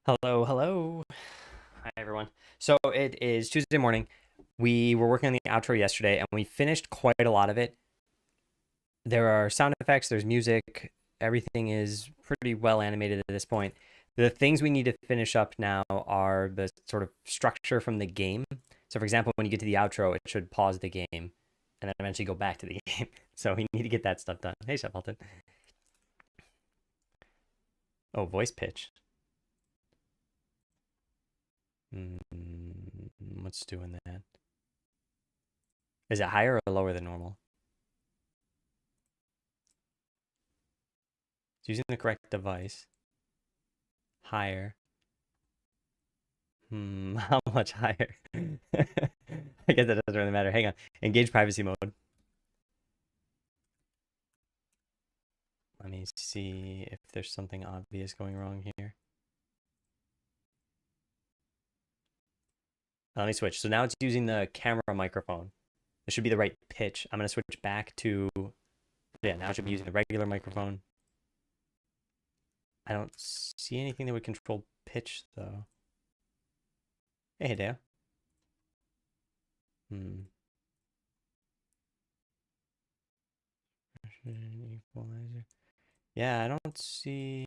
Hello, hello. Hi, everyone. So it is Tuesday morning. We were working on the outro yesterday and we finished quite a lot of it. There are sound effects, there's music, everything is pretty well animated at this point. The things we need to finish up now are the sort of structure from the game. So, for example, when you get to the outro, it should pause the game and then eventually go back to the game. So, we need to get that stuff done. Hey, Shephalton. Oh, voice pitch. What's doing that? Is it higher or lower than normal? It's using the correct device. Higher. How much higher? I guess that doesn't really matter. Hang on. Engage privacy mode. Let me see if there's something obvious going wrong here. Let me switch. So now it's using the camera microphone. This should be the right pitch. I'm going to switch back to, yeah, now it should be using the regular microphone. I don't see anything that would control pitch, though. Hey, Hideo. Equalizer. Yeah, I don't see.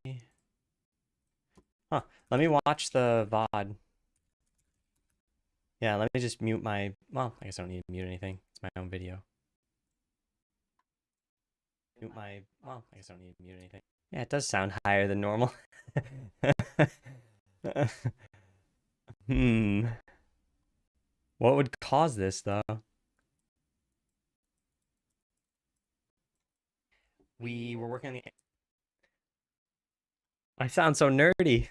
Huh. Let me watch the VOD. Yeah, let me just mute my. Well, I guess I don't need to mute anything. It's my own video. Mute my. Well, I guess I don't need to mute anything. Yeah, it does sound higher than normal. Hmm. What would cause this, though? We were working on the. I sound so nerdy.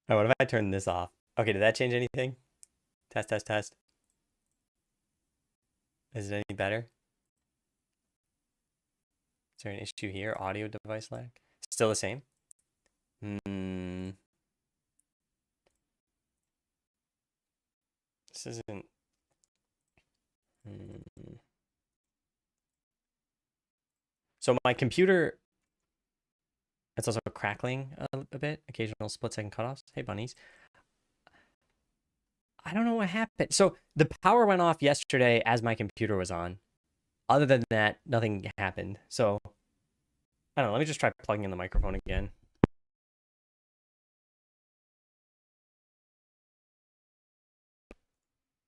Oh, what if I turn this off? Okay, did that change anything? Test, test, test. Is it any better? Is there an issue here? Audio device lag? Still the same? This isn't. So my computer, it's also crackling a bit, occasional split-second cutoffs. Hey, bunnies. I don't know what happened. So the power went off yesterday as my computer was on. Other than that, nothing happened. So I don't know. Let me just try plugging in the microphone again.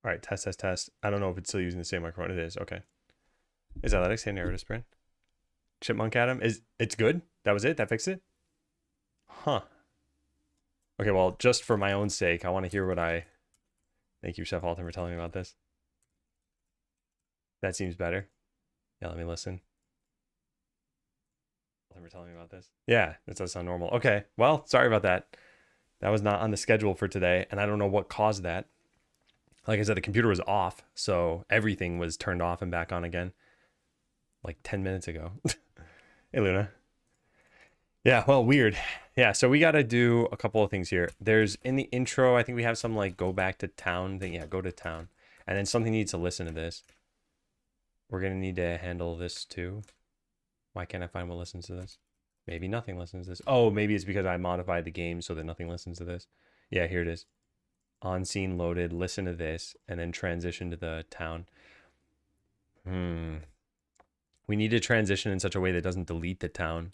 All right, test, test, test. I don't know if it's still using the same microphone. It is. Okay. Is Athletics saying narrative sprint? Chipmunk Adam? It's good? That was it? That fixed it? Huh. Okay, well, just for my own sake, I want to hear what I... Thank you, Chef Alton, for telling me about this. That seems better. Yeah, let me listen. For telling me about this. Yeah, that does sound normal. Okay, well, sorry about that. That was not on the schedule for today, and I don't know what caused that. Like I said, the computer was off, so everything was turned off and back on again like 10 minutes ago. Hey, Luna. Yeah, well, weird. Yeah, so we got to do a couple of things here. There's in the intro, I think we have some like go back to town thing. Yeah, go to town. And then something needs to listen to this. We're going to need to handle this too. Why can't I find what listens to this? Maybe nothing listens to this. Oh, maybe it's because I modified the game so that nothing listens to this. Yeah, here it is. On scene loaded, listen to this, and then transition to the town. We need to transition in such a way that doesn't delete the town.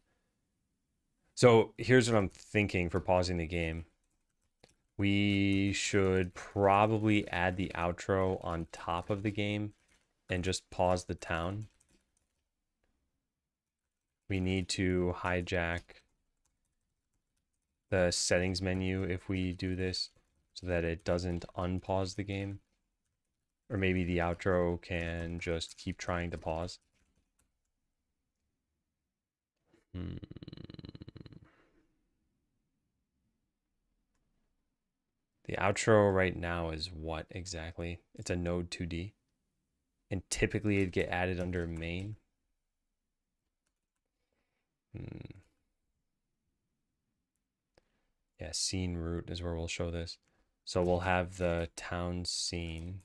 So here's what I'm thinking for pausing the game. We should probably add the outro on top of the game and just pause the town. We need to hijack the settings menu if we do this so that it doesn't unpause the game. Or maybe the outro can just keep trying to pause. The outro right now is what exactly? It's a node 2D. And typically it'd get added under main. Yeah, scene root is where we'll show this. So we'll have the town scene.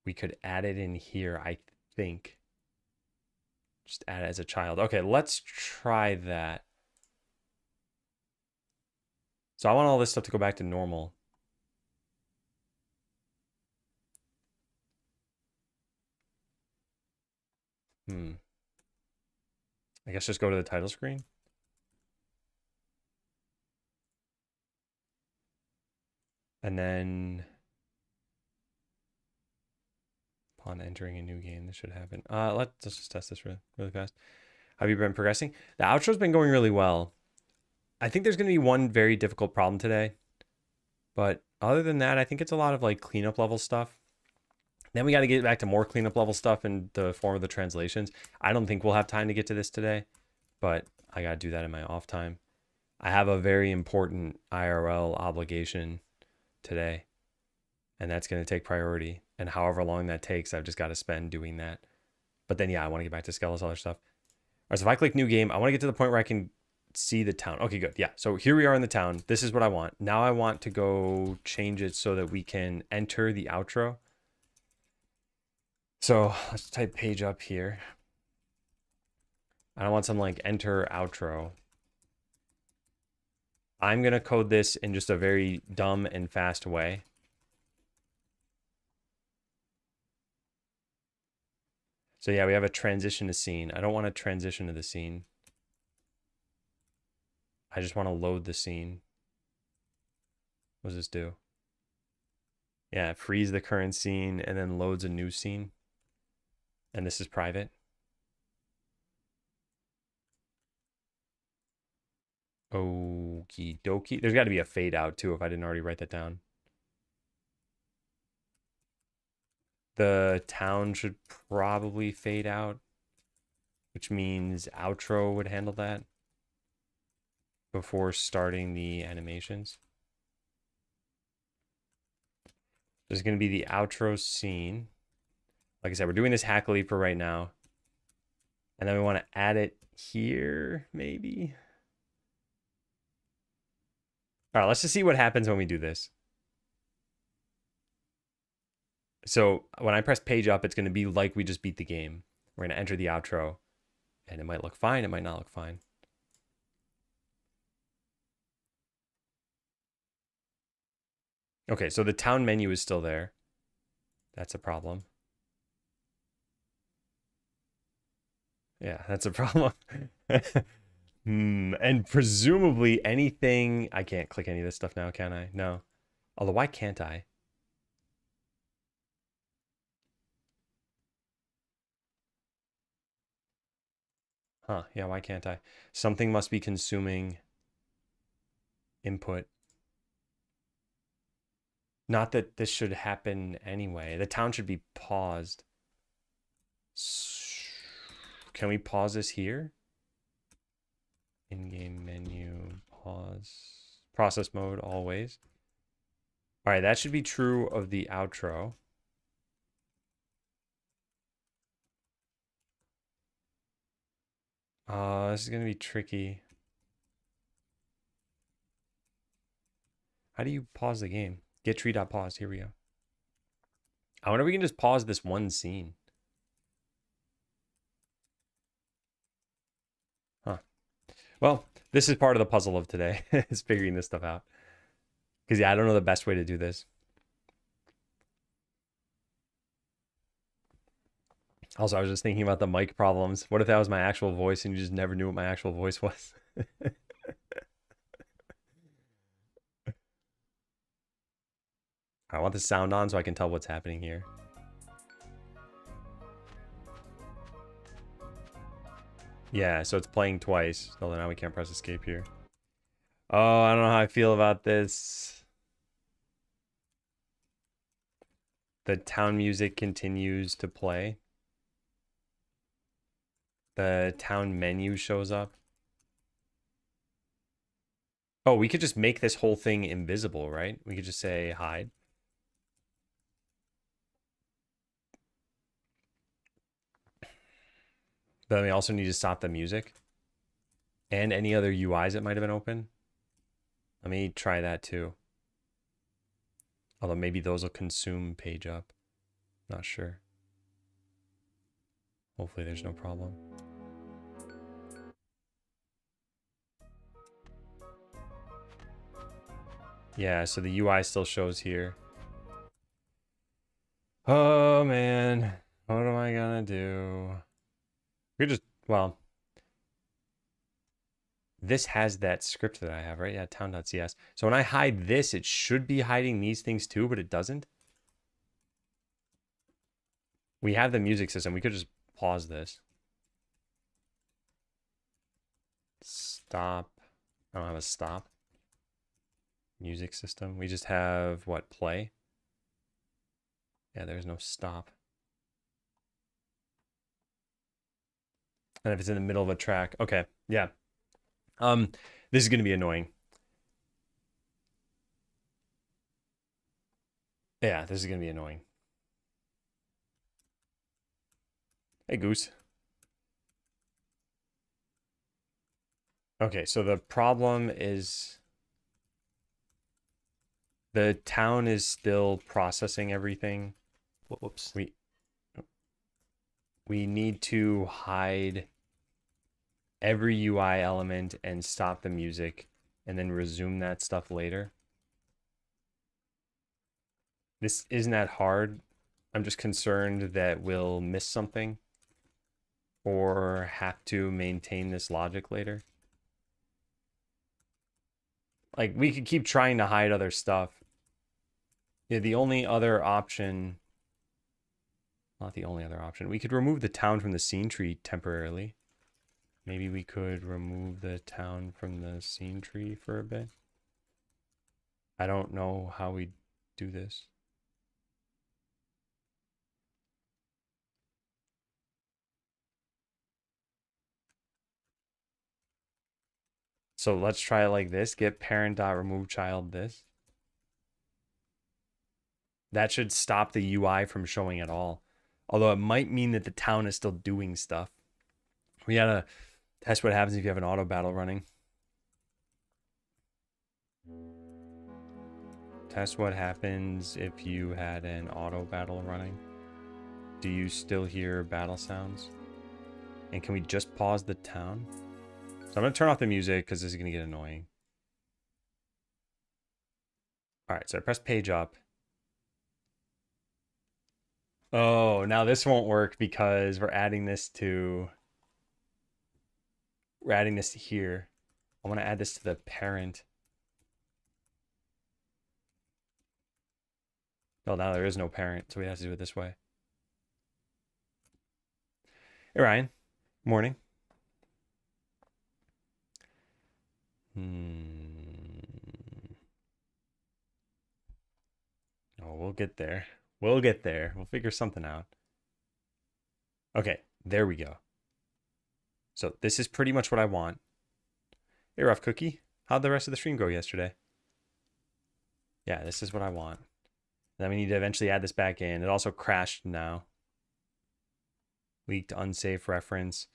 We could add it in here, I think. Just add it as a child. Okay, let's try that. So I want all this stuff to go back to normal. I guess just go to the title screen. And then upon entering a new game, this should happen. Let's just test this really fast. Have you been progressing? The outro's been going really well. I think there's going to be one very difficult problem today. But other than that, I think it's a lot of like cleanup level stuff. Then we got to get back to more cleanup level stuff in the form of the translations. I don't think we'll have time to get to this today, but I got to do that in my off time. I have a very important IRL obligation today, and that's going to take priority. And however long that takes, I've just got to spend doing that. But then, yeah, I want to get back to Skelos, other stuff. All right, so if I click new game, I want to get to the point where I can see the town. Okay, good. Yeah, so here we are in the town. This is what I want. Now I want to go change it so that we can enter the outro. So let's type page up here. I don't want some like enter outro. I'm going to code this in just a very dumb and fast way. So yeah, we have a transition to scene. I don't want to transition to the scene. I just want to load the scene. What does this do? Yeah, freeze the current scene and then loads a new scene. And this is private. Okie dokie. There's got to be a fade out too if I didn't already write that down. The town should probably fade out, which means outro would handle that before starting the animations. There's going to be the outro scene. Like I said, we're doing this hackily for right now. And then we want to add it here, maybe. All right, let's just see what happens when we do this. So when I press page up, it's going to be like we just beat the game. We're going to enter the outro. And it might look fine. It might not look fine. Okay, so the town menu is still there. That's a problem. Yeah, that's a problem. And presumably anything... I can't click any of this stuff now, can I? No. Although, why can't I? Huh, yeah, why can't I? Something must be consuming input. Not that this should happen anyway. The town should be paused. Can we pause this here? In-game menu, pause. Process mode, always. All right, that should be true of the outro. This is going to be tricky. How do you pause the game? Get tree.pause. Here we go. I wonder if we can just pause this one scene. Huh. Well, this is part of the puzzle of today, is figuring this stuff out. Because, yeah, I don't know the best way to do this. Also, I was just thinking about the mic problems. What if that was my actual voice and you just never knew what my actual voice was? I want the sound on so I can tell what's happening here. Yeah, so it's playing twice. So now we can't press escape here. Oh, I don't know how I feel about this. The town music continues to play. The town menu shows up. Oh, we could just make this whole thing invisible, right? We could just say hide. But then we also need to stop the music and any other UIs that might have been open. Let me try that too. Although maybe those will consume page up. Not sure. Hopefully there's no problem. Yeah, so the UI still shows here. Oh man, what am I gonna do? We just, well, this has that script that I have, right? Yeah, town.cs. So when I hide this, it should be hiding these things too, but it doesn't. We have the music system. We could just pause this. Stop. I don't have a stop. Music system. We just have, what, play? Yeah, there's no stop. And if it's in the middle of a track, okay, yeah. This is gonna be annoying. Yeah, this is gonna be annoying. Hey, Goose. Okay, so the problem is the town is still processing everything. Whoops. We need to hide every UI element and stop the music and then resume that stuff later. This isn't that hard. I'm just concerned that we'll miss something or have to maintain this logic later. Like, we could keep trying to hide other stuff. Yeah, the only other option, not the only other option, we could remove the town from the scene tree temporarily. Maybe we could remove the town from the scene tree for a bit. I don't know how we do this. So let's try it like this. Get parent.remove child this. That should stop the UI from showing at all. Although it might mean that the town is still doing stuff. We gotta test what happens if you have an auto battle running. Test what happens if you had an auto battle running. Do you still hear battle sounds? And can we just pause the town? So I'm gonna turn off the music because this is gonna get annoying. All right, so I press page up. Oh, now this won't work because we're adding this to here. I want to add this to the parent. Well, now there is no parent, so we have to do it this way. Hey, Ryan. Morning. Oh, we'll get there. We'll get there. We'll figure something out. Okay, there we go. So this is pretty much what I want. Hey, Rough Cookie. How'd the rest of the stream go yesterday? Yeah, this is what I want. And then we need to eventually add this back in. It also crashed now. Leaked unsafe reference.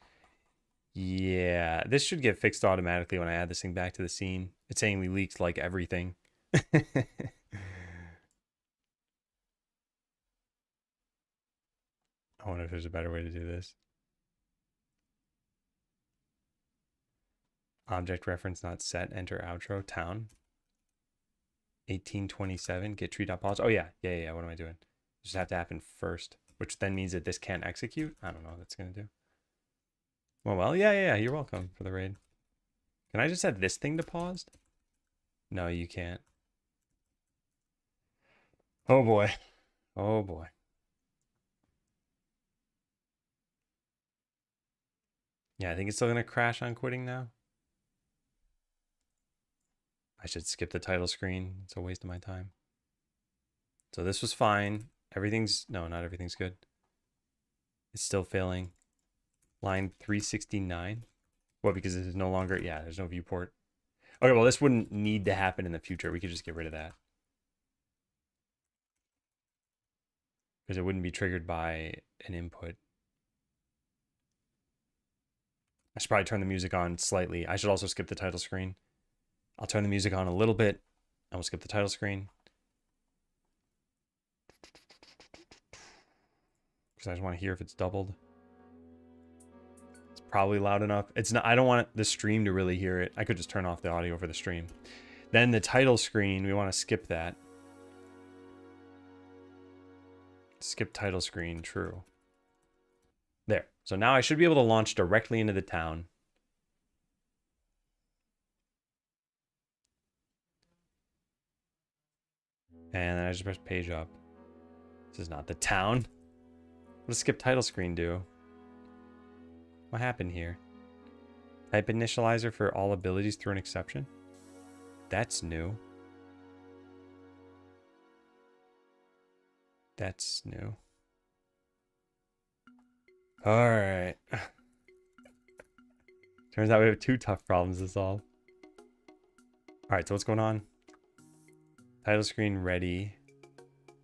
Yeah, this should get fixed automatically when I add this thing back to the scene. It's saying we leaked like everything. I wonder if there's a better way to do this. Object reference not set. Enter outro. Town. 1827. Get tree.pause. Oh, yeah. Yeah. What am I doing? Just have to happen first, which then means that this can't execute. I don't know what that's going to do. Well, yeah. You're welcome for the raid. Can I just set this thing to paused? No, you can't. Oh, boy. Oh, boy. Yeah, I think it's still going to crash on quitting now. I should skip the title screen. It's a waste of my time. So this was fine. No, not everything's good. It's still failing. Line 369. What, because this is no longer, yeah, there's no viewport. Okay, well, this wouldn't need to happen in the future. We could just get rid of that. Because it wouldn't be triggered by an input. I should probably turn the music on slightly. I should also skip the title screen. I'll turn the music on a little bit. I will skip the title screen. Because I just want to hear if it's doubled. It's probably loud enough. It's not. I don't want the stream to really hear it. I could just turn off the audio for the stream. Then the title screen, we want to skip that. Skip title screen, true. There. So now I should be able to launch directly into the town. And then I just press page up. This is not the town. What does skip title screen do? What happened here? Type initializer for all abilities through an exception? That's new. That's new. All right. Turns out we have 2 tough problems to solve. All right, so what's going on? Title screen ready.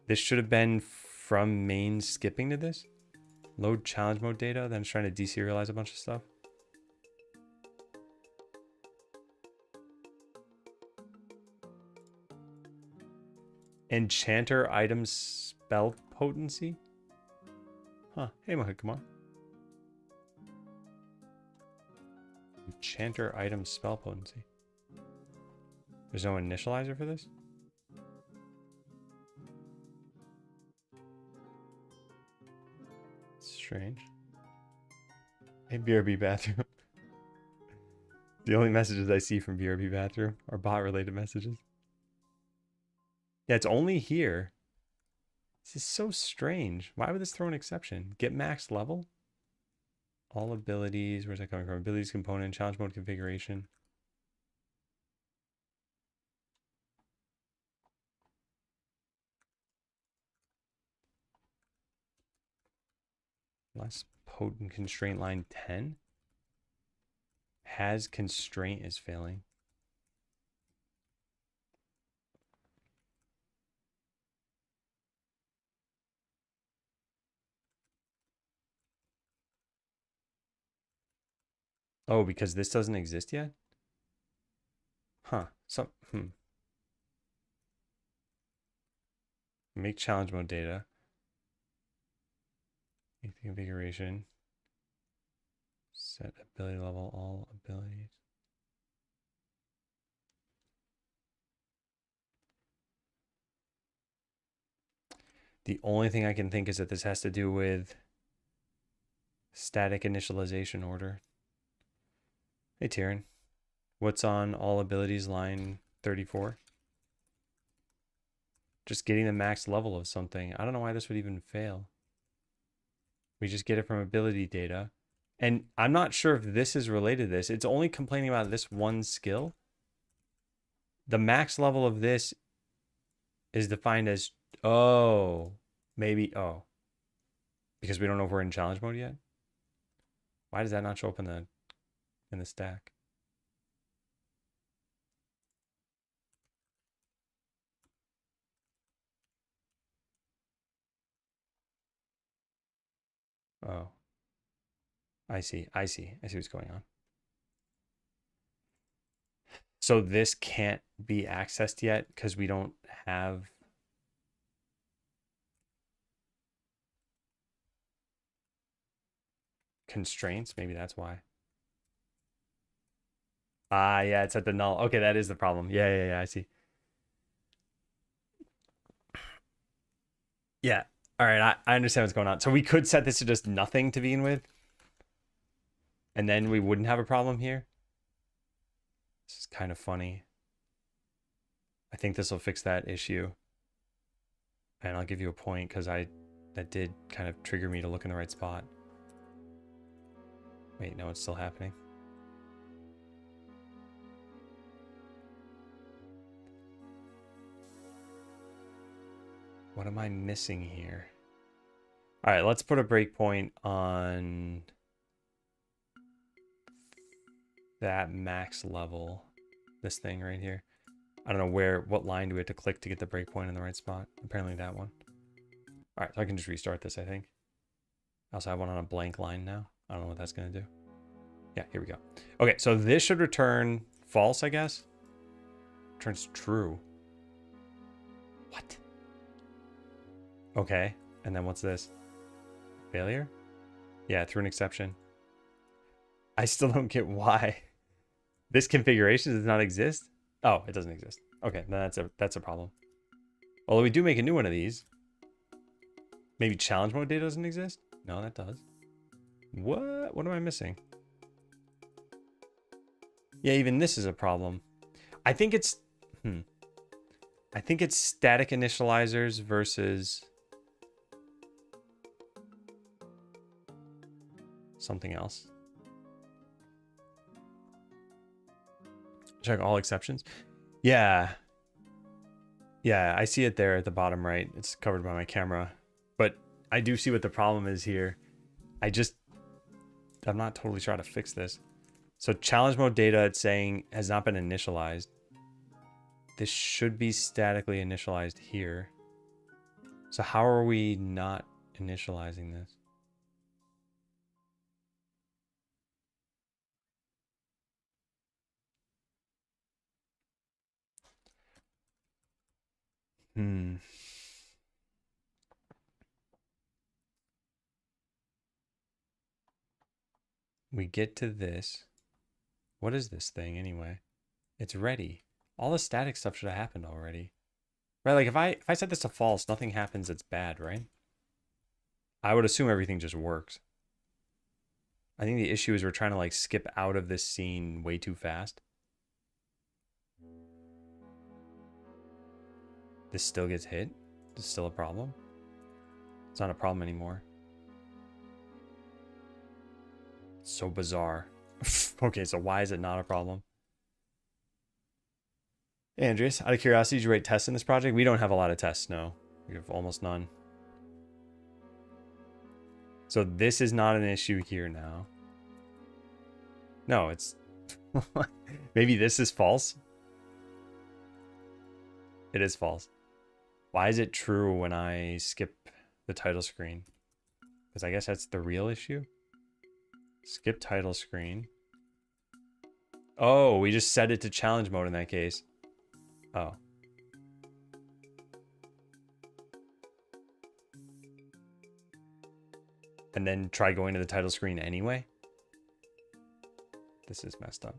This should have been from main skipping to this. Load challenge mode data, then it's trying to deserialize a bunch of stuff. Enchanter item spell potency? Huh. Hey, Mohit, come on. Enchanter item spell potency. There's no initializer for this? Strange. Hey, BRB bathroom. The only messages I see from BRB bathroom are bot related messages. Yeah, it's only here. This is so strange. Why would this throw an exception? Get max level? All abilities. Where's that coming from? Abilities component, challenge mode configuration. Less potent constraint line 10. Has constraint is failing. Oh, because this doesn't exist yet? Huh. Make challenge mode data. Make the configuration. Set ability level, all abilities. The only thing I can think is that this has to do with static initialization order. Hey, Tyrion. What's on all abilities line 34? Just getting the max level of something. I don't know why this would even fail. We just get it from ability data. And I'm not sure if this is related to this. It's only complaining about this one skill. The max level of this is defined as, oh, maybe, oh. Because we don't know if we're in challenge mode yet. Why does that not show up in the stack? Oh. I see what's going on. So this can't be accessed yet because we don't have constraints. Maybe that's why. Ah, yeah, it's at the null. Okay, that is the problem. Yeah, I see. Yeah. All right, I understand what's going on. So we could set this to just nothing to begin with. And then we wouldn't have a problem here. This is kind of funny. I think this will fix that issue. And I'll give you a point because that did kind of trigger me to look in the right spot. Wait, no, it's still happening. What am I missing here? All right, let's put a breakpoint on that max level. This thing right here. I don't know what line do we have to click to get the breakpoint in the right spot? Apparently that one. All right, so I can just restart this, I think. I also have one on a blank line now. I don't know what that's going to do. Yeah, here we go. Okay, so this should return false, I guess. Returns true. What? Okay, and then what's this? Failure? Yeah, through an exception. I still don't get why this configuration does not exist. Oh, it doesn't exist. Okay, then that's a problem. Although we do make a new one of these. Maybe challenge mode data doesn't exist? No, that does. What? What am I missing? Yeah, even this is a problem. I think it's I think it's static initializers versus something else. Check all exceptions. Yeah. Yeah, I see it there at the bottom right. It's covered by my camera. But I do see what the problem is here. I'm not totally sure how to fix this. So challenge mode data, it's saying has not been initialized. This should be statically initialized here. So how are we not initializing this? We get to this. What is this thing anyway? It's ready. All the static stuff should have happened already. Right, like if I set this to false, nothing happens that's bad, right? I would assume everything just works. I think the issue is we're trying to like skip out of this scene way too fast. This still gets hit? Is this still a problem? It's not a problem anymore. It's so bizarre. Okay, so why is it not a problem? Andreas, out of curiosity, did you write tests in this project? We don't have a lot of tests, no. We have almost none. So this is not an issue here now. No, it's... Maybe this is false? It is false. Why is it true when I skip the title screen? Because I guess that's the real issue. Skip title screen. Oh, we just set it to challenge mode in that case. Oh. And then try going to the title screen anyway? This is messed up.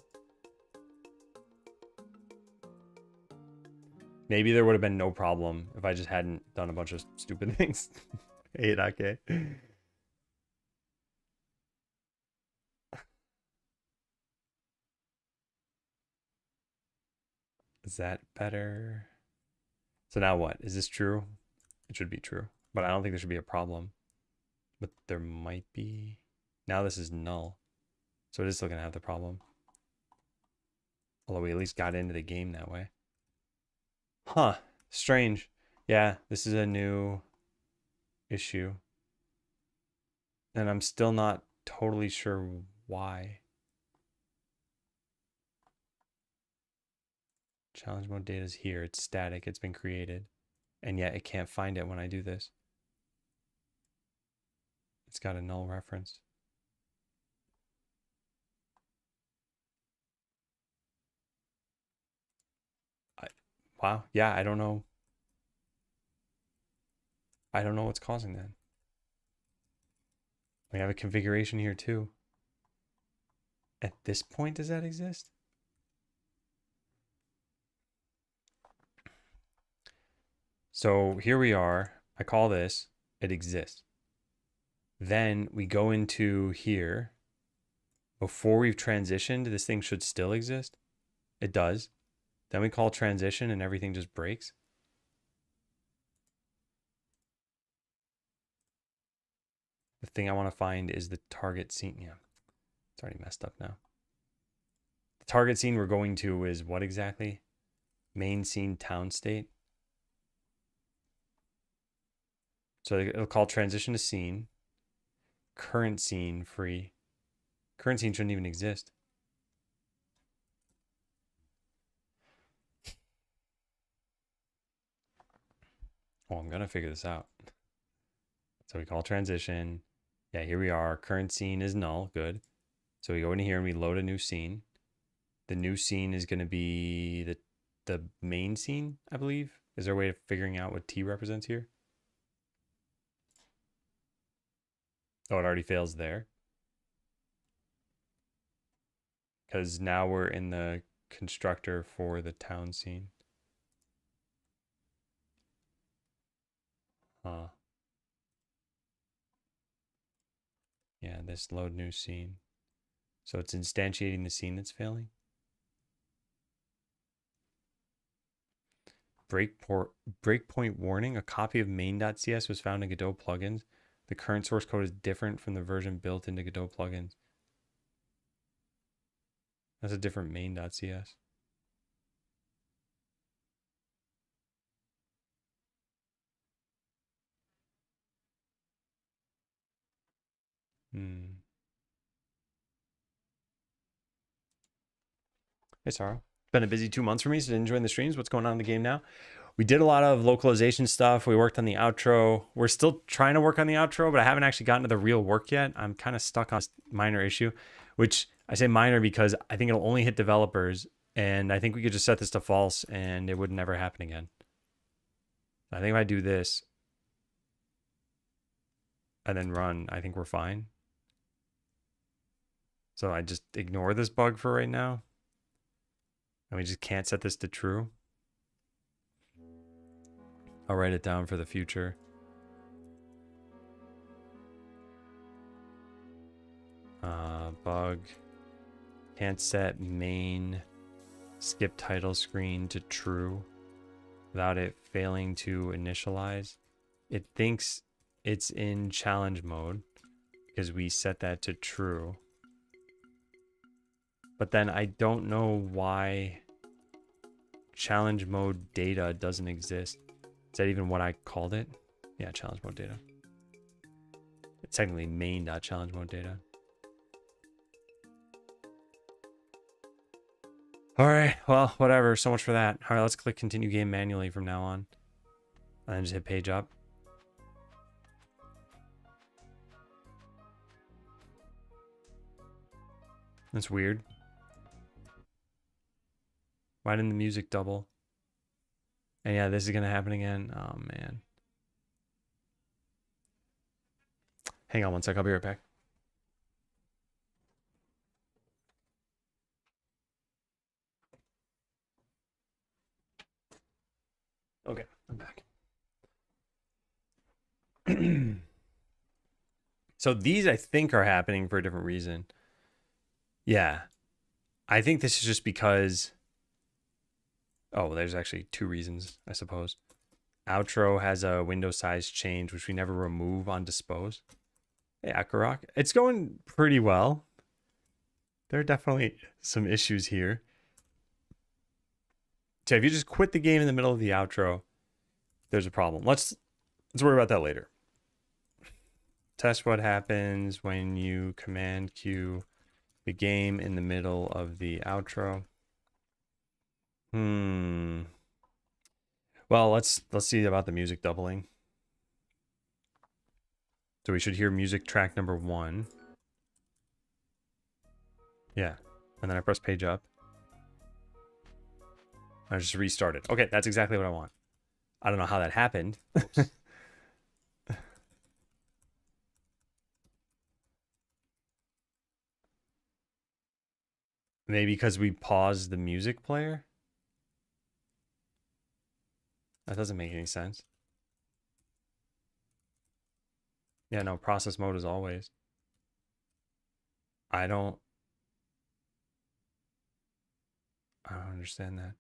Maybe there would have been no problem if I just hadn't done a bunch of stupid things. Hey, okay. Is that better? So now what? Is this true? It should be true. But I don't think there should be a problem. But there might be. Now this is null. So it is still going to have the problem. Although we at least got into the game that way. Huh. Strange. Yeah, this is a new issue. And I'm still not totally sure why. Challenge mode data is here. It's static. It's been created. And yet it can't find it when I do this. It's got a null reference. Wow. Yeah, I don't know. I don't know what's causing that. We have a configuration here too. At this point, does that exist? So here we are. I call this, it exists. Then we go into here. Before we've transitioned, this thing should still exist. It does. Then we call transition and everything just breaks. The thing I want to find is the target scene. Yeah, it's already messed up now. The target scene we're going to is what exactly? Main scene town state. So it'll call transition to scene. Current scene free. Current scene shouldn't even exist. Oh, I'm going to figure this out. So we call transition. Yeah, here we are. Current scene is null. Good. So we go in here and we load a new scene. The new scene is going to be the main scene, I believe. Is there a way of figuring out what T represents here? Oh, it already fails there. Because now we're in the constructor for the town scene. Huh. Yeah, this load new scene. So it's instantiating the scene that's failing. Breakpoint warning. A copy of main.cs was found in Godot plugins. The current source code is different from the version built into Godot plugins. That's a different main.cs. Hey, Sarah. It's been a busy 2 months for me, so enjoying the streams. What's going on in the game now? We did a lot of localization stuff. We worked on the outro. We're still trying to work on the outro, but I haven't actually gotten to the real work yet. I'm kind of stuck on this minor issue, which I say minor because I think it'll only hit developers, and I think we could just set this to false, and it would never happen again. I think if I do this and then run, I think we're fine. So I just ignore this bug for right now. And we just can't set this to true. I'll write it down for the future. Bug. Can't set main skip title screen to true without it failing to initialize. It thinks it's in challenge mode because we set that to true. But then I don't know why challenge mode data doesn't exist. Is that even what I called it? Yeah, challenge mode data. It's technically main.challenge mode data. All right, well, whatever. So much for that. All right, let's click continue game manually from now on. And then just hit page up. That's weird. Why didn't the music double? And yeah, this is going to happen again. Oh, man. Hang on one sec. I'll be right back. Okay, I'm back. So these, I think, are happening for a different reason. Yeah. I think this is just because... Oh, there's actually 2 reasons, I suppose. Outro has a window size change, which we never remove on dispose. Hey, Akarok. It's going pretty well. There are definitely some issues here. So if you just quit the game in the middle of the outro, there's a problem. Let's worry about that later. Test what happens when you command Q the game in the middle of the outro. Well, let's see about the music doubling. So we should hear music track number 1. Yeah. And then I press page up. I just restarted. Okay, that's exactly what I want. I don't know how that happened. Maybe because we paused the music player? That doesn't make any sense. Yeah, no, process mode is always. I don't understand that.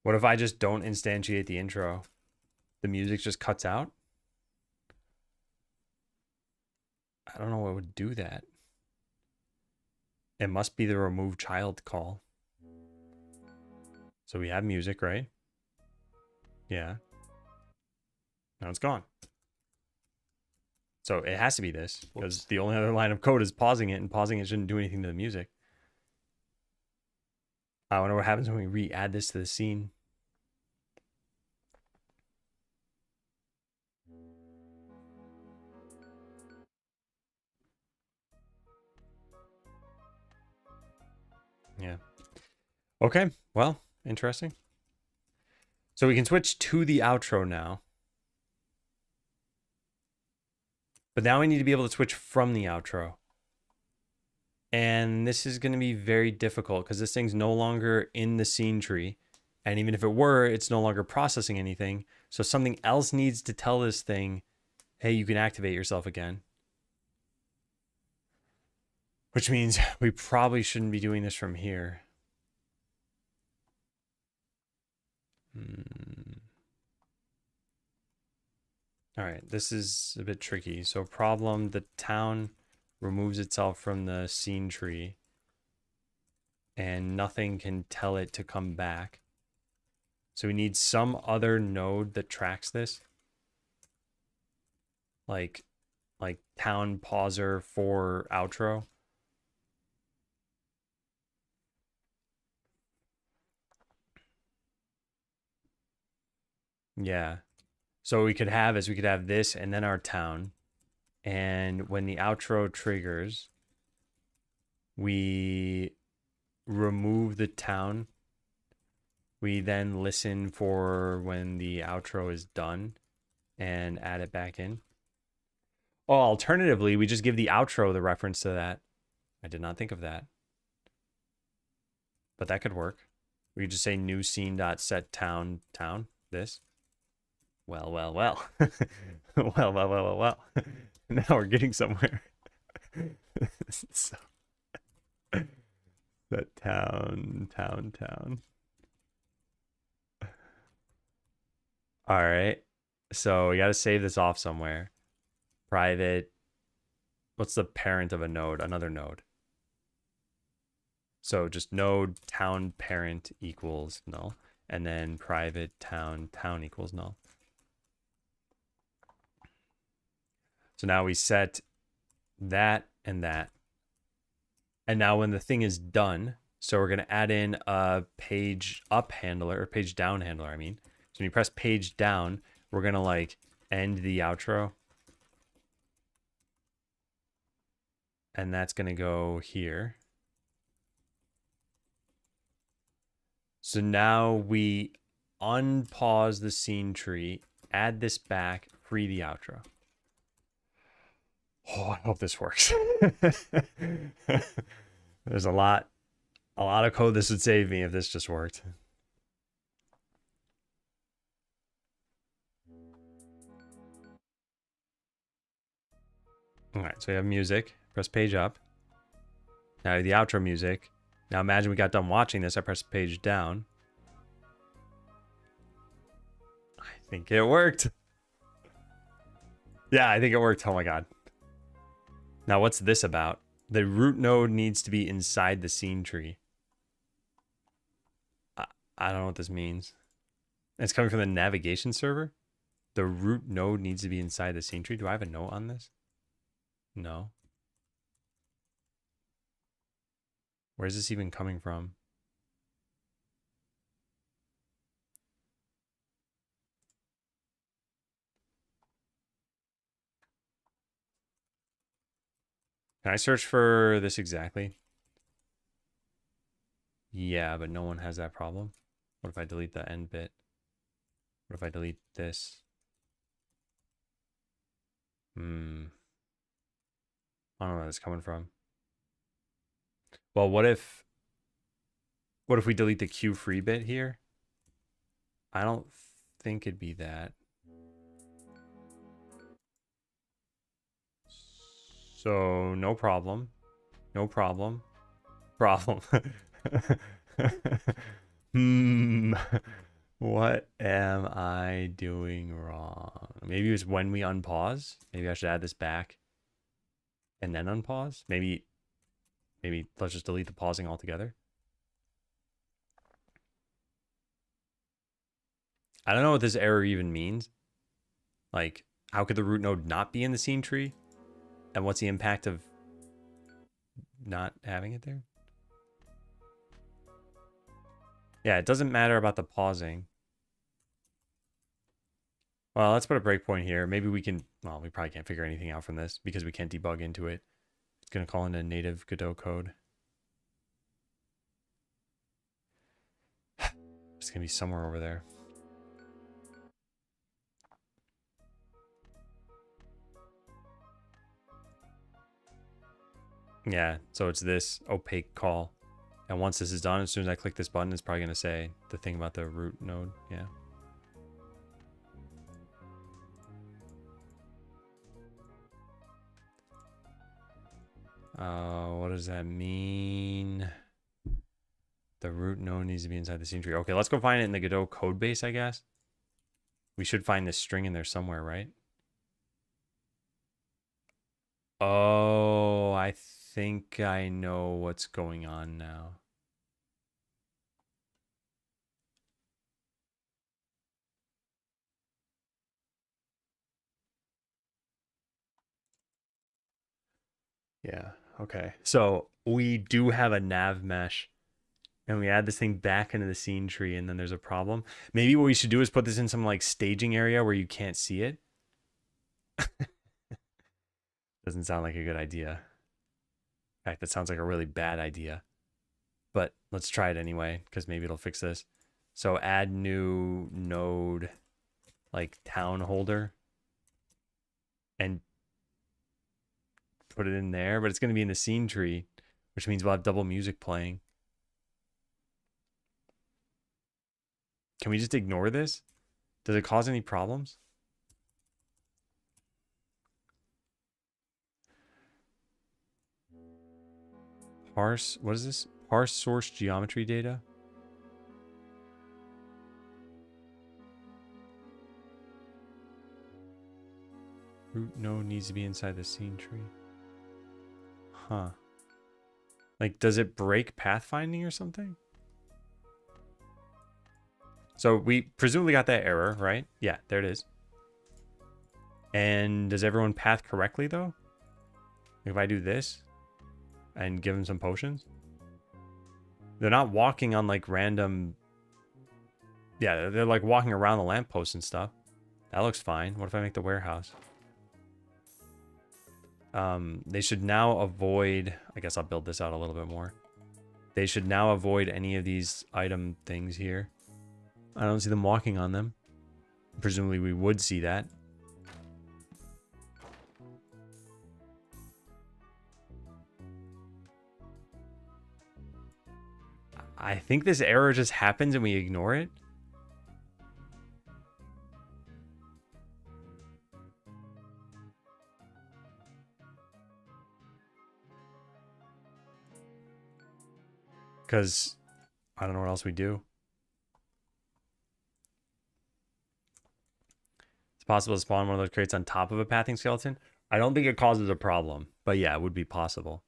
What if I just don't instantiate the intro? The music just cuts out? I don't know what would do that. It must be the remove child call. So we have music, right? Yeah. Now it's gone. So it has to be this, because the only other line of code is pausing it, and pausing it shouldn't do anything to the music. I wonder what happens when we re-add this to the scene. Yeah. Okay, well, interesting. So we can switch to the outro now. But now we need to be able to switch from the outro. And this is going to be very difficult because this thing's no longer in the scene tree. And even if it were, it's no longer processing anything. So something else needs to tell this thing, hey, you can activate yourself again. Which means we probably shouldn't be doing this from here. All right, this is a bit tricky. So problem, the town removes itself from the scene tree and nothing can tell it to come back. So we need some other node that tracks this. Like town pauser for outro. Yeah. So what we could have is we could have this and then our town. And when the outro triggers, we remove the town. We then listen for when the outro is done and add it back in. Oh, alternatively, we just give the outro the reference to that. I did not think of that. But that could work. We could just say new scene.set town, this. Well. well. Now we're getting somewhere. So, that town. All right. So we got to save this off somewhere. Private. What's the parent of a node? Another node. So just node town parent equals null. And then private town equals null. So now we set that and that. And now when the thing is done, so we're going to add in a page up handler, or page down handler, I mean. So when you press page down, we're going to like end the outro. And that's going to go here. So now we unpause the scene tree, add this back, free the outro. Oh, I hope this works. There's a lot of code this would save me if this just worked. All right, so we have music. Press page up. Now the outro music. Now imagine we got done watching this. I press page down. I think it worked. Yeah, I think it worked. Oh my god. Now what's this about? The root node needs to be inside the scene tree. I don't know what this means. It's coming from the navigation server? The root node needs to be inside the scene tree. Do I have a note on this? No. Where's this even coming from? Can I search for this exactly? Yeah, but no one has that problem. What if I delete the end bit? What if I delete this? I don't know where that's coming from. Well, what if we delete the Q free bit here? I don't think it'd be that. So no problem. No problem. Problem. What am I doing wrong? Maybe it was when we unpause. Maybe I should add this back and then unpause. Maybe let's just delete the pausing altogether. I don't know what this error even means. Like, how could the root node not be in the scene tree? And what's the impact of not having it there? Yeah, it doesn't matter about the pausing. Well, let's put a breakpoint here. Maybe we can, well, we probably can't figure anything out from this because we can't debug into it. It's going to call in a native Godot code. It's going to be somewhere over there. Yeah, so it's this opaque call. And once this is done, as soon as I click this button, it's probably going to say the thing about the root node. Yeah. What does that mean? The root node needs to be inside the scene tree. Okay, let's go find it in the Godot code base, I guess. We should find this string in there somewhere, right? Oh, I think I know what's going on now. Yeah, okay. So we do have a nav mesh and we add this thing back into the scene tree and then there's a problem. Maybe what we should do is put this in some like staging area where you can't see it. Doesn't sound like a good idea. In fact, that sounds like a really bad idea. But let's try it anyway, because maybe it'll fix this. So add new node, like town holder, and put it in there. But it's going to be in the scene tree, which means we'll have double music playing. Can we just ignore this? Does it cause any problems? Parse, what is this? Parse source geometry data. Root node needs to be inside the scene tree. Huh. Like, does it break pathfinding or something? So we presumably got that error, right? Yeah, there it is. And does everyone path correctly, though? If I do this and give them some potions? They're not walking on, like, random... Yeah, they're, like, walking around the lampposts and stuff. That looks fine. What if I make the warehouse? They should now avoid... I guess I'll build this out a little bit more. They should now avoid any of these item things here. I don't see them walking on them. Presumably we would see that. I think this error just happens and we ignore it. Because I don't know what else we do. It's possible to spawn one of those crates on top of a pathing skeleton. I don't think it causes a problem, but yeah, it would be possible.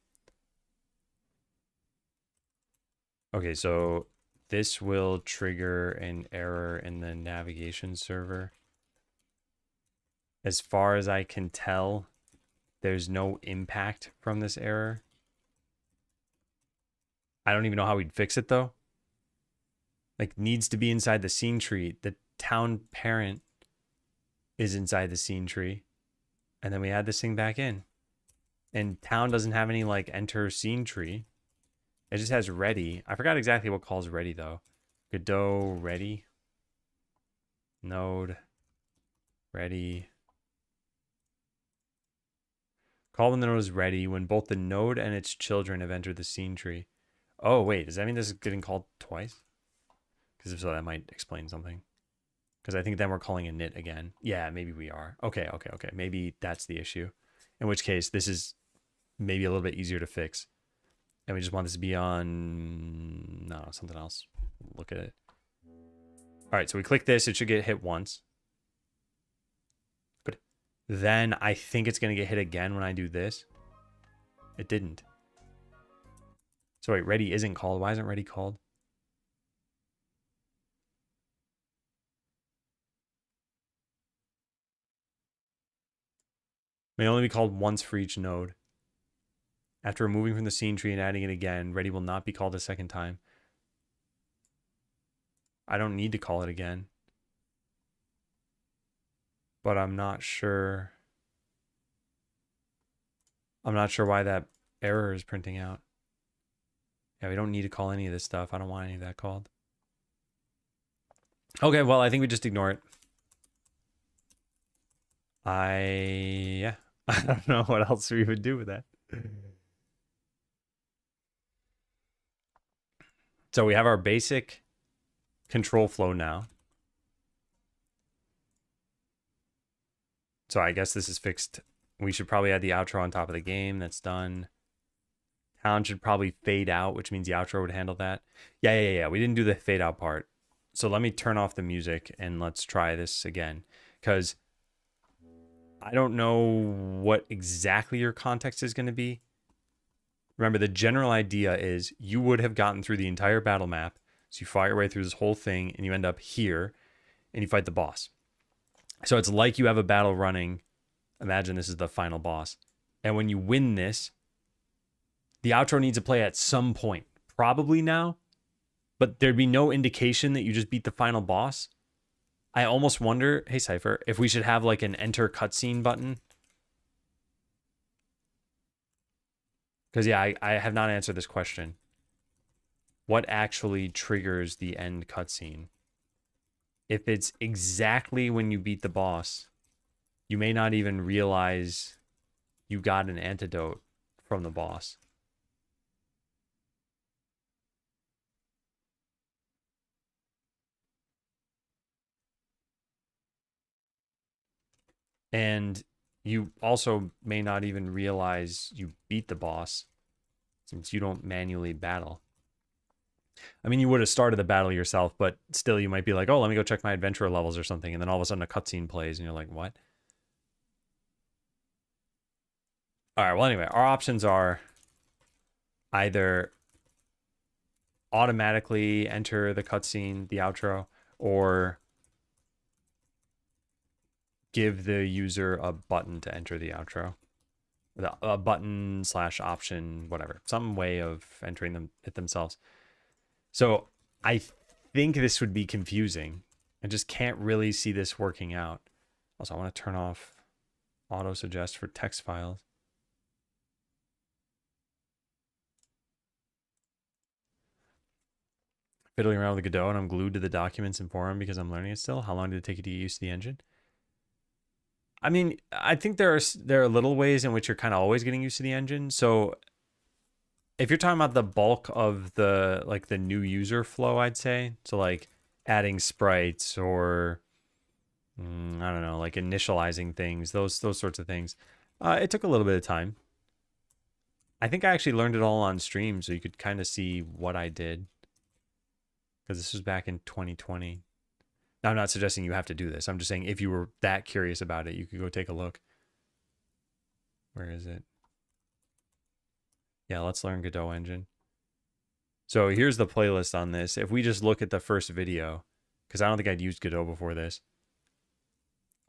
Okay, so this will trigger an error in the navigation server. As far as I can tell, there's no impact from this error. I don't even know how we'd fix it though. Like, needs to be inside the scene tree. The town parent is inside the scene tree. And then we add this thing back in. And town doesn't have any like enter scene tree. It just has ready. I forgot exactly what calls ready though. Godot ready. Node. Ready. Call when the node is ready when both the node and its children have entered the scene tree. Oh, wait. Does that mean this is getting called twice? Because if so, that might explain something. Because I think then we're calling init again. Yeah, maybe we are. Okay. Maybe that's the issue. In which case, this is maybe a little bit easier to fix. And we just want this to be on... No, something else. Look at it. All right, so we click this. It should get hit once. Good. Then I think it's going to get hit again when I do this. It didn't. So wait, ready isn't called. Why isn't ready called? May only be called once for each node. After removing from the scene tree and adding it again, ready will not be called a second time. I don't need to call it again. But I'm not sure. I'm not sure why that error is printing out. Yeah, we don't need to call any of this stuff. I don't want any of that called. Okay, well, I think we just ignore it. Yeah. I don't know what else we would do with that. So we have our basic control flow now. So I guess this is fixed. We should probably add the outro on top of the game. That's done. Town should probably fade out, which means the outro would handle that. Yeah. We didn't do the fade out part. So let me turn off the music and let's try this again. Because I don't know what exactly your context is going to be. Remember, the general idea is you would have gotten through the entire battle map. So you fight your way through this whole thing and you end up here and you fight the boss. So it's like you have a battle running. Imagine this is the final boss. And when you win this, the outro needs to play at some point. Probably now. But there'd be no indication that you just beat the final boss. I almost wonder, hey Cypher, if we should have like an enter cutscene button. Because yeah, I have not answered this question. What actually triggers the end cutscene? If it's exactly when you beat the boss, you may not even realize you got an antidote from the boss. And you also may not even realize you beat the boss since you don't manually battle. I mean, you would have started the battle yourself, but still you might be like, oh, let me go check my adventurer levels or something. And then all of a sudden a cutscene plays and you're like, what? All right, well, anyway, our options are either automatically enter the cutscene, the outro, or give the user a button to enter the outro. A button / option, whatever. Some way of entering them it themselves. So I think this would be confusing. I just can't really see this working out. Also, I want to turn off auto suggest for text files. Fiddling around with Godot and I'm glued to the documents and forum because I'm learning it still. How long did it take you to get used to the engine? I mean, I think there are little ways in which you're kind of always getting used to the engine. So if you're talking about the bulk of the new user flow, I'd say, so like adding sprites or I don't know, like initializing things, those sorts of things, it took a little bit of time. I think I actually learned it all on stream, so you could kind of see what I did, because this was back in 2020. Now, I'm not suggesting you have to do this. I'm just saying if you were that curious about it, you could go take a look. Where is it? Yeah, let's learn Godot engine. So here's the playlist on this. If we just look at the first video, because I don't think I'd used Godot before this.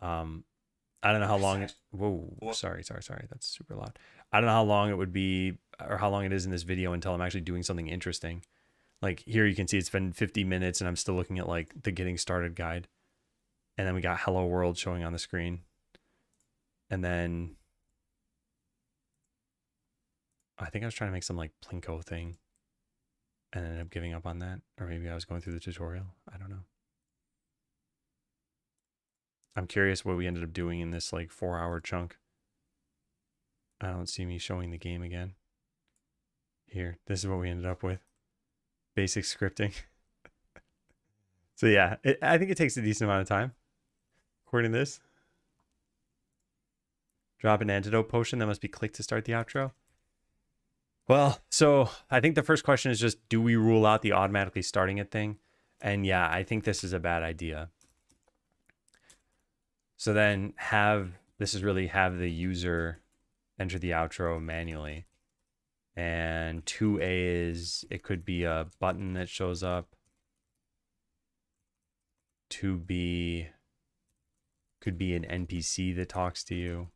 I don't know how long it... Whoa, sorry. That's super loud. I don't know how long it would be or how long it is in this video until I'm actually doing something interesting. Like here you can see it's been 50 minutes and I'm still looking at like the getting started guide. And then we got Hello World showing on the screen. And then I think I was trying to make some like Plinko thing and ended up giving up on that. Or maybe I was going through the tutorial. I don't know. I'm curious what we ended up doing in this like 4-hour chunk. I don't see me showing the game again. Here, this is what we ended up with. Basic scripting. So yeah, I think it takes a decent amount of time. According to this. Drop an antidote potion that must be clicked to start the outro. Well, so I think the first question is just, do we rule out the automatically starting it thing? And yeah, I think this is a bad idea. So then have the user enter the outro manually. And 2A is, it could be a button that shows up. 2B could be an NPC that talks to you.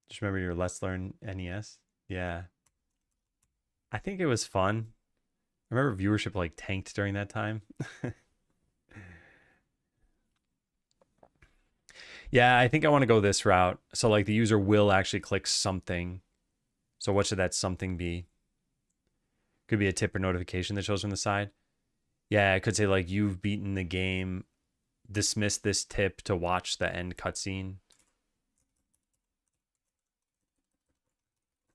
Just remember your Let's Learn NES? Yeah. I think it was fun. I remember viewership like tanked during that time. Yeah, I think I want to go this route. So like the user will actually click something. So what should that something be? Could be a tip or notification that shows from the side. Yeah, I could say like you've beaten the game. Dismiss this tip to watch the end cutscene.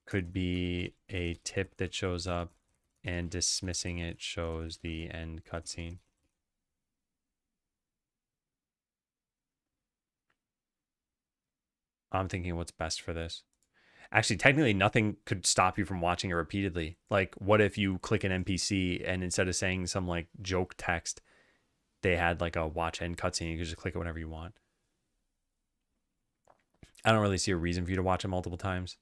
Could be a tip that shows up. and dismissing it shows the end cutscene. I'm thinking what's best for this. Actually, technically, nothing could stop you from watching it repeatedly. Like, what if you click an NPC and instead of saying some like joke text, they had like a watch end cutscene? You could just click it whenever you want. I don't really see a reason for you to watch it multiple times.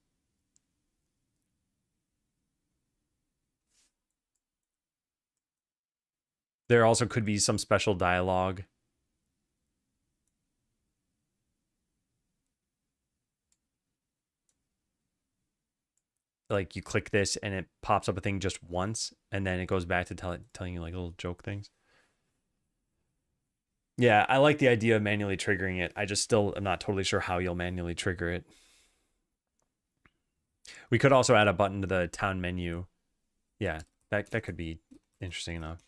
There also could be some special dialogue. Like you click this and it pops up a thing just once, and then it goes back to telling you like little joke things. Yeah, I like the idea of manually triggering it. I just still am not totally sure how you'll manually trigger it. We could also add a button to the town menu. Yeah, that could be interesting enough.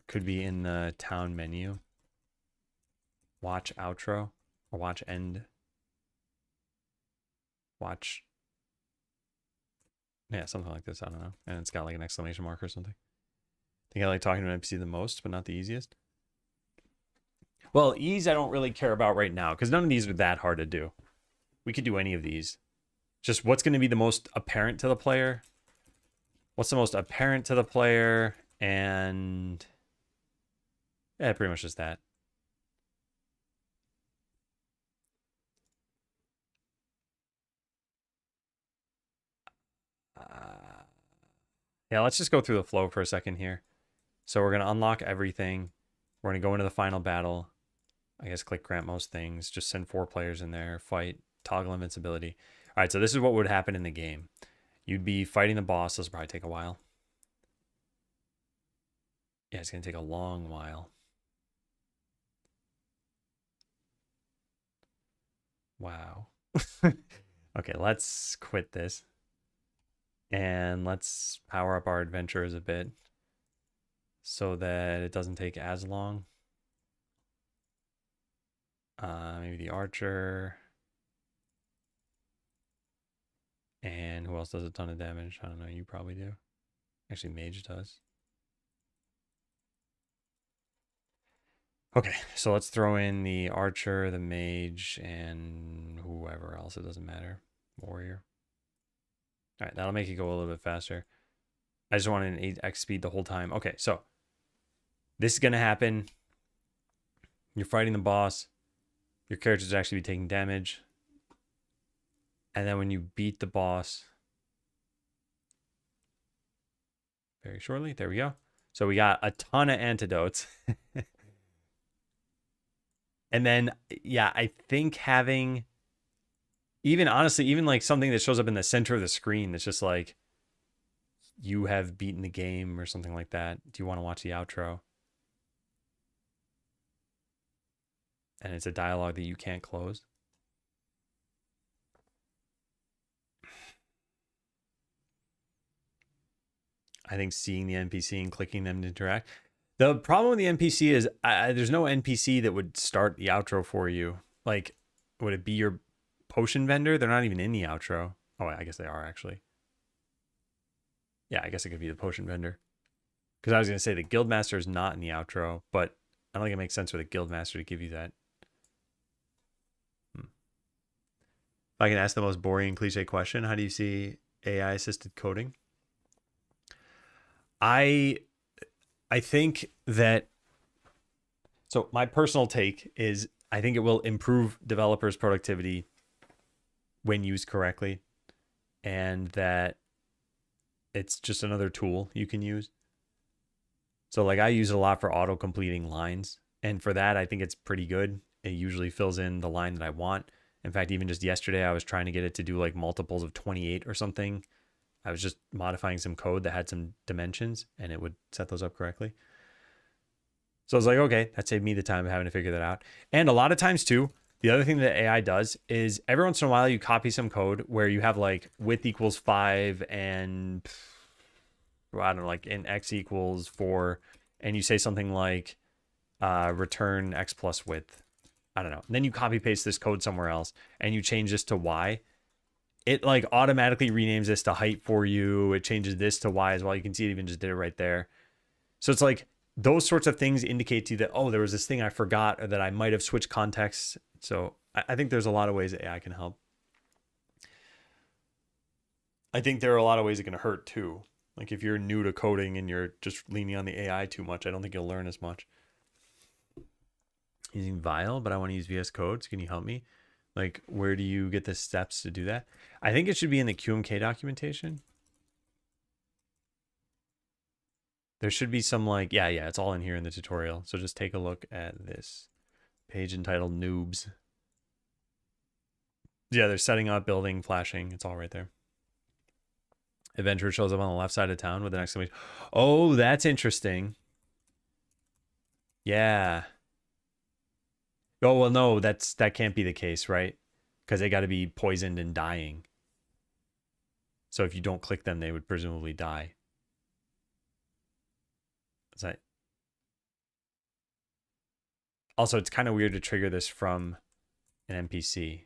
Could be in the town menu. Watch outro or watch end. Watch. Yeah, something like this. I don't know. And it's got like an exclamation mark or something. I think I like talking to an NPC the most, but not the easiest. Well, ease I don't really care about right now because none of these are that hard to do. We could do any of these. Just what's going to be the most apparent to the player. What's the most apparent to the player? And yeah, pretty much just that. Yeah, let's just go through the flow for a second here. So we're going to unlock everything. We're going to go into the final battle. I guess click grant most things. Just send 4 players in there. Fight. Toggle invincibility. All right, so this is what would happen in the game. You'd be fighting the boss. This will probably take a while. Yeah, it's going to take a long while. Wow. Okay, let's quit this. And let's power up our adventurers a bit so that it doesn't take as long. Maybe the archer. And who else does a ton of damage? I don't know, you probably do. Actually, mage does. Okay, so let's throw in the archer, the mage, and whoever else. It doesn't matter. Warrior. All right, that'll make it go a little bit faster. I just want an 8x speed the whole time. Okay, so this is going to happen. You're fighting the boss. Your character's actually be taking damage. And then when you beat the boss, very shortly, there we go. So we got a ton of antidotes. And then, yeah, I think having, even honestly, even like something that shows up in the center of the screen that's just like, you have beaten the game or something like that. Do you want to watch the outro? And it's a dialogue that you can't close. I think seeing the NPC and clicking them to interact. The problem with the NPC is there's no NPC that would start the outro for you. Like, would it be your potion vendor? They're not even in the outro. Oh, I guess they are actually. Yeah, I guess it could be the potion vendor. Because I was going to say the guildmaster is not in the outro, but I don't think it makes sense for the guildmaster to give you that. If I can ask the most boring cliche question, how do you see AI assisted coding? I think that, so my personal take is I think it will improve developers' productivity when used correctly, and that it's just another tool you can use. So like I use it a lot for auto completing lines, and for that I think it's pretty good. It usually fills in the line that I want. In fact, even just yesterday I was trying to get it to do like multiples of 28 or something. I was just modifying some code that had some dimensions and it would set those up correctly. So I was like, okay, that saved me the time of having to figure that out. And a lot of times too, the other thing that AI does is every once in a while you copy some code where you have like width equals 5 and I don't know, like in x equals 4, and you say something like return x plus width. I don't know. And then you copy paste this code somewhere else and you change this to y. it like automatically renames this to height for you. It changes this to Y as well. You can see it even just did it right there. So it's like those sorts of things indicate to you that, oh, there was this thing I forgot or that I might have switched contexts. So I think there's a lot of ways that AI can help. I think there are a lot of ways it can hurt too. Like if you're new to coding and you're just leaning on the AI too much, I don't think you'll learn as much. Using Vile, but I want to use VS Code. So can you help me? Like, where do you get the steps to do that? I think it should be in the QMK documentation. There should be some like, yeah, it's all in here in the tutorial. So just take a look at this page entitled Noobs. Yeah, they're setting up, building, flashing. It's all right there. Adventure shows up on the left side of town with an exclamation. Oh, that's interesting. Yeah. Oh, well, no, that can't be the case, right? Because they got to be poisoned and dying. So if you don't click them, they would presumably die. Is that... Also, it's kind of weird to trigger this from an NPC.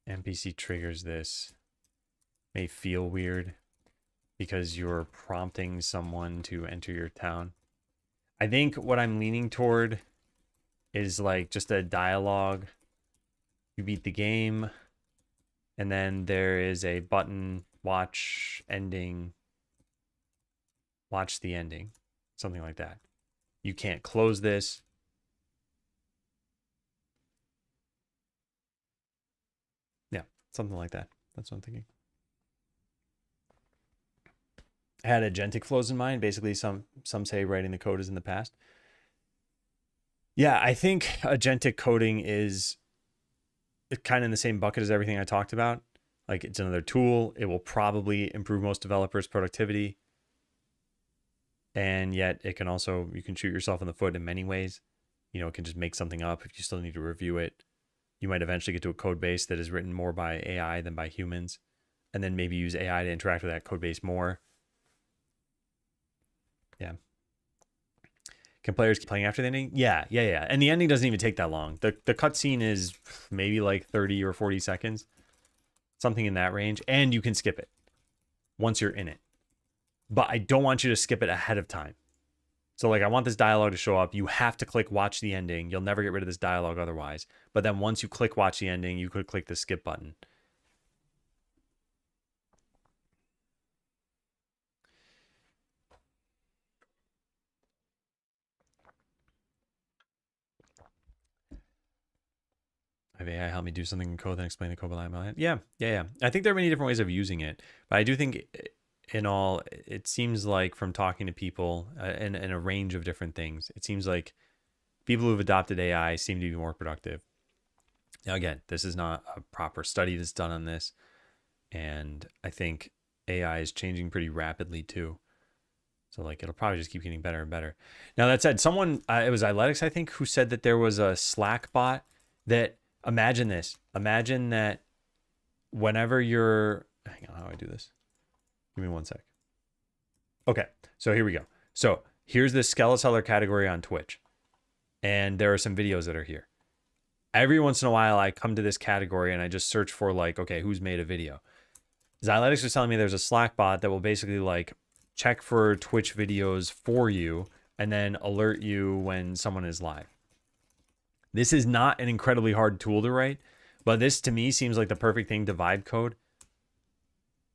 NPC triggers this. May feel weird because you're prompting someone to enter your town. I think what I'm leaning toward is like just a dialogue. You beat the game, and then there is a button, watch ending, watch the ending, something like that. You can't close this. Yeah, something like that. That's what I'm thinking. I had agentic flows in mind. Basically, some say writing the code is in the past. Yeah, I think agentic coding is kind of in the same bucket as everything I talked about. Like it's another tool. It will probably improve most developers' productivity. And yet it can also, you can shoot yourself in the foot in many ways. You know, it can just make something up if you still need to review it. You might eventually get to a code base that is written more by AI than by humans. And then maybe use AI to interact with that code base more. Yeah. Can players keep playing after the ending? Yeah. And the ending doesn't even take that long. The cutscene is maybe like 30 or 40 seconds. Something in that range. And you can skip it once you're in it. But I don't want you to skip it ahead of time. So like I want this dialogue to show up. You have to click watch the ending. You'll never get rid of this dialogue otherwise. But then once you click watch the ending, you could click the skip button. Have AI help me do something in code, then explain the code behind it. Yeah. I think there are many different ways of using it, but I do think in all, it seems like from talking to people in a range of different things, it seems like people who've adopted AI seem to be more productive. Now, again, this is not a proper study that's done on this, and I think AI is changing pretty rapidly too. So like it'll probably just keep getting better and better. Now that said, someone, it was Iletics, I think, who said that there was a Slack bot that, imagine this. Imagine that whenever you're, hang on, how do I do this? Give me one sec. Okay, so here we go. So here's the Skeleteller category on Twitch. And there are some videos that are here. Every once in a while, I come to this category and I just search for like, okay, who's made a video? Xyletics was telling me there's a Slack bot that will basically like check for Twitch videos for you and then alert you when someone is live. This is not an incredibly hard tool to write, but this to me seems like the perfect thing to vibe code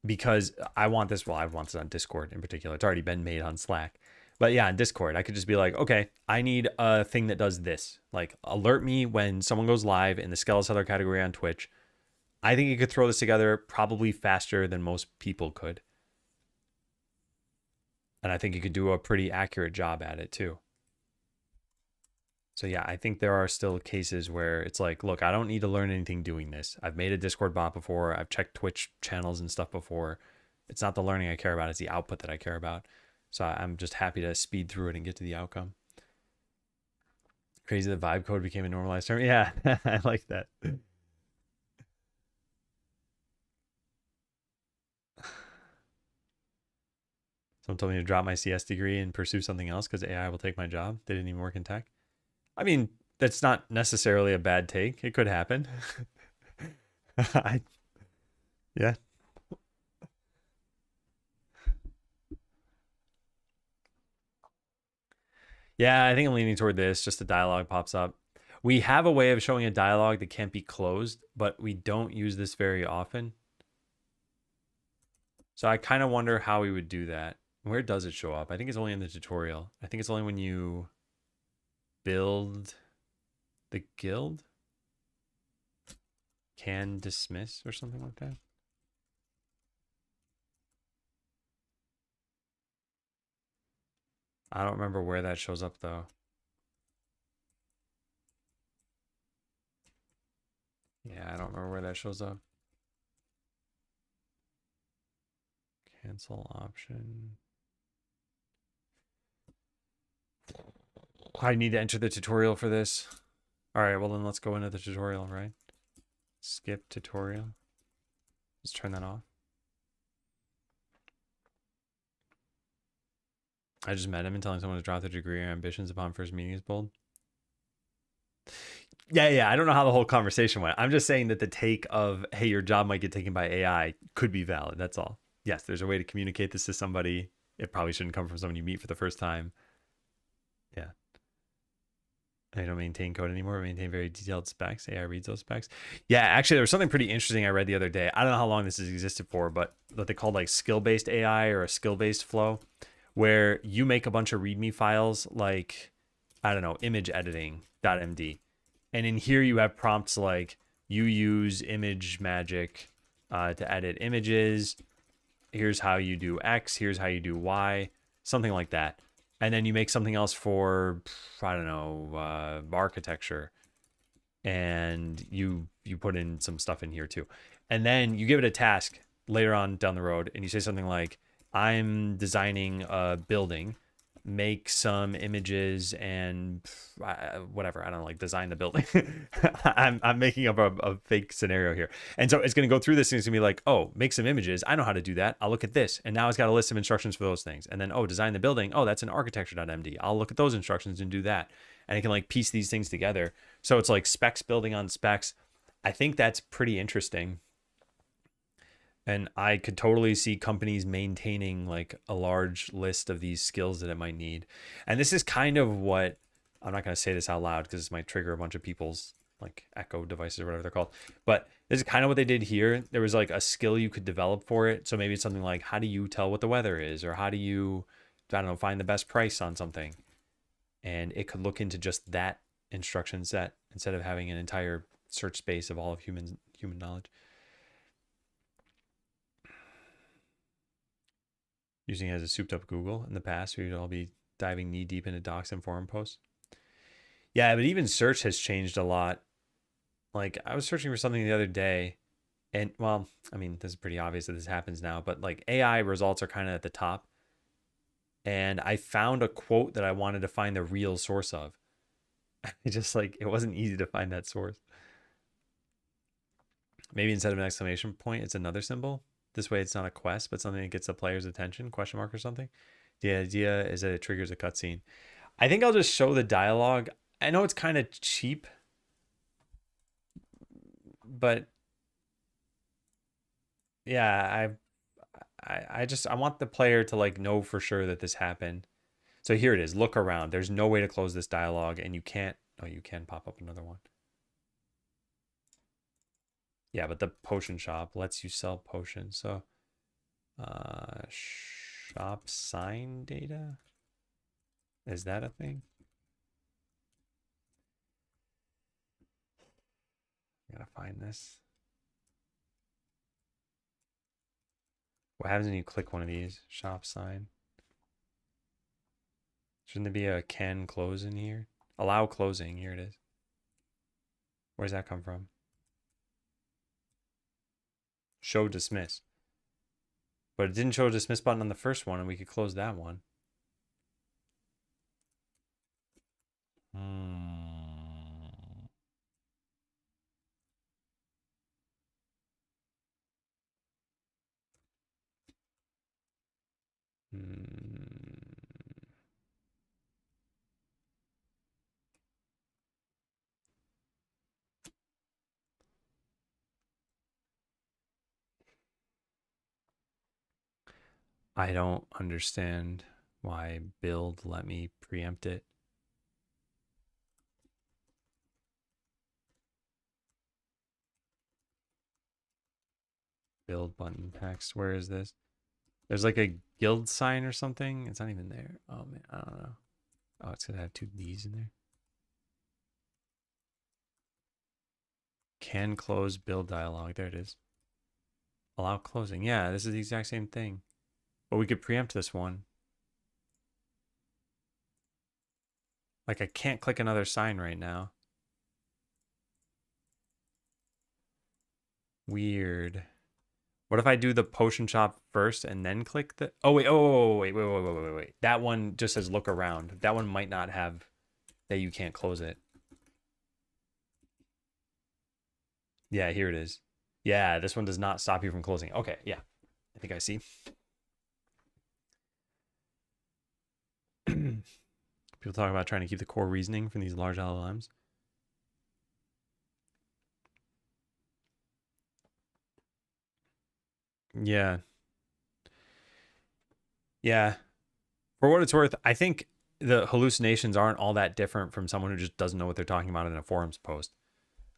because I want this, well, I want this on Discord in particular. It's already been made on Slack. But yeah, on Discord, I could just be like, okay, I need a thing that does this. Like alert me when someone goes live in the Skeleteller category on Twitch. I think you could throw this together probably faster than most people could. And I think you could do a pretty accurate job at it too. So yeah, I think there are still cases where it's like, look, I don't need to learn anything doing this. I've made a Discord bot before. I've checked Twitch channels and stuff before. It's not the learning I care about. It's the output that I care about. So I'm just happy to speed through it and get to the outcome. Crazy that vibe code became a normalized term. Yeah, I like that. Someone told me to drop my CS degree and pursue something else because AI will take my job. They didn't even work in tech. I mean, that's not necessarily a bad take. It could happen. Yeah. Yeah, I think I'm leaning toward this. Just the dialogue pops up. We have a way of showing a dialogue that can't be closed, but we don't use this very often. So I kind of wonder how we would do that. Where does it show up? I think it's only in the tutorial. I think it's only when you build the guild. Can dismiss or something like that. I don't remember where that shows up though. Yeah, I don't remember where that shows up. Cancel option. I need to enter the tutorial for this. All right, well then let's go into the tutorial, right? Skip tutorial. Just turn that off. I just met him and telling someone to drop their degree or ambitions upon first meeting is bold. Yeah. I don't know how the whole conversation went. I'm just saying that the take of, hey, your job might get taken by AI could be valid. That's all. Yes, there's a way to communicate this to somebody. It probably shouldn't come from someone you meet for the first time. Yeah. I don't maintain code anymore. I maintain very detailed specs. AI reads those specs. Yeah, actually, there was something pretty interesting I read the other day. I don't know how long this has existed for, but what they call like skill-based AI or a skill-based flow, where you make a bunch of README files like, I don't know, image editing.md. And in here you have prompts like you use ImageMagick to edit images. Here's how you do X. Here's how you do Y. Something like that. And then you make something else for, I don't know, architecture. And you put in some stuff in here too. And then you give it a task later on down the road. And you say something like, I'm designing a building, make some images and whatever. I don't know, like design the building. I'm making up a fake scenario here. And so it's going to go through this and it's going to be like, oh, make some images. I know how to do that. I'll look at this. And now it's got a list of instructions for those things. And then, oh, design the building. Oh, that's an architecture.md. I'll look at those instructions and do that. And it can like piece these things together. So it's like specs building on specs. I think that's pretty interesting. And I could totally see companies maintaining like a large list of these skills that it might need. And this is kind of what, I'm not going to say this out loud because this might trigger a bunch of people's like echo devices or whatever they're called. But this is kind of what they did here. There was like a skill you could develop for it. So maybe it's something like, how do you tell what the weather is? Or how do you, I don't know, find the best price on something? And it could look into just that instruction set instead of having an entire search space of all of human knowledge. Using it as a souped up Google in the past, we'd all be diving knee deep into docs and forum posts. Yeah, but even search has changed a lot. Like I was searching for something the other day, and well, I mean, this is pretty obvious that this happens now, but like AI results are kind of at the top. And I found a quote that I wanted to find the real source of. It just like it wasn't easy to find that source. Maybe instead of an exclamation point, it's another symbol. This way it's not a quest, but something that gets the player's attention, question mark or something. The idea is that it triggers a cutscene. I think I'll just show the dialogue. I know it's kind of cheap, but yeah, I want the player to like know for sure that this happened. So here it is. Look around. There's no way to close this dialogue, and you can't. Oh, you can pop up another one. Yeah, but the potion shop lets you sell potions. So, shop sign data. Is that a thing? I gotta find this. What happens when you click one of these? Shop sign. Shouldn't there be a can close in here? Allow closing. Here it is. Where does that come from? Show dismiss. But it didn't show a dismiss button on the first one, and we could close that one. Hmm. Hmm. I don't understand why build let me preempt it. Build button text. Where is this? There's like a guild sign or something. It's not even there. Oh man, I don't know. Oh, it's gonna have two D's in there. Can close build dialog. There it is. Allow closing. Yeah, this is the exact same thing. But we could preempt this one. Like I can't click another sign right now. Weird. What if I do the potion shop first and then click the... Oh, wait. Oh, wait. That one just says look around. That one might not have that you can't close it. Yeah, here it is. Yeah, this one does not stop you from closing. Okay, yeah. I think I see. People talk about trying to keep the core reasoning from these large LLMs. Yeah. Yeah. For what it's worth, I think the hallucinations aren't all that different from someone who just doesn't know what they're talking about in a forums post.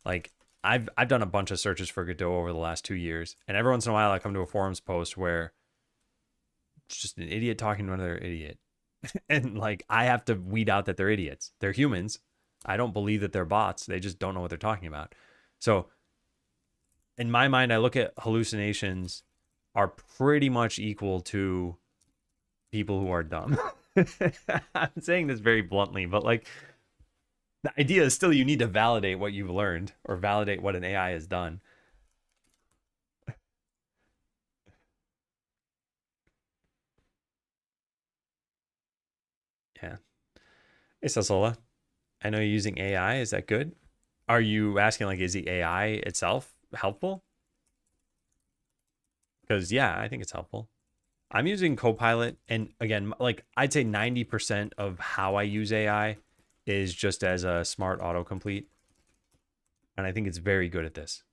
Like I've done a bunch of searches for Godot over the last 2 years, and every once in a while I come to a forums post where it's just an idiot talking to another idiot. And like I have to weed out that they're idiots. They're humans. I don't believe that they're bots. They just don't know what they're talking about. So in my mind, I look at hallucinations are pretty much equal to people who are dumb. I'm saying this very bluntly, but like the idea is still you need to validate what you've learned or validate what an AI has done. Yeah. Hey, Sasola, I know you're using AI. Is that good? Are you asking like, is the AI itself helpful? Because yeah, I think it's helpful. I'm using Copilot, and again, like I'd say 90% of how I use AI is just as a smart autocomplete, and I think it's very good at this.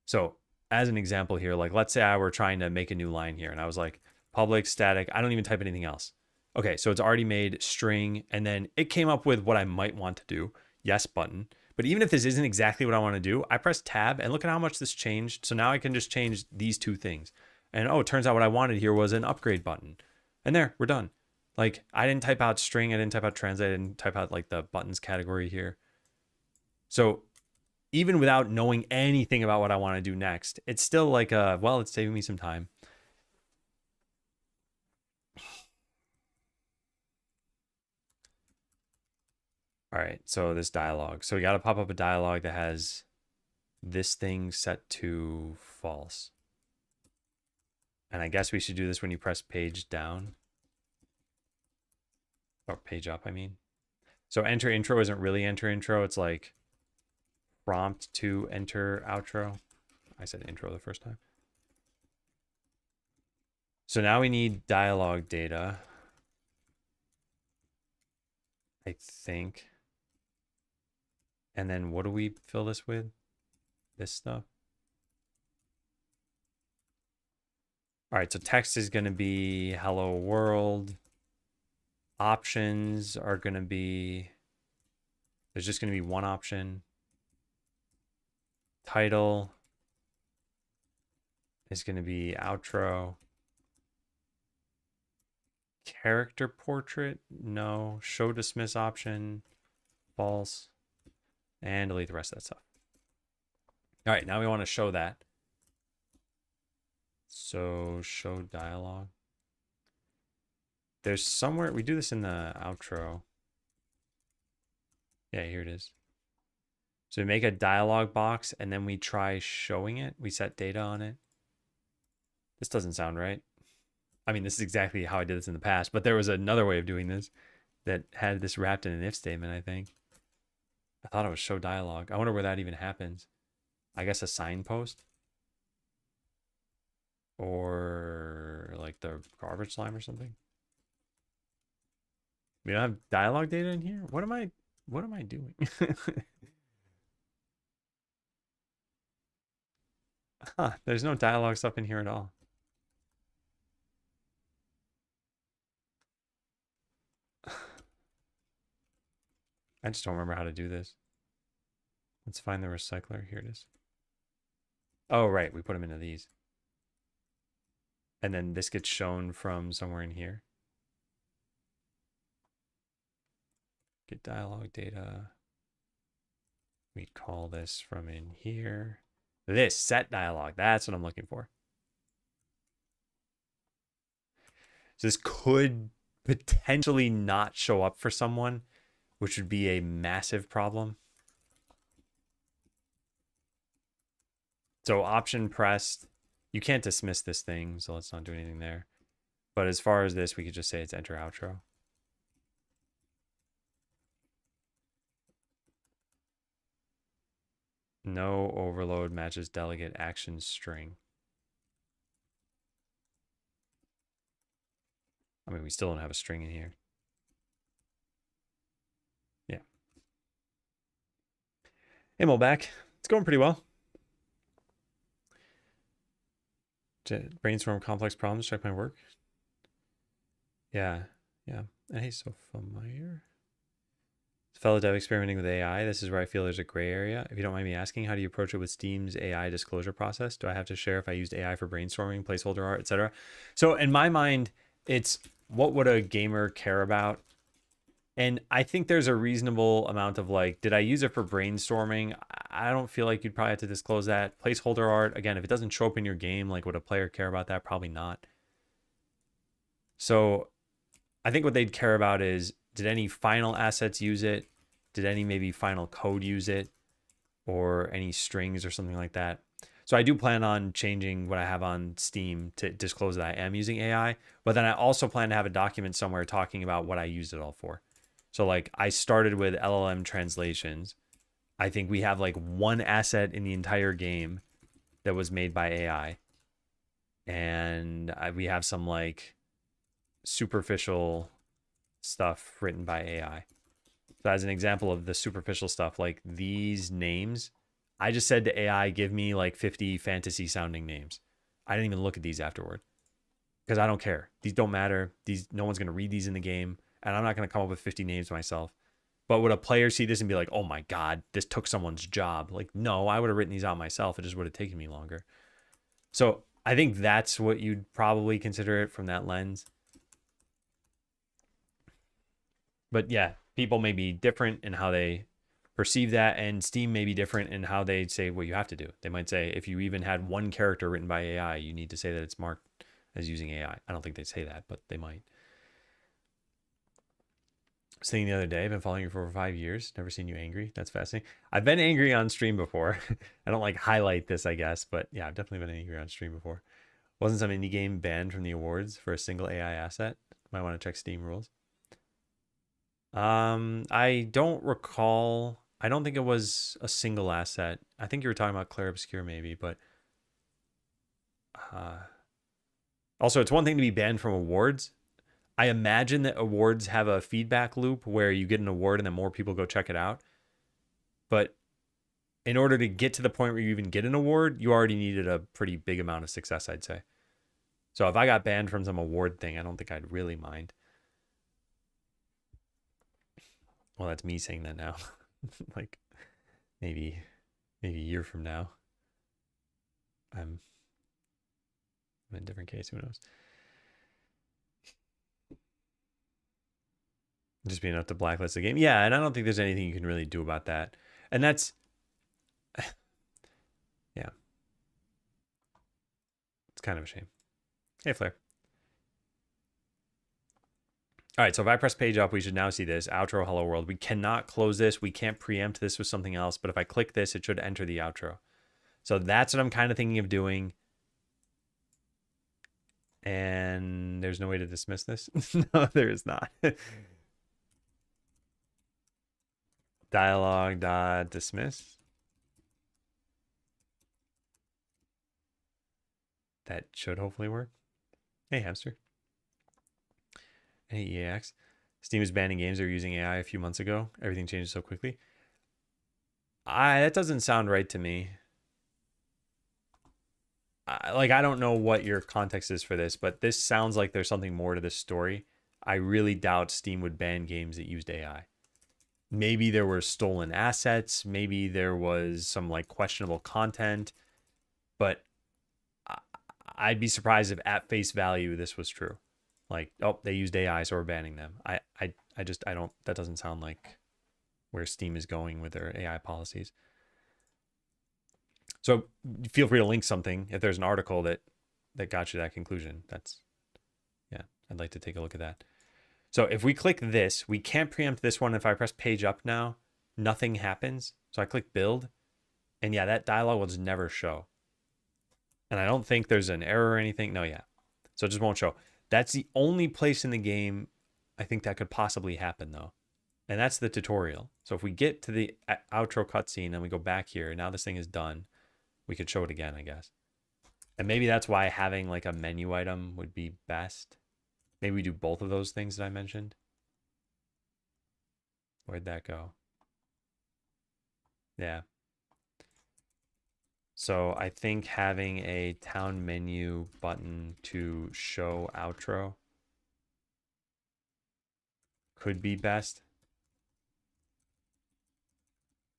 So, as an example here, like let's say I were trying to make a new line here, and I was like, public static. I don't even type anything else. Okay, so it's already made string, and then it came up with what I might want to do. Yes button. But even if this isn't exactly what I want to do, I press tab and look at how much this changed. So now I can just change these two things. And oh, it turns out what I wanted here was an upgrade button. And there, we're done. Like I didn't type out string, I didn't type out translate, I didn't type out like the buttons category here. So even without knowing anything about what I want to do next, it's still like well, it's saving me some time. All right, so this dialogue. So we got to pop up a dialogue that has this thing set to false. And I guess we should do this when you press page down. Or page up, I mean. So enter intro isn't really enter intro. It's like prompt to enter outro. I said intro the first time. So now we need dialogue data. I think. And then what do we fill this with? This stuff. All right, so text is going to be hello world. Options are going to be, there's just going to be one option. Title is going to be outro. Character portrait, no. Show dismiss option, false. And delete the rest of that stuff. All right, now we want to show that. So show dialogue. There's somewhere, we do this in the outro. Yeah, here it is. So we make a dialog box and then we try showing it. We set data on it. This doesn't sound right. I mean, this is exactly how I did this in the past, but there was another way of doing this that had this wrapped in an if statement, I think. I thought it was show dialog. I wonder where that even happens. I guess a signpost. Or like the garbage slime or something. We don't have dialogue data in here? What am I doing? Huh, there's no dialogue stuff in here at all. I just don't remember how to do this. Let's find the recycler. Here it is. Oh, right. We put them into these. And then this gets shown from somewhere in here. Get dialog data. We call this from in here. This set dialog. That's what I'm looking for. So this could potentially not show up for someone, which would be a massive problem. So option pressed. You can't dismiss this thing, so let's not do anything there. But as far as this, we could just say it's enter outro. No overload matches delegate action string. I mean, we still don't have a string in here. Yeah. Hey, Mo back. It's going pretty well. Brainstorm complex problems, check my work. Yeah. Hey, Sofa Meyer. Fellow dev experimenting with AI. This is where I feel there's a gray area. If you don't mind me asking, how do you approach it with Steam's AI disclosure process? Do I have to share if I used AI for brainstorming, placeholder art, etc.? So in my mind, it's what would a gamer care about? And I think there's a reasonable amount of like, did I use it for brainstorming? I don't feel like you'd probably have to disclose that. Placeholder art, again, if it doesn't show up in your game, like would a player care about that? Probably not. So I think what they'd care about is, did any final assets use it? Did any maybe final code use it? Or any strings or something like that? So I do plan on changing what I have on Steam to disclose that I am using AI. But then I also plan to have a document somewhere talking about what I used it all for. So like I started with LLM translations. I think we have like one asset in the entire game that was made by AI. And we have some like superficial stuff written by AI. So as an example of the superficial stuff, like these names, I just said to AI, give me like 50 fantasy sounding names. I didn't even look at these afterward because I don't care. These don't matter. No one's going to read these in the game. And I'm not going to come up with 50 names myself. But would a player see this and be like, oh my God, this took someone's job? Like, no, I would have written these out myself. It just would have taken me longer. So I think that's what you'd probably consider it from that lens. But yeah, people may be different in how they perceive that, and Steam may be different in how they say what you have to do. They might say if you even had one character written by AI, you need to say that it's marked as using AI. I don't think they'd say that, but they might. I was thinking the other day, I've been following you for over 5 years. Never seen you angry. That's fascinating. I've been angry on stream before. I don't like highlight this, I guess, but yeah, I've definitely been angry on stream before. Wasn't some indie game banned from the awards for a single AI asset? Might want to check Steam rules. I don't recall. I don't think it was a single asset. I think you were talking about Clair Obscur maybe, but also it's one thing to be banned from awards. I imagine that awards have a feedback loop where you get an award and then more people go check it out. But in order to get to the point where you even get an award, you already needed a pretty big amount of success, I'd say. So if I got banned from some award thing, I don't think I'd really mind. Well, that's me saying that now. Like maybe a year from now, I'm in a different case. Who knows? Just be enough to blacklist the game. Yeah, and I don't think there's anything you can really do about that. And that's yeah. It's kind of a shame. Hey, Flair. All right, so if I press page up, we should now see this outro hello world. We cannot close this. We can't preempt this with something else, but if I click this, it should enter the outro. So that's what I'm kind of thinking of doing. And there's no way to dismiss this. No, there is not. Dialogue dot dismiss. That should hopefully work. Hey, hamster. Hey, EAX. Steam is banning games that were using AI a few months ago. Everything changes so quickly. That doesn't sound right to me. I don't know what your context is for this, but this sounds like there's something more to this story. I really doubt Steam would ban games that used AI. maybe there were stolen assets, maybe there was some like questionable content, but I'd be surprised if at face value this was true. Like, oh, they used AI, so we're banning them. I don't, that doesn't sound like where Steam is going with their AI policies. So feel free to link something if there's an article that got you that conclusion. That's, yeah, I'd like to take a look at that. So if we click this, we can't preempt this one. If I press page up now, nothing happens. So I click build, and yeah, that dialogue will just never show. And I don't think there's an error or anything. No, yeah. So it just won't show. That's the only place in the game I think that could possibly happen, though. And that's the tutorial. So if we get to the outro cutscene and we go back here, now this thing is done, we could show it again, I guess. And maybe that's why having like a menu item would be best. Maybe we do both of those things that I mentioned. Where'd that go? Yeah. So I think having a town menu button to show outro could be best.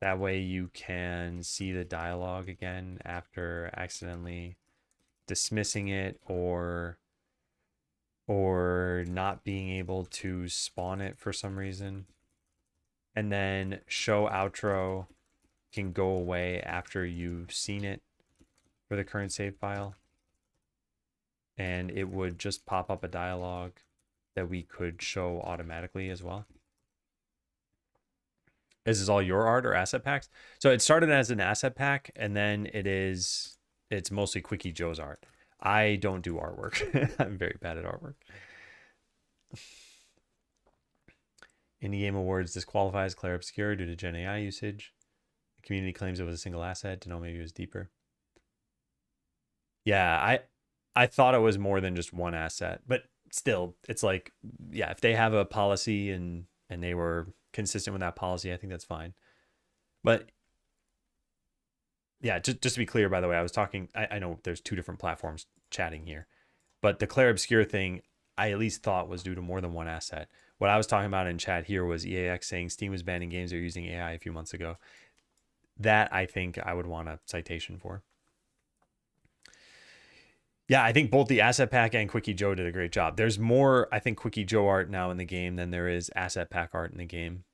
That way you can see the dialogue again after accidentally dismissing it or not being able to spawn it for some reason. And then show outro can go away after you've seen it for the current save file. And it would just pop up a dialogue that we could show automatically as well. Is this all your art or asset packs? So it started as an asset pack, and then it's mostly Quickie Joe's art. I don't do artwork. I'm very bad at artwork. Indie Game Awards disqualifies Clair Obscur due to Gen AI usage. The community claims it was a single asset. To know maybe it was deeper. Yeah, I thought it was more than just one asset, but still, it's like, yeah, if they have a policy and they were consistent with that policy, I think that's fine. But yeah, just to be clear, by the way, I was talking, I know there's two different platforms chatting here, but the Clair Obscur thing, I at least thought was due to more than one asset. What I was talking about in chat here was EAX saying Steam was banning games that are using AI a few months ago. That I think I would want a citation for. Yeah, I think both the asset pack and Quickie Joe did a great job. There's more, I think, Quickie Joe art now in the game than there is asset pack art in the game.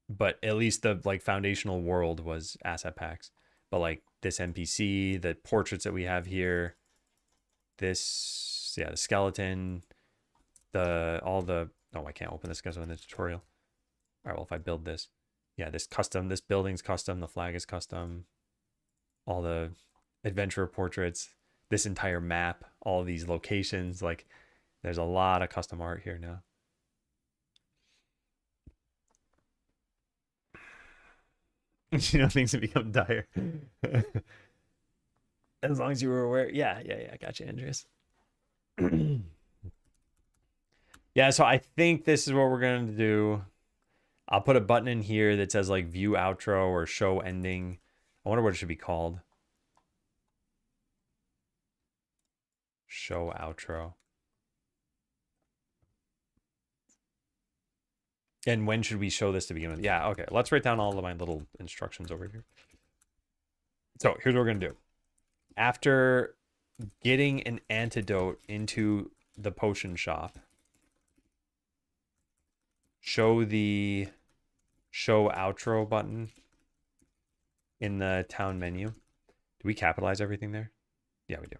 But at least the like foundational world was asset packs. But like this NPC, the portraits that we have here, this, yeah, the skeleton, oh, I can't open this because I'm in the tutorial. All right, well, if I build this, yeah, this building's custom, the flag is custom, all the adventurer portraits, this entire map, all these locations, like there's a lot of custom art here now. You know, things have become dire. As long as you were aware. Yeah, I got you, Andreas. Yeah, so I think this is what we're going to do. I'll put a button in here that says like view outro or show ending. I wonder what it should be called. Show outro. And when should we show this to begin with? Yeah, okay. Let's write down all of my little instructions over here. So here's what we're going to do. After getting an antidote into the potion shop, show the show outro button in the town menu. Do we capitalize everything there? Yeah, we do.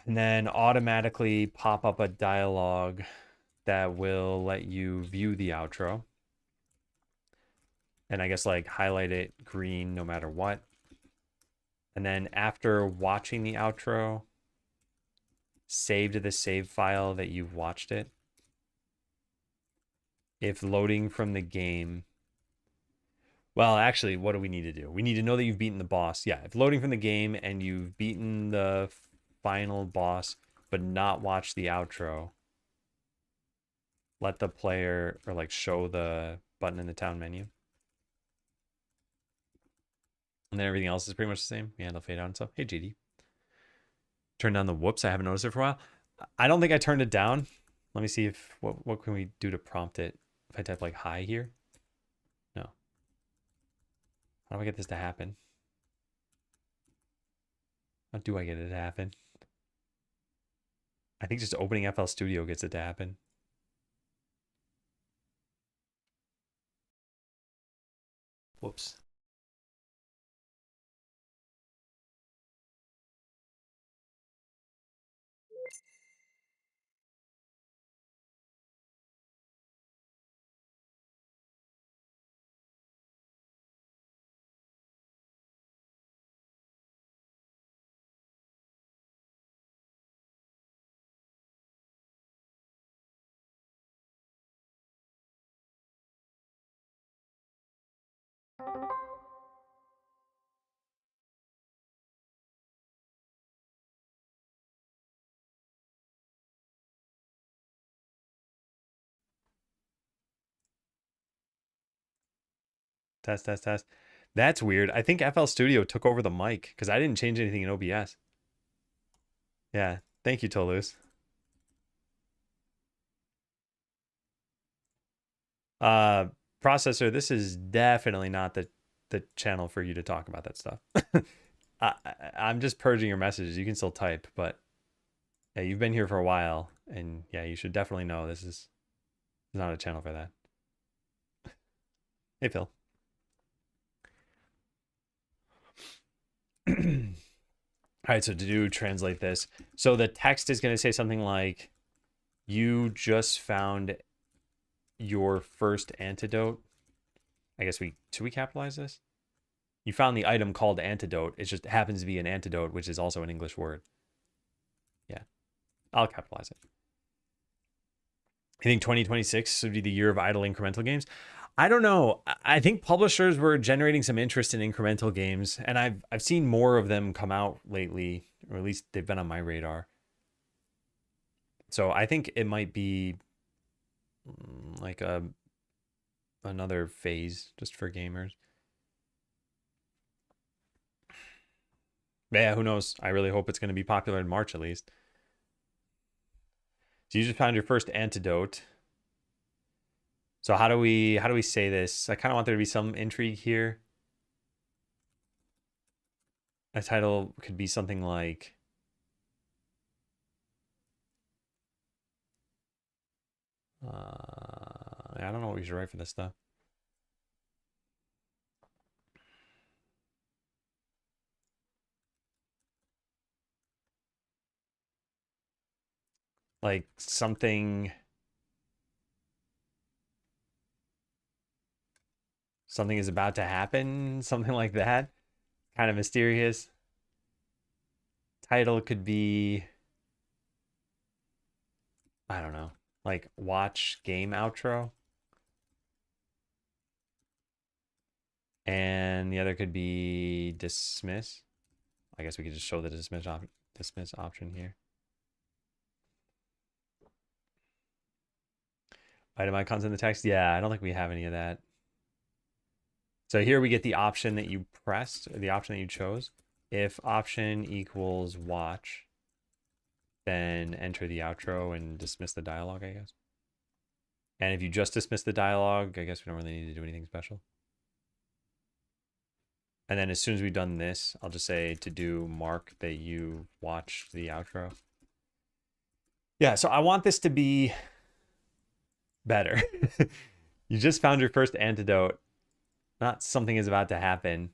And then automatically pop up a dialogue that will let you view the outro. And I guess like highlight it green no matter what. And then after watching the outro, save to the save file that you've watched it. If loading from the game, well, actually, what do we need to do? We need to know that you've beaten the boss. Yeah, if loading from the game and you've beaten the final boss, but not watched the outro, let the player, or like show the button in the town menu. And then everything else is pretty much the same. Yeah, they'll fade out and stuff. Hey, JD. Turn down the whoops. I haven't noticed it for a while. I don't think I turned it down. Let me see if what can we do to prompt it. If I type like hi here. No. How do I get this to happen? How do I get it to happen? I think just opening FL Studio gets it to happen. Whoops. Test, test, test. That's weird. I think FL Studio took over the mic because I didn't change anything in OBS. Yeah. Thank you, Toulouse. Processor, this is definitely not the channel for you to talk about that stuff. I'm just purging your messages. You can still type, but yeah, you've been here for a while, and yeah, you should definitely know this is not a channel for that. Hey, Phil. All right, so to translate this, so the text is going to say something like, "You just found your first antidote." I guess should we capitalize this? You found the item called antidote. It just happens to be an antidote, which is also an English word. Yeah, I'll capitalize it. I think 2026 would be the year of idle incremental games. I don't know. I think publishers were generating some interest in incremental games, and I've seen more of them come out lately, or at least they've been on my radar. So I think it might be like another phase just for gamers. Yeah, who knows? I really hope it's going to be popular in March at least. So you just found your first antidote. So how do we say this? I kind of want there to be some intrigue here. A title could be something like I don't know what we should write for this stuff. Like something is about to happen, something like that. Kind of mysterious. Title could be, I don't know, like watch game outro. And the other could be dismiss. I guess we could just show the dismiss option here. Item icons in the text. Yeah, I don't think we have any of that. So here we get the option that you pressed, or the option that you chose. If option equals watch, then enter the outro and dismiss the dialogue, I guess. And if you just dismiss the dialogue, I guess we don't really need to do anything special. And then as soon as we've done this, I'll just say to do mark that you watched the outro. Yeah, so I want this to be better. You just found your first antidote. Not something is about to happen.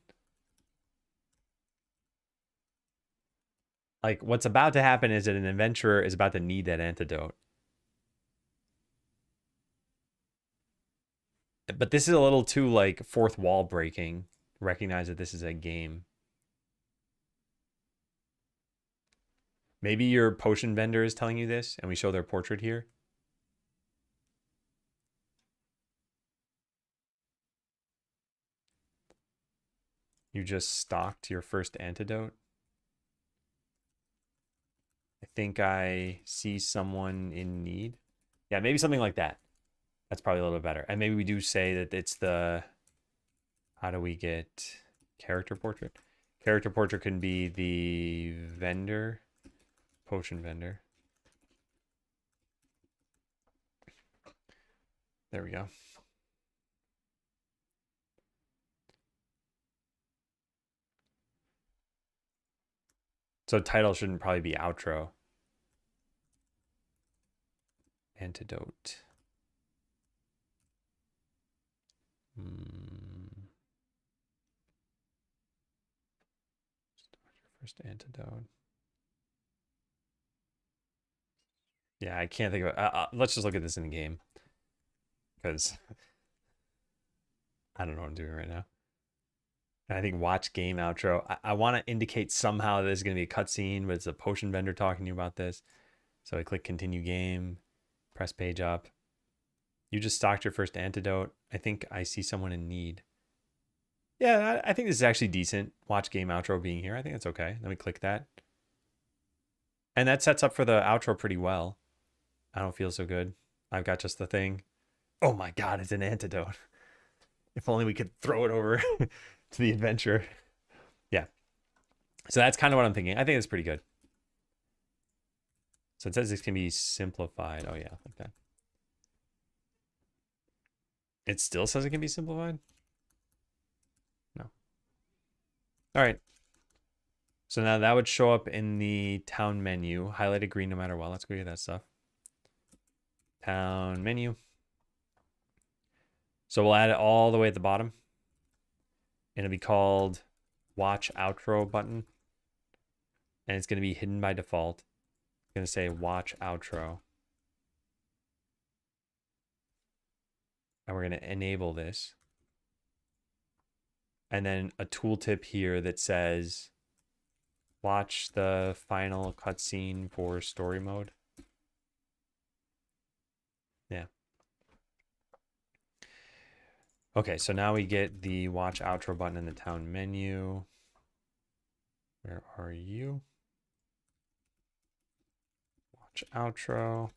Like what's about to happen is that an adventurer is about to need that antidote. But this is a little too like fourth wall breaking. Recognize that this is a game. Maybe your potion vendor is telling you this and we show their portrait here. You just stocked your first antidote. I think I see someone in need. Yeah, maybe something like that. That's probably a little bit better. And maybe we do say that it's the, how do we get character portrait? Character portrait can be the vendor, potion vendor. There we go. So title shouldn't probably be outro. Antidote. First antidote. Yeah, I can't think of it. Let's just look at this in the game. Because I don't know what I'm doing right now. And I think watch game outro. I want to indicate somehow there's going to be a cutscene, but it's a potion vendor talking to you about this. So I click continue game, press page up. You just stocked your first antidote. I think I see someone in need. Yeah, I think this is actually decent. Watch game outro being here. I think that's okay. Let me click that. And that sets up for the outro pretty well. I don't feel so good. I've got just the thing. Oh my God, it's an antidote. If only we could throw it over to the adventure. Yeah. So that's kind of what I'm thinking. I think it's pretty good. So it says this can be simplified. Oh yeah, like that. It still says it can be simplified? No. All right. So now that would show up in the town menu, highlighted green no matter what. Let's go get that stuff. Town menu. So we'll add it all the way at the bottom. And it'll be called watch outro button. And it's going to be hidden by default. It's going to say watch outro. And we're going to enable this. And then a tooltip here that says watch the final cutscene for story mode. Yeah. Okay, so now we get the watch outro button in the town menu. Where are you? Watch outro.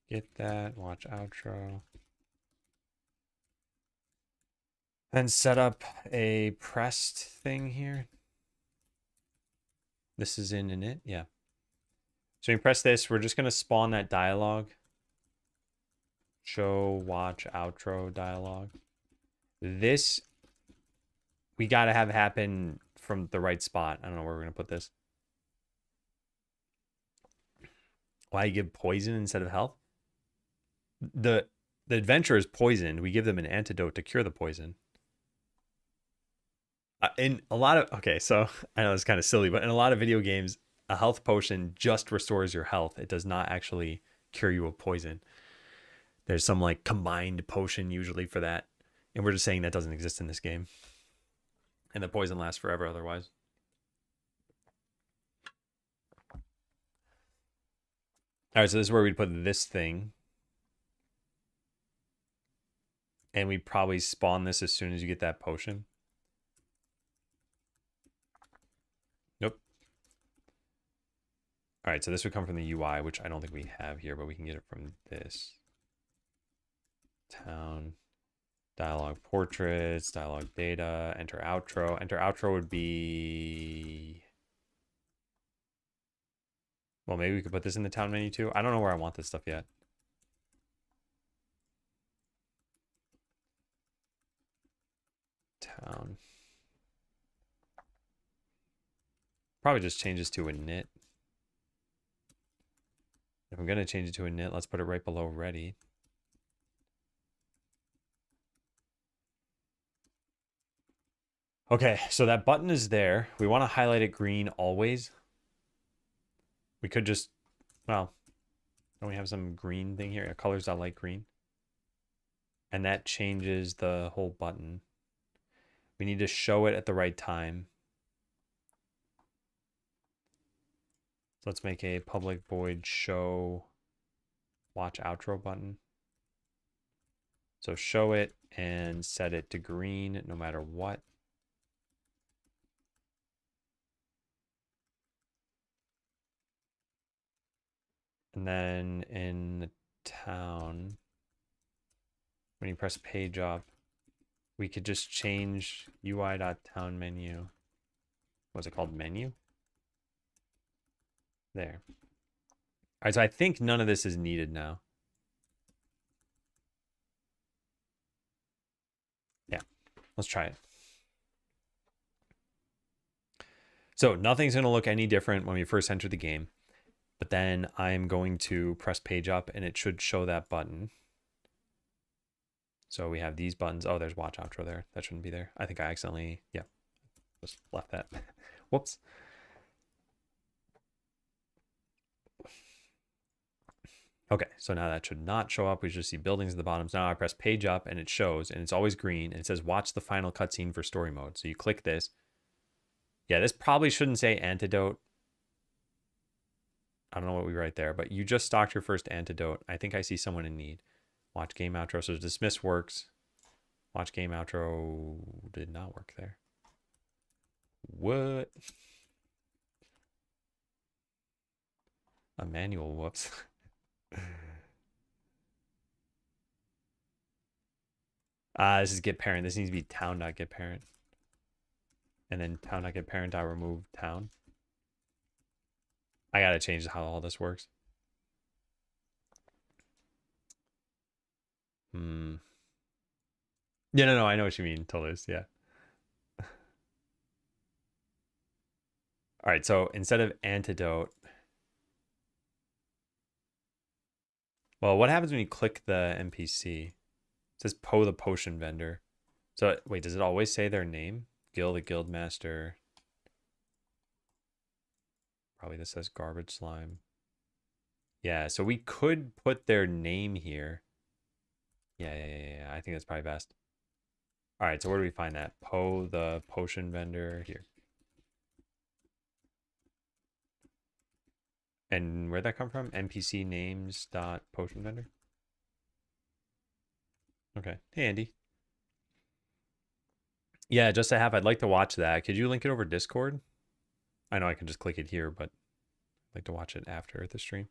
Get that, watch outro. Then set up a pressed thing here. This is in init, yeah. So we press this, we're just gonna spawn that dialogue. Show, watch, outro dialogue. This, we gotta have happen from the right spot. I don't know where we're gonna put this. Why give poison instead of health? The adventurer is poisoned. We give them an antidote to cure the poison. In a lot of, okay, so I know it's kind of silly, but in a lot of video games, a health potion just restores your health. It does not actually cure you of poison. There's some like combined potion usually for that. And we're just saying that doesn't exist in this game. And the poison lasts forever otherwise. All right, so this is where we'd put this thing. And we probably spawn this as soon as you get that potion. Nope. All right, so this would come from the UI, which I don't think we have here, but we can get it from this. Town, dialogue portraits, dialogue data, enter outro. Enter outro would be... Well, maybe we could put this in the town menu too. I don't know where I want this stuff yet. Town. Probably just change this to init. If I'm going to change it to init, let's put it right below ready. Okay, so that button is there. We want to highlight it green always. We could just, well, don't we have some green thing here? Colors that light green. And that changes the whole button. We need to show it at the right time. So let's make a public void show watch outro button. So show it and set it to green no matter what. And then in the town, when you press page up, we could just change UI.town menu. What's it called? Menu? There. All right, so I think none of this is needed now. Let's try it. So nothing's going to look any different when we first enter the game. But then I'm going to press page up and it should show that button. So we have these buttons. Oh, there's watch outro there. That shouldn't be there. I think I accidentally, yeah, just left that. Whoops. Okay, so now that should not show up. We should see buildings at the bottom. So now I press page up and it shows, and it's always green, and it says watch the final cutscene for story mode. So you click this. Yeah, this probably shouldn't say antidote. I don't know what we write there, but you just stocked your first antidote. I think I see someone in need. Watch game outro. So dismiss works. Watch game outro did not work there. What? A manual, whoops. This is get parent. This needs to be town.getParent. And then town.getParent, I remove town. I gotta change how all this works. Yeah, no, I know what you mean, Toulouse, yeah. All right, so instead of antidote, well, what happens when you click the NPC? It says Poe the potion vendor. So wait, does it always say their name? Gil the guild master. Probably this says garbage slime. Yeah, so we could put their name here. Yeah. I think that's probably best. All right, so where do we find that? Poe the potion vendor here. And where'd that come from? NPC names dot potion vendor. Okay. Hey, Andy. Yeah, just to have. I'd like to watch that. Could you link it over Discord? I know I can just click it here, but I'd like to watch it after the stream.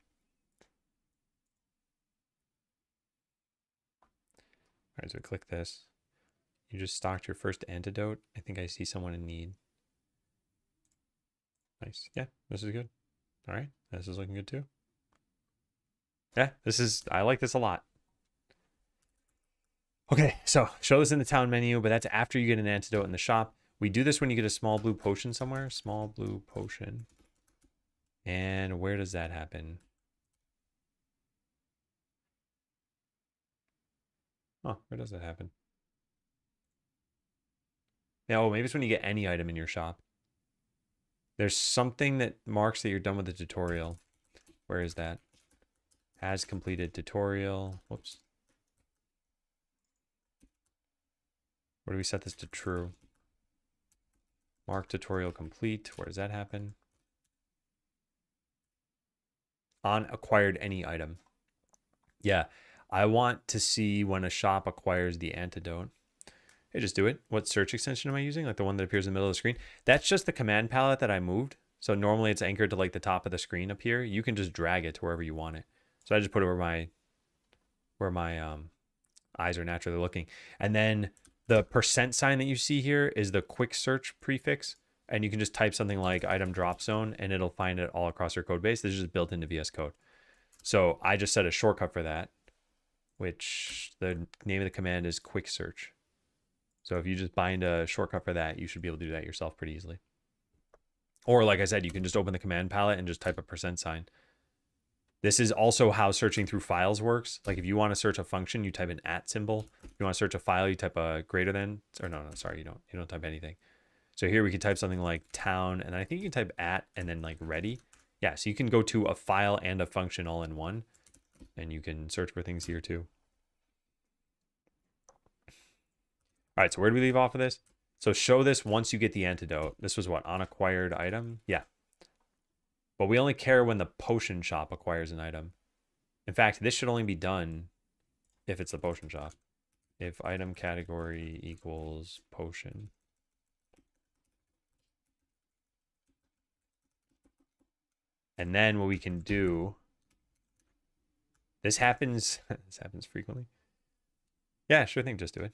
All right, so click this. You just stocked your first antidote. I think I see someone in need. Nice. Yeah, this is good. All right, this is looking good too. Yeah, I like this a lot. Okay, so show this in the town menu, but that's after you get an antidote in the shop. We do this when you get a small blue potion somewhere. Small blue potion. And where does that happen? Oh, where does that happen? Yeah, oh, maybe it's when you get any item in your shop. There's something that marks that you're done with the tutorial. Where is that? Has completed tutorial. Whoops. Where do we set this to true? Mark tutorial complete. Where does that happen? On acquired any item. Yeah, I want to see when a shop acquires the antidote. Hey, just do it. What search extension am I using? Like the one that appears in the middle of the screen? That's just the command palette that I moved. So normally it's anchored to like the top of the screen up here. You can just drag it to wherever you want it. So I just put it where my eyes are naturally looking. And then the % sign that you see here is the quick search prefix. And you can just type something like item drop zone and it'll find it all across your code base. This is just built into VS Code. So I just set a shortcut for that, which the name of the command is quick search. So if you just bind a shortcut for that, you should be able to do that yourself pretty easily. Or like I said, you can just open the command palette and just type a % sign. This is also how searching through files works. Like if you want to search a function, you type an @ symbol. If you want to search a file, you type a greater than, or no, sorry, you don't type anything. So here we could type something like town, and I think you can type @ and then like ready. Yeah, so you can go to a file and a function all in one, and you can search for things here too. All right, so where do we leave off of this? So show this once you get the antidote. This was what, unacquired item? Yeah. But we only care when the potion shop acquires an item. In fact, this should only be done if it's the potion shop. If item category equals potion. And then what we can do, this happens frequently. Yeah, sure thing, just do it.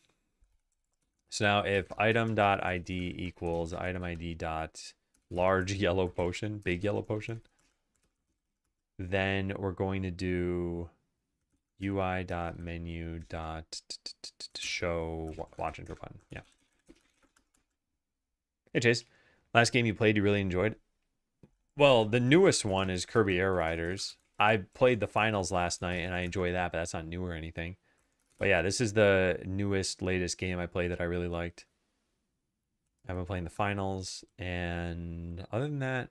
So now if item.id equals item ID dot large yellow potion, big yellow potion, then we're going to do UI.menu.show watch intro button. Yeah. Hey, Chase. Last game you played, you really enjoyed? Well, the newest one is Kirby Air Riders. I played the finals last night and I enjoy that, but that's not new or anything. But yeah, this is the newest, latest game I played that I really liked. I've been playing the finals, and other than that,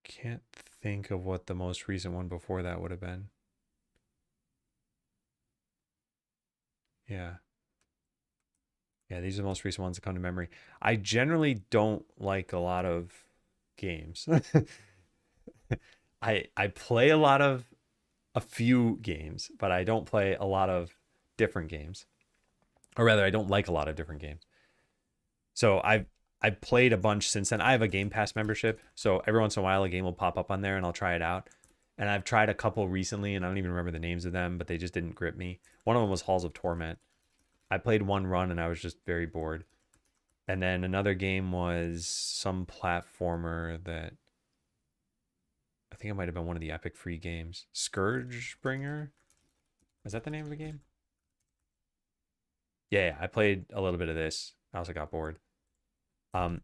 can't think of what the most recent one before that would have been. Yeah. Yeah, these are the most recent ones that come to memory. I generally don't like a lot of games. I play a few games, but I don't play a lot of different games. Or rather, I don't like a lot of different games. So I've played a bunch since then. I have a Game Pass membership, so every once in a while a game will pop up on there and I'll try it out. And I've tried a couple recently, and I don't even remember the names of them, but they just didn't grip me. One of them was Halls of Torment. I played one run and I was just very bored. And then another game was some platformer that I think it might have been one of the Epic free games. Scourgebringer? Is that the name of the game? Yeah, I played a little bit of this. I also got bored. Um,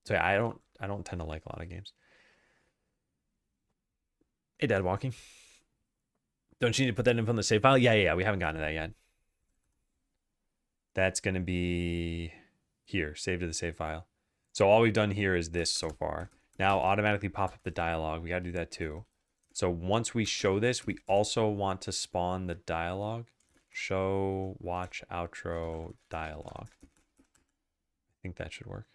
so yeah, I don't tend to like a lot of games. Hey, Dad Walking. Don't you need to put that in from the save file? Yeah. We haven't gotten to that yet. That's gonna be here, save to the save file. So all we've done here is this so far. Now automatically pop up the dialogue. We gotta do that too. So once we show this, we also want to spawn the dialogue. Show, watch, outro, dialogue. I think that should work.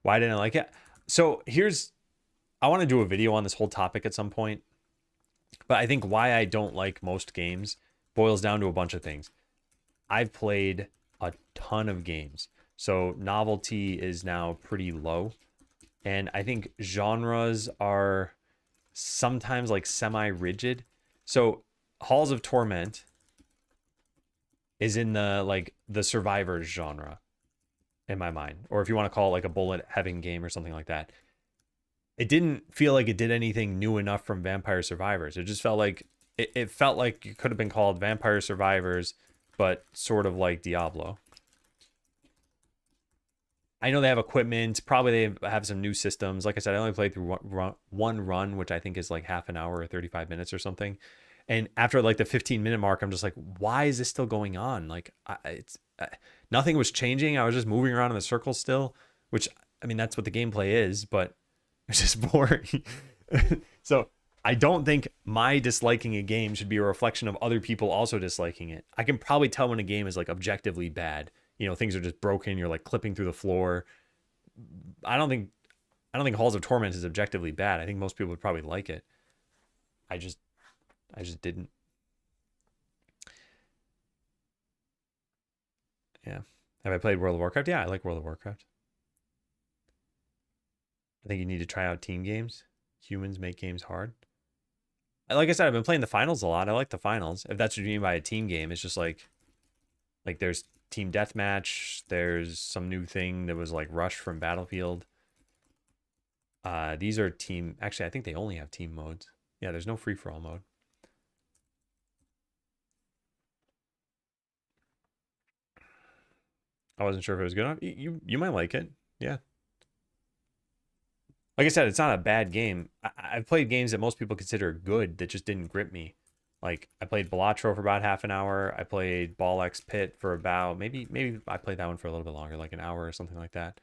Why didn't I like it? So I want to do a video on this whole topic at some point. But I think why I don't like most games boils down to a bunch of things. I've played a ton of games. So novelty is now pretty low. And I think genres are sometimes like semi-rigid. So Halls of Torment is in the survivors genre in my mind. Or if you want to call it like a bullet heaven game or something like that. It didn't feel like it did anything new enough from Vampire Survivors. It just felt like it felt like it could have been called Vampire Survivors, but sort of like Diablo. I know they have equipment. Probably they have some new systems. Like I said, I only played through one run, which I think is like half an hour or 35 minutes or something. And after like the 15-minute mark, I'm just like, why is this still going on? Like, nothing was changing. I was just moving around in the circle still, which, I mean, that's what the gameplay is, but it's just boring. So I don't think my disliking a game should be a reflection of other people also disliking it. I can probably tell when a game is like objectively bad. You know, things are just broken. You're like clipping through the floor. I don't think Halls of Torment is objectively bad. I think most people would probably like it. I just didn't. Yeah. Have I played World of Warcraft? Yeah, I like World of Warcraft. I think you need to try out team games. Humans make games hard. Like I said, I've been playing the finals a lot. I like the finals. If that's what you mean by a team game, it's just like there's team deathmatch. There's some new thing that was like Rush from Battlefield. These are team. Actually, I think they only have team modes. Yeah, there's no free for all mode. I wasn't sure if it was good enough. You might like it. Yeah. Like I said, it's not a bad game. I've played games that most people consider good that just didn't grip me. Like I played Balatro for about half an hour. I played Ball X Pit for about maybe I played that one for a little bit longer, like an hour or something like that.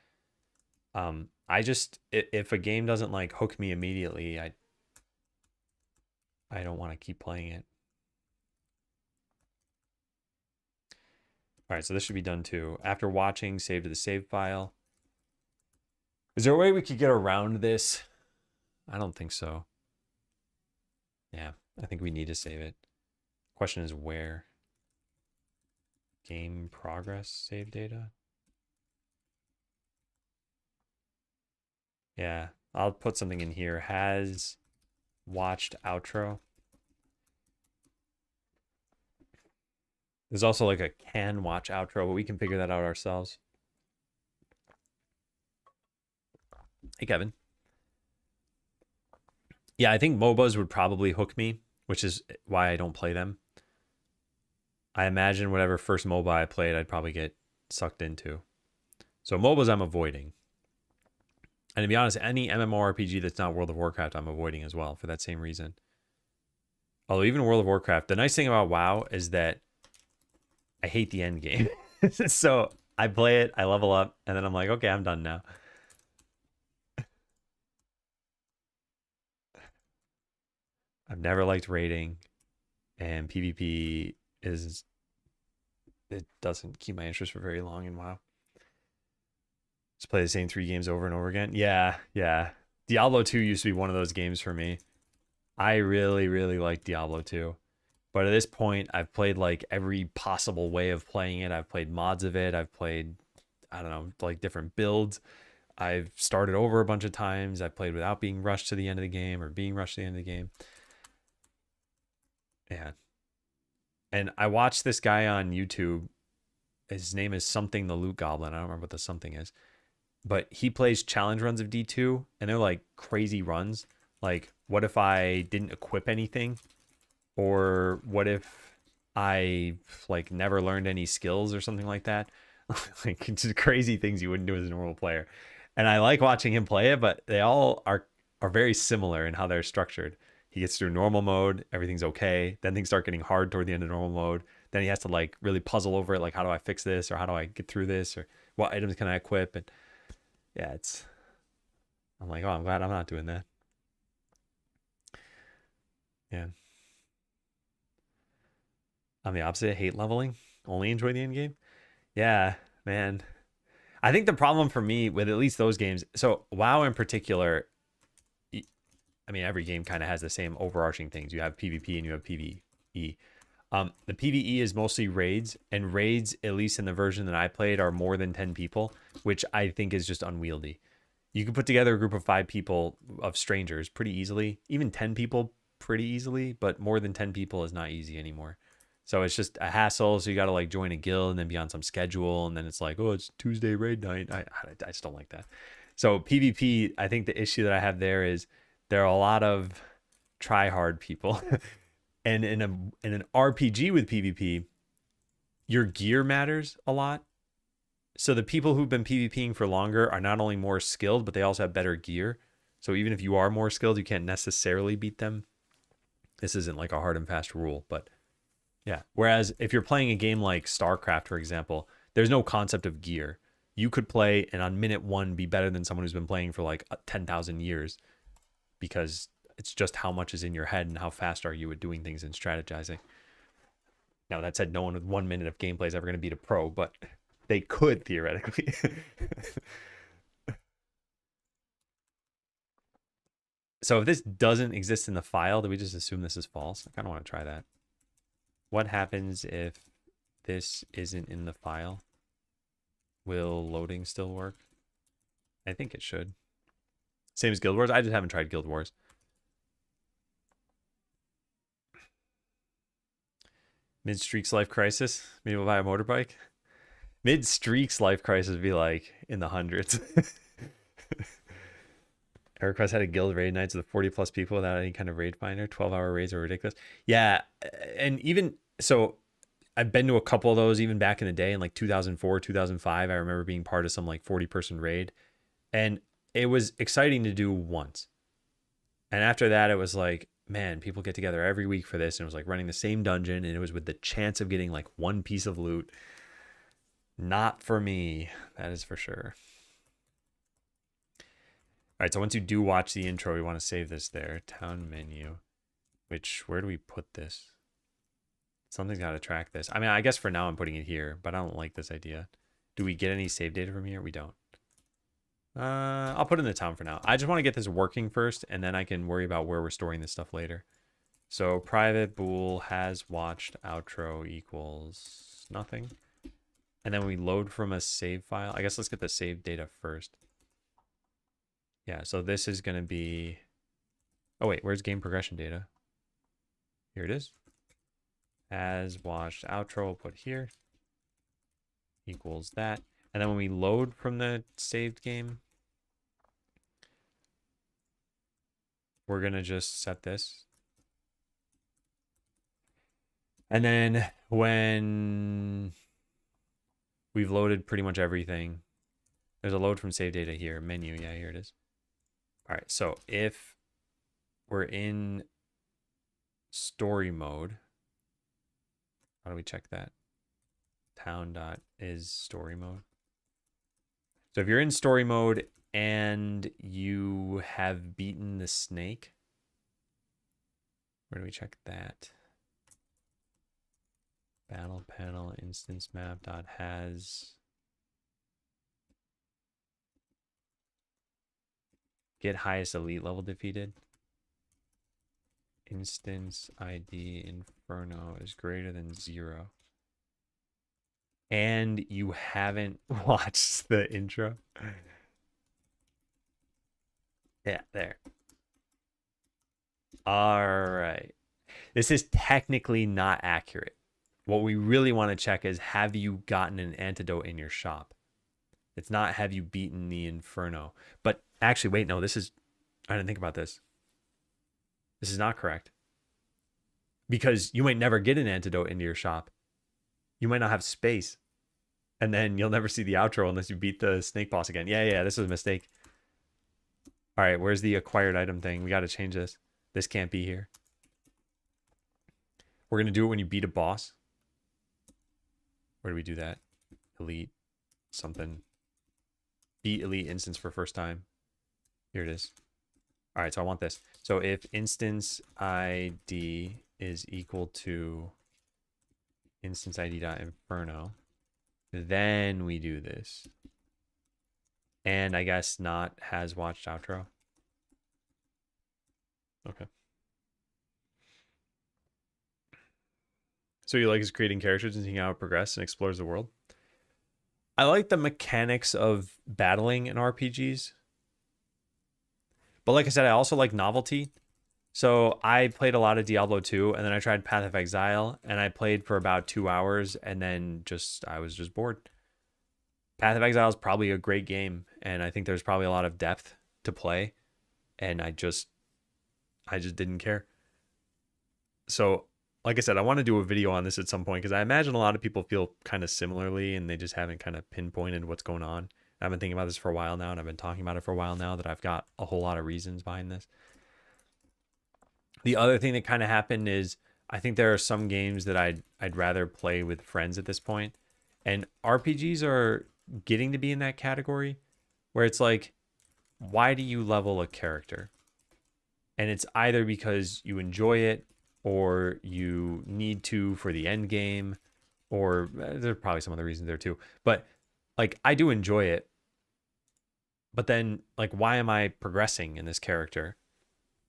I just if a game doesn't like hook me immediately, I don't want to keep playing it. All right, so this should be done too. After watching, save to the save file. Is there a way we could get around this? I don't think so. Yeah, I think we need to save it. Question is where? Game progress, save data? Yeah, I'll put something in here. Has watched outro. There's also like a can watch outro, but we can figure that out ourselves. Hey, Kevin. Yeah, I think MOBAs would probably hook me which is why I don't play them. I imagine whatever first MOBA I played, I'd probably get sucked into. So MOBAs I'm avoiding. And to be honest, any MMORPG that's not World of Warcraft, I'm avoiding as well for that same reason. Although even World of Warcraft, the nice thing about WoW is that I hate the end game. So I play it, I level up, and then I'm like, okay, I'm done now. I've never liked raiding, and PvP is, it doesn't keep my interest for very long in WoW. Just play the same 3 games over and over again. Yeah, yeah. Diablo 2 used to be one of those games for me. I really, really like Diablo 2. But at this point, I've played like every possible way of playing it. I've played mods of it. I've played, I don't know, like different builds. I've started over a bunch of times. I've played without being rushed to the end of the game or being rushed to the end of the game. Yeah. And I watched this guy on YouTube. His name is something the Loot Goblin. I don't remember what the something is. But he plays challenge runs of D2, and they're like crazy runs. Like, what if I didn't equip anything? Or what if I like never learned any skills or something like that? Like just crazy things you wouldn't do as a normal player. And I like watching him play it, but they all are very similar in how they're structured. He gets through normal mode, everything's okay. Then things start getting hard toward the end of normal mode. Then he has to like really puzzle over it, like how do I fix this, or how do I get through this, or what items can I equip? And yeah, I'm like, oh, I'm glad I'm not doing that. Yeah. I'm the opposite. I hate leveling. Only enjoy the end game. Yeah, man. I think the problem for me with at least those games, so WoW in particular, I mean, every game kind of has the same overarching things. You have PvP and you have PvE. The PvE is mostly raids, and raids, at least in the version that I played, are more than 10 people, which I think is just unwieldy. You can put together a group of 5 people of strangers pretty easily, even 10 people pretty easily, but more than 10 people is not easy anymore. So it's just a hassle. So you got to like join a guild and then be on some schedule. And then it's like, oh, it's Tuesday raid night. I just don't like that. So PvP, I think the issue that I have there is there are a lot of try hard people. And in an RPG with PvP, your gear matters a lot. So the people who've been PvPing for longer are not only more skilled, but they also have better gear. So even if you are more skilled, you can't necessarily beat them. This isn't like a hard and fast rule, but yeah. Whereas if you're playing a game like StarCraft, for example, there's no concept of gear. You could play and on minute 1 be better than someone who's been playing for like 10,000 years because it's just how much is in your head and how fast are you at doing things and strategizing. Now, that said, no one with 1 minute of gameplay is ever going to beat a pro, but they could theoretically. So if this doesn't exist in the file, do we just assume this is false? I kind of want to try that. What happens if this isn't in the file? Will loading still work? I think it should. Same as Guild Wars. I just haven't tried Guild Wars. Mid Streaks Life Crisis. Maybe we'll buy a motorbike. Mid Streaks Life Crisis would be like in the hundreds. EverQuest had a guild raid nights with 40 plus people without any kind of raid finder. 12-hour raids are ridiculous. Yeah, and even so, I've been to a couple of those even back in the day in like 2004, 2005. I remember being part of some like 40-person raid, and it was exciting to do once. And after that, it was like, man, people get together every week for this, and it was like running the same dungeon, and it was with the chance of getting like one piece of loot. Not for me, that is for sure. All right, so once you do watch the intro, we want to save this there. Town menu, where do we put this? Something's got to track this. I mean, I guess for now I'm putting it here, but I don't like this idea. Do we get any save data from here? We don't. I'll put it in the town for now. I just want to get this working first, and then I can worry about where we're storing this stuff later. So private bool has watched outro equals nothing. And then we load from a save file. I guess let's get the save data first. Yeah, so this is going to be... Oh, wait, where's game progression data? Here it is. As watched outro, we'll put here. Equals that. And then when we load from the saved game, we're going to just set this. And then when we've loaded pretty much everything, there's a load from save data here. Menu, yeah, here it is. All right, so if we're in story mode, how do we check that? Town dot is story mode. So if you're in story mode and you have beaten the snake, where do we check that? Battle panel instance map dot has get highest elite level defeated. Instance ID Inferno is greater than 0. And you haven't watched the intro. Yeah, there. All right. This is technically not accurate. What we really want to check is, have you gotten an antidote in your shop? It's not, have you beaten the Inferno? But actually, wait, no, this is, I didn't think about this. This is not correct. Because you might never get an antidote into your shop. You might not have space. And then you'll never see the outro unless you beat the snake boss again. Yeah, this was a mistake. All right, where's the acquired item thing? We got to change this. This can't be here. We're going to do it when you beat a boss. Where do we do that? Elite something. Beat elite instance for first time. Here it is. All right, so I want this. So if instance ID is equal to instance ID.inferno, then we do this. And I guess not has watched outro. Okay. So you like is creating characters and seeing how it progresses and explores the world? I like the mechanics of battling in RPGs. But like I said, I also like novelty. So I played a lot of Diablo 2, and then I tried Path of Exile, and I played for about 2 hours, and then I was just bored. Path of Exile is probably a great game, and I think there's probably a lot of depth to play, and I just didn't care. So, like I said, I want to do a video on this at some point, because I imagine a lot of people feel kind of similarly, and they just haven't kind of pinpointed what's going on. I've been thinking about this for a while now, and I've been talking about it for a while now, that I've got a whole lot of reasons behind this. The other thing that kind of happened is, I think there are some games that I'd rather play with friends at this point. And RPGs are getting to be in that category where it's like, why do you level a character? And it's either because you enjoy it, or you need to for the end game, or there are probably some other reasons there too. But like, I do enjoy it. But then, like, why am I progressing in this character?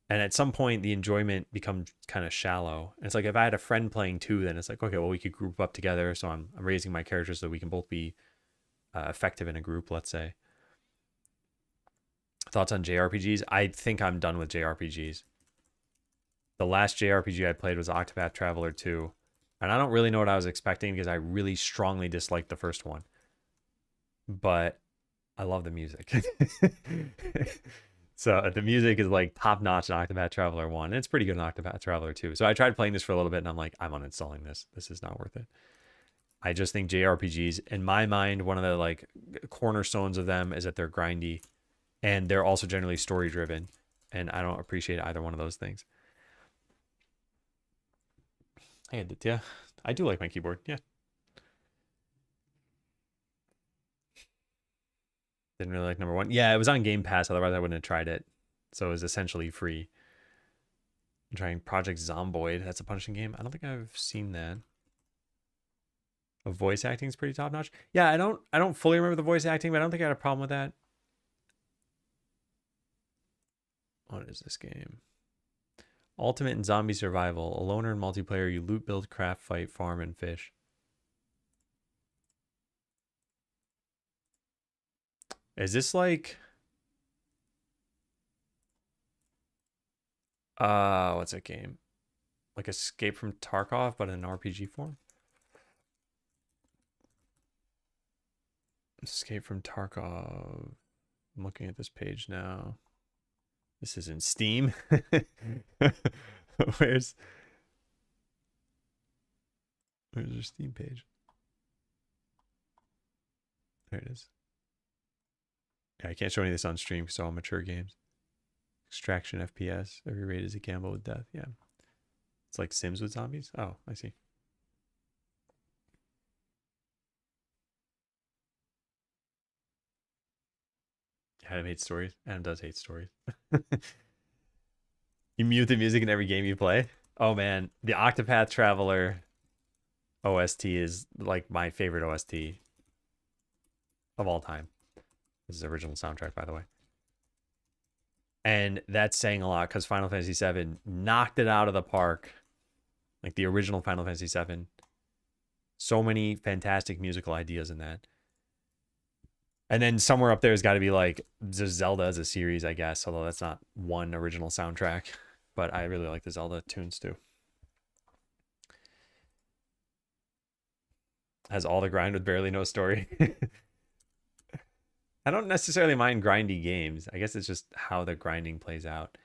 And at some point, the enjoyment becomes kind of shallow. And it's like, if I had a friend playing too, then it's like, okay, well, we could group up together. So I'm raising my characters so we can both be effective in a group, let's say. Thoughts on JRPGs? I think I'm done with JRPGs. The last JRPG I played was Octopath Traveler 2. And I don't really know what I was expecting, because I really strongly disliked the first one. But I love the music. So the music is like top notch in Octopath Traveler 1. And it's pretty good in Octopath Traveler 2. So I tried playing this for a little bit, and I'm like, I'm uninstalling this. This is not worth it. I just think JRPGs, in my mind, one of the like cornerstones of them is that they're grindy, and they're also generally story driven. And I don't appreciate either one of those things. Hey, yeah, I do like my keyboard. Yeah. Didn't really like number 1. Yeah, it was on Game Pass. Otherwise, I wouldn't have tried it. So it was essentially free. I'm trying Project Zomboid. That's a punching game. I don't think I've seen that. The voice acting is pretty top notch. Yeah, I don't fully remember the voice acting, but I don't think I had a problem with that. What is this game? Ultimate and Zombie Survival. A loner and multiplayer. You loot, build, craft, fight, farm, and fish. Is this like... what's that game? Like Escape from Tarkov, but in an RPG form? Escape from Tarkov. I'm looking at this page now. This is in Steam. Where's... Where's your Steam page? There it is. Yeah, I can't show any of this on stream because it's all mature games. Extraction FPS. Every raid is a gamble with death. Yeah. It's like Sims with zombies. Oh, I see. Adam hates stories. Adam does hate stories. You mute the music in every game you play? Oh man, the Octopath Traveler OST is like my favorite OST of all time. This is the original soundtrack, by the way. And that's saying a lot because Final Fantasy VII knocked it out of the park. Like the original Final Fantasy VII. So many fantastic musical ideas in that. And then somewhere up there has got to be like Zelda as a series, I guess. Although that's not one original soundtrack. But I really like the Zelda tunes too. Has all the grind with barely no story. I don't necessarily mind grindy games. I guess it's just how the grinding plays out.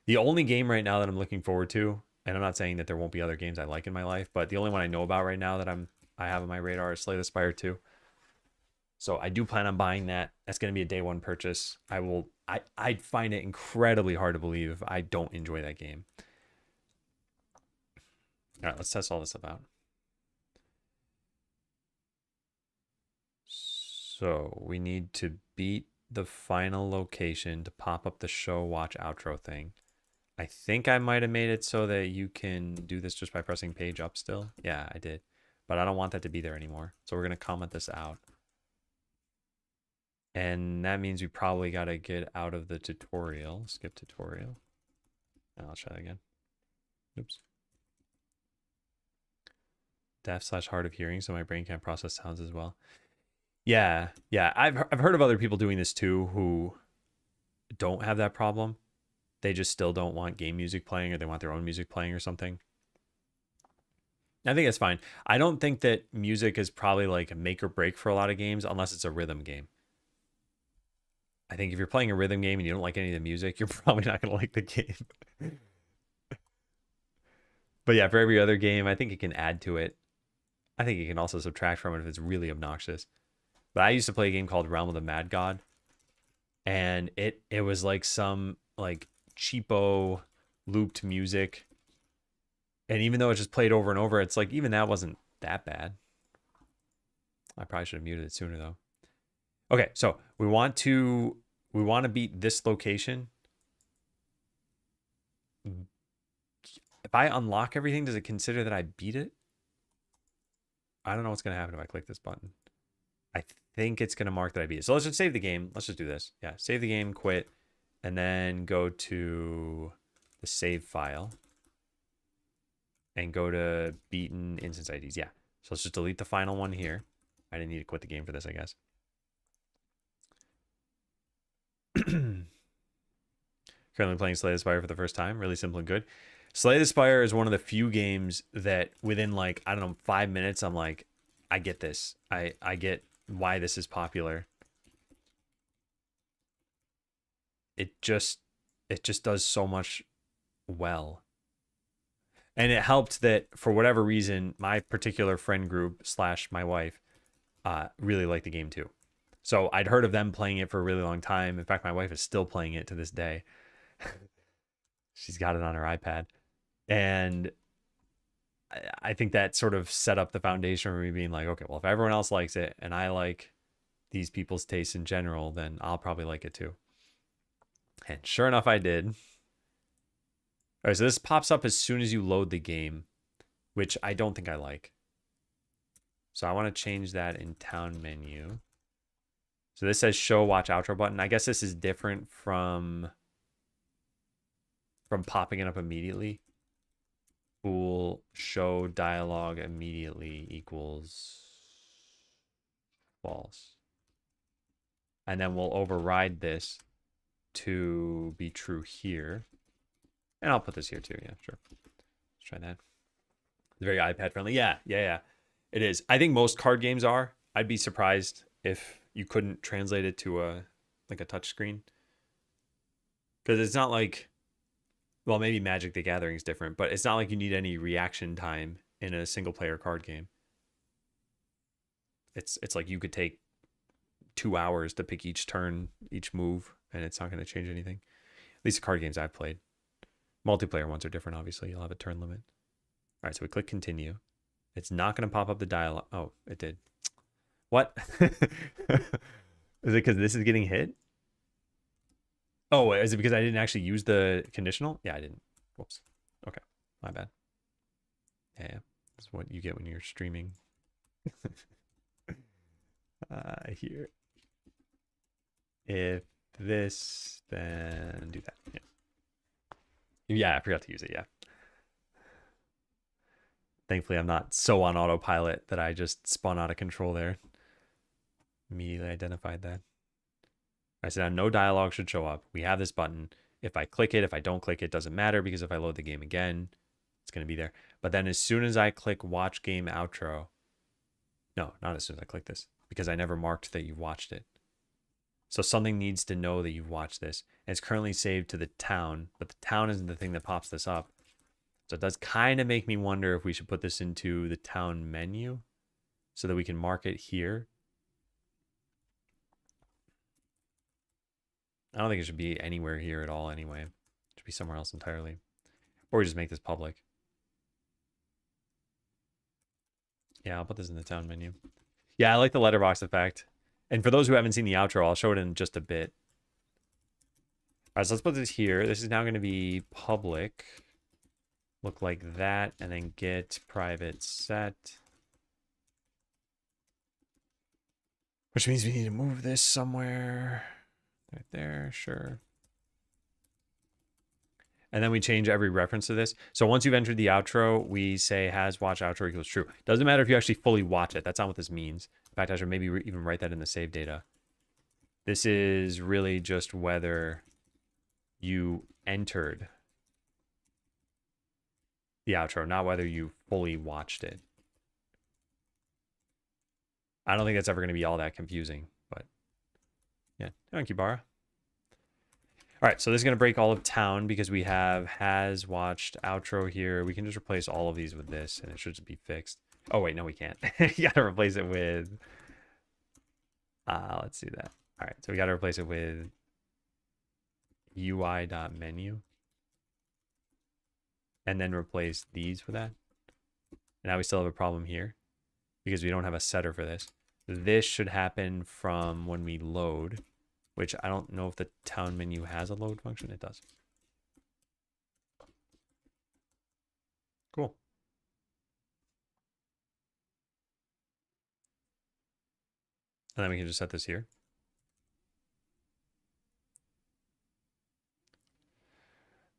The only game right now that I'm looking forward to, and I'm not saying that there won't be other games I like in my life, but the only one I know about right now that I have on my radar is Slay the Spire 2. So I do plan on buying that. That's going to be a day one purchase. I'd find it incredibly hard to believe if I don't enjoy that game. All right, let's test all this stuff out. So we need to beat the final location to pop up the show watch outro thing. I think I might have made it so that you can do this just by pressing page up still. Yeah, I did. But I don't want that to be there anymore. So we're going to comment this out. And that means we probably got to get out of the tutorial. Skip tutorial. And I'll try that again. Oops. Deaf/hard of hearing, so my brain can't process sounds as well. Yeah. I've heard of other people doing this too who don't have that problem. They just still don't want game music playing, or they want their own music playing or something. I think that's fine. I don't think that music is probably like a make or break for a lot of games unless it's a rhythm game. I think if you're playing a rhythm game and you don't like any of the music, you're probably not going to like the game. But yeah, for every other game, I think it can add to it. I think it can also subtract from it if it's really obnoxious. But I used to play a game called Realm of the Mad God. And it was like some like cheapo looped music. And even though it just played over and over, it's like even that wasn't that bad. I probably should have muted it sooner though. Okay, so we want to beat this location. If I unlock everything, does it consider that I beat it? I don't know what's going to happen if I click this button. I think it's going to mark that I beat it. So let's just save the game. Let's just do this. Yeah, save the game, quit, and then go to the save file and go to beaten instance IDs. Yeah, so let's just delete the final one here. I didn't need to quit the game for this, I guess. Currently playing Slay the Spire for the first time. Really simple and good. Slay the Spire is one of the few games that within like, I don't know, 5 minutes, I'm like, I get this. I get why this is popular. It just does so much well. And it helped that for whatever reason, my particular friend group / my wife really liked the game too. So I'd heard of them playing it for a really long time. In fact, my wife is still playing it to this day. She's got it on her iPad. And I think that sort of set up the foundation for me being like, okay, well, if everyone else likes it and I like these people's tastes in general, then I'll probably like it too. And sure enough, I did. All right, so this pops up as soon as you load the game, which I don't think I like. So I want to change that in town menu. So this says show watch outro button. I guess this is different from popping it up immediately. Bool show dialogue immediately equals false. And then we'll override this to be true here. And I'll put this here too. Yeah, sure. Let's try that. It's very iPad friendly. Yeah. It is. I think most card games are. I'd be surprised if you couldn't translate it to a touch screen. Because it's not like, well, maybe Magic the Gathering is different, but it's not like you need any reaction time in a single player card game. It's like you could take 2 hours to pick each turn, each move, and it's not going to change anything. At least the card games I've played. Multiplayer ones are different, obviously. You'll have a turn limit. All right, so we click continue. It's not going to pop up the dialogue. Oh, it did. What? Is it because this is getting hit? Oh, is it because I didn't actually use the conditional? Yeah, I didn't. Whoops. Okay, my bad. Yeah, that's what you get when you're streaming. Here. If this, then do that. Yeah, I forgot to use it. Yeah. Thankfully, I'm not so on autopilot that I just spun out of control there. Immediately identified that. I said no dialogue should show up. We have this button. If I click it, if I don't click it, doesn't matter because if I load the game again, it's going to be there. But then as soon as I click watch game outro, no, not as soon as I click this, because I never marked that you watched it. So something needs to know that you've watched this. And it's currently saved to the town, but the town isn't the thing that pops this up. So it does kind of make me wonder if we should put this into the town menu so that we can mark it here. I don't think it should be anywhere here at all anyway. It should be somewhere else entirely. Or we just make this public. Yeah, I'll put this in the town menu. Yeah, I like the letterbox effect. And for those who haven't seen the outro, I'll show it in just a bit. All right, so let's put this here. This is now going to be public. Look like that, and then get private set. Which means we need to move this somewhere. Right there, sure. And then we change every reference to this. So once you've entered the outro, we say has watch outro equals true. Doesn't matter if you actually fully watch it. That's not what this means. In fact, I should maybe even write that in the save data. This is really just whether you entered the outro, not whether you fully watched it. I don't think that's ever going to be all that confusing, but yeah. Thank you, Bara. All right, so this is going to break all of town because we have has watched outro here. We can just replace all of these with this and it should just be fixed. Oh, wait, no, we can't. You got to replace it with, let's do that. All right, so we got to replace it with UI.menu and then replace these with that. And now we still have a problem here because we don't have a setter for this. This should happen from when we load, which I don't know if the town menu has a load function. It does. Cool. And then we can just set this here.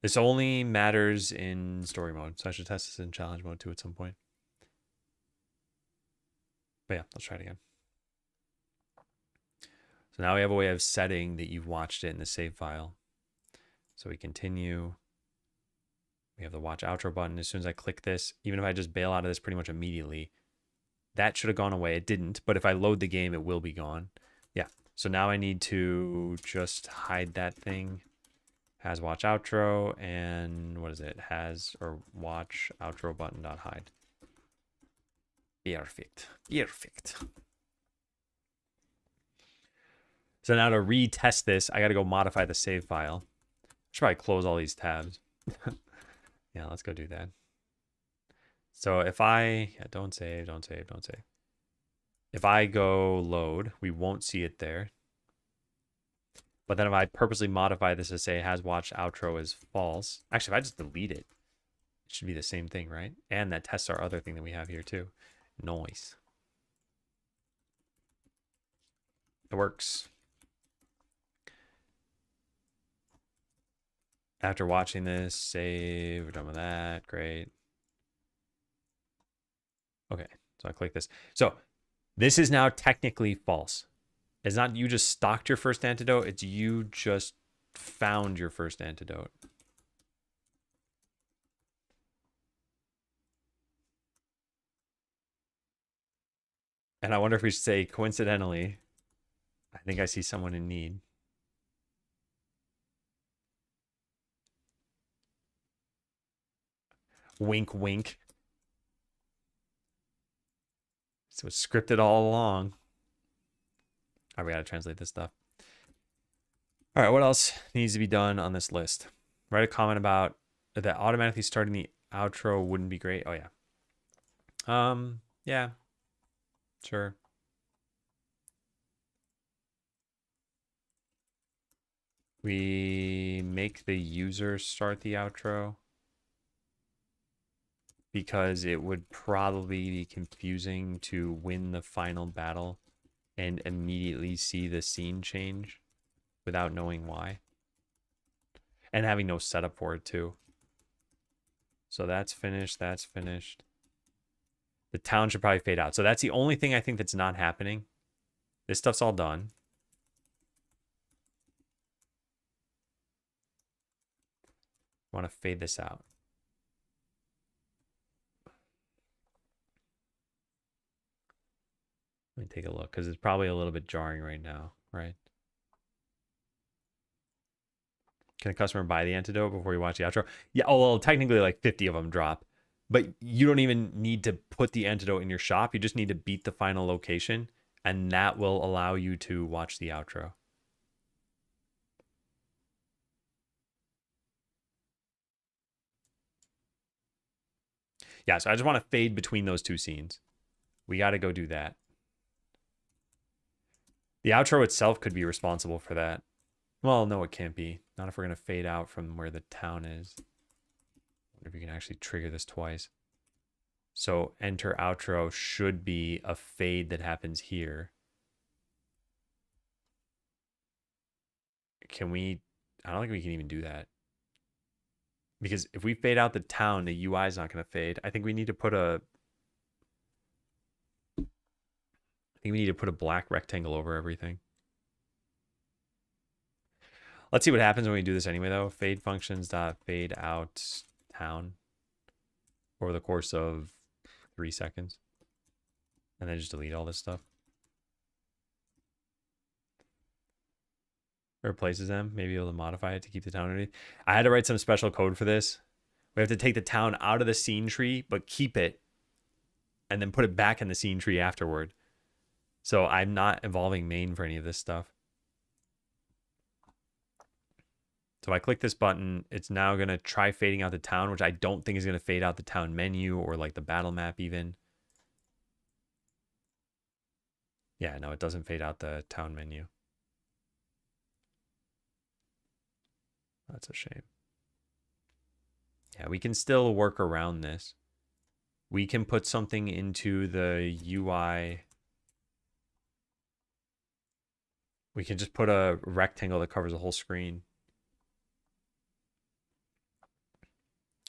This only matters in story mode, so I should test this in challenge mode too at some point. But yeah, let's try it again. So now we have a way of setting that you've watched it in the save file. So we continue. We have the watch outro button. As soon as I click this, even if I just bail out of this pretty much immediately, that should have gone away. It didn't, but if I load the game, it will be gone. Yeah, so now I need to just hide that thing. Has watch outro, and what is it? Has or watch outro button dot hide. Perfect. Perfect. So now to retest this, I got to go modify the save file. I should probably close all these tabs. Yeah, let's go do that. So if I, yeah, don't save, don't save, don't save. If I go load, we won't see it there. But then if I purposely modify this to say has watched outro is false. Actually, if I just delete it, it should be the same thing, right? And that tests our other thing that we have here too. Noise. It works. After watching this, save, we're done with that. Great. Okay, so I click this. So this is now technically false. It's not you just stocked your first antidote, it's you just found your first antidote. And I wonder if we should say coincidentally, I think I see someone in need. Wink, wink. It was scripted all along. All right, we got to translate this stuff. All right, what else needs to be done on this list? Write a comment about that automatically starting the outro wouldn't be great. Oh, yeah. Yeah, sure. We make the user start the outro because it would probably be confusing to win the final battle and immediately see the scene change without knowing why. And having no setup for it too. So that's finished. That's finished. The town should probably fade out. So that's the only thing I think that's not happening. This stuff's all done. I want to fade this out. Let me take a look because it's probably a little bit jarring right now, right? Can a customer buy the antidote before you watch the outro? Yeah, oh, well, technically like 50 of them drop. But you don't even need to put the antidote in your shop. You just need to beat the final location, and that will allow you to watch the outro. Yeah, so I just want to fade between those two scenes. We got to go do that. The outro itself could be responsible for that. Well, no, it can't be. Not if we're going to fade out from where the town is. I wonder if you can actually trigger this twice. So enter outro should be a fade that happens here. Can we? I don't think we can even do that. Because if we fade out the town, the UI is not going to fade. I think we need to put a... I think we need to put a black rectangle over everything. Let's see what happens when we do this anyway, though. Fade functions dot fade out town over the course of 3 seconds. And then just delete all this stuff. Replaces them. Maybe able to modify it to keep the town underneath. I had to write some special code for this. We have to take the town out of the scene tree, but keep it and then put it back in the scene tree afterward. So I'm not involving main for any of this stuff. So I click this button, it's now going to try fading out the town, which I don't think is going to fade out the town menu or like the battle map even. Yeah, no, it doesn't fade out the town menu. That's a shame. Yeah, we can still work around this. We can put something into the UI. We can just put a rectangle that covers the whole screen.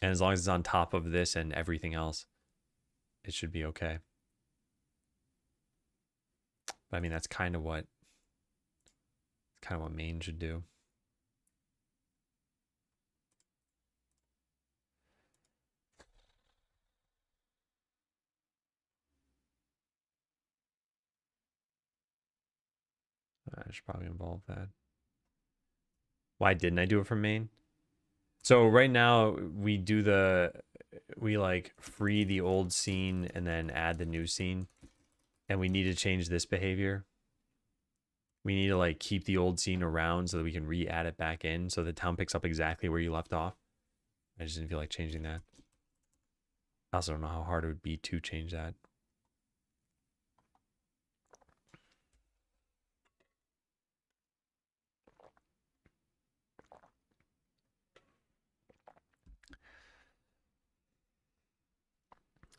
And as long as it's on top of this and everything else, it should be okay. But I mean, that's kind of what main should do. I should probably involve that. Why didn't I do it from main? So right now we like free the old scene and then add the new scene. And we need to change this behavior. We need to like keep the old scene around so that we can re-add it back in so the town picks up exactly where you left off. I just didn't feel like changing that. I also don't know how hard it would be to change that.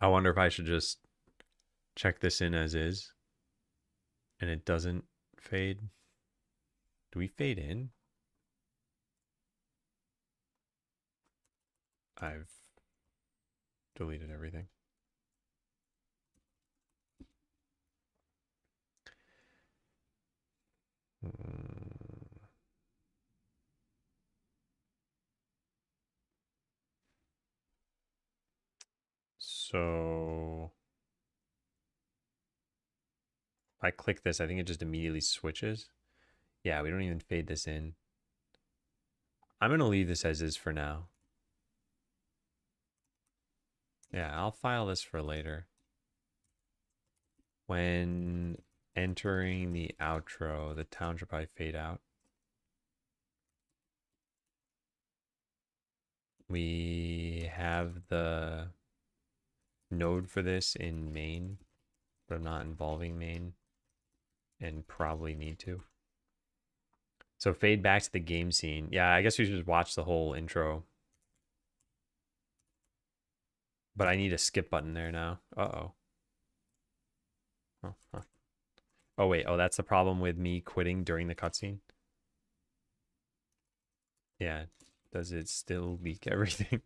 I wonder if I should just check this in as is and it doesn't fade. Do we fade in? I've deleted everything. So if I click this, I think it just immediately switches. Yeah, we don't even fade this in. I'm going to leave this as is for now. Yeah, I'll file this for later. When entering the outro, the town should probably fade out. We have the node for this in main, but I'm not involving main and probably need to. So fade back to the game scene. Yeah, I guess we should just watch the whole intro. But I need a skip button there now. Uh-oh. Oh, huh. Oh, wait. Oh, that's the problem with me quitting during the cutscene? Yeah. Does it still leak everything?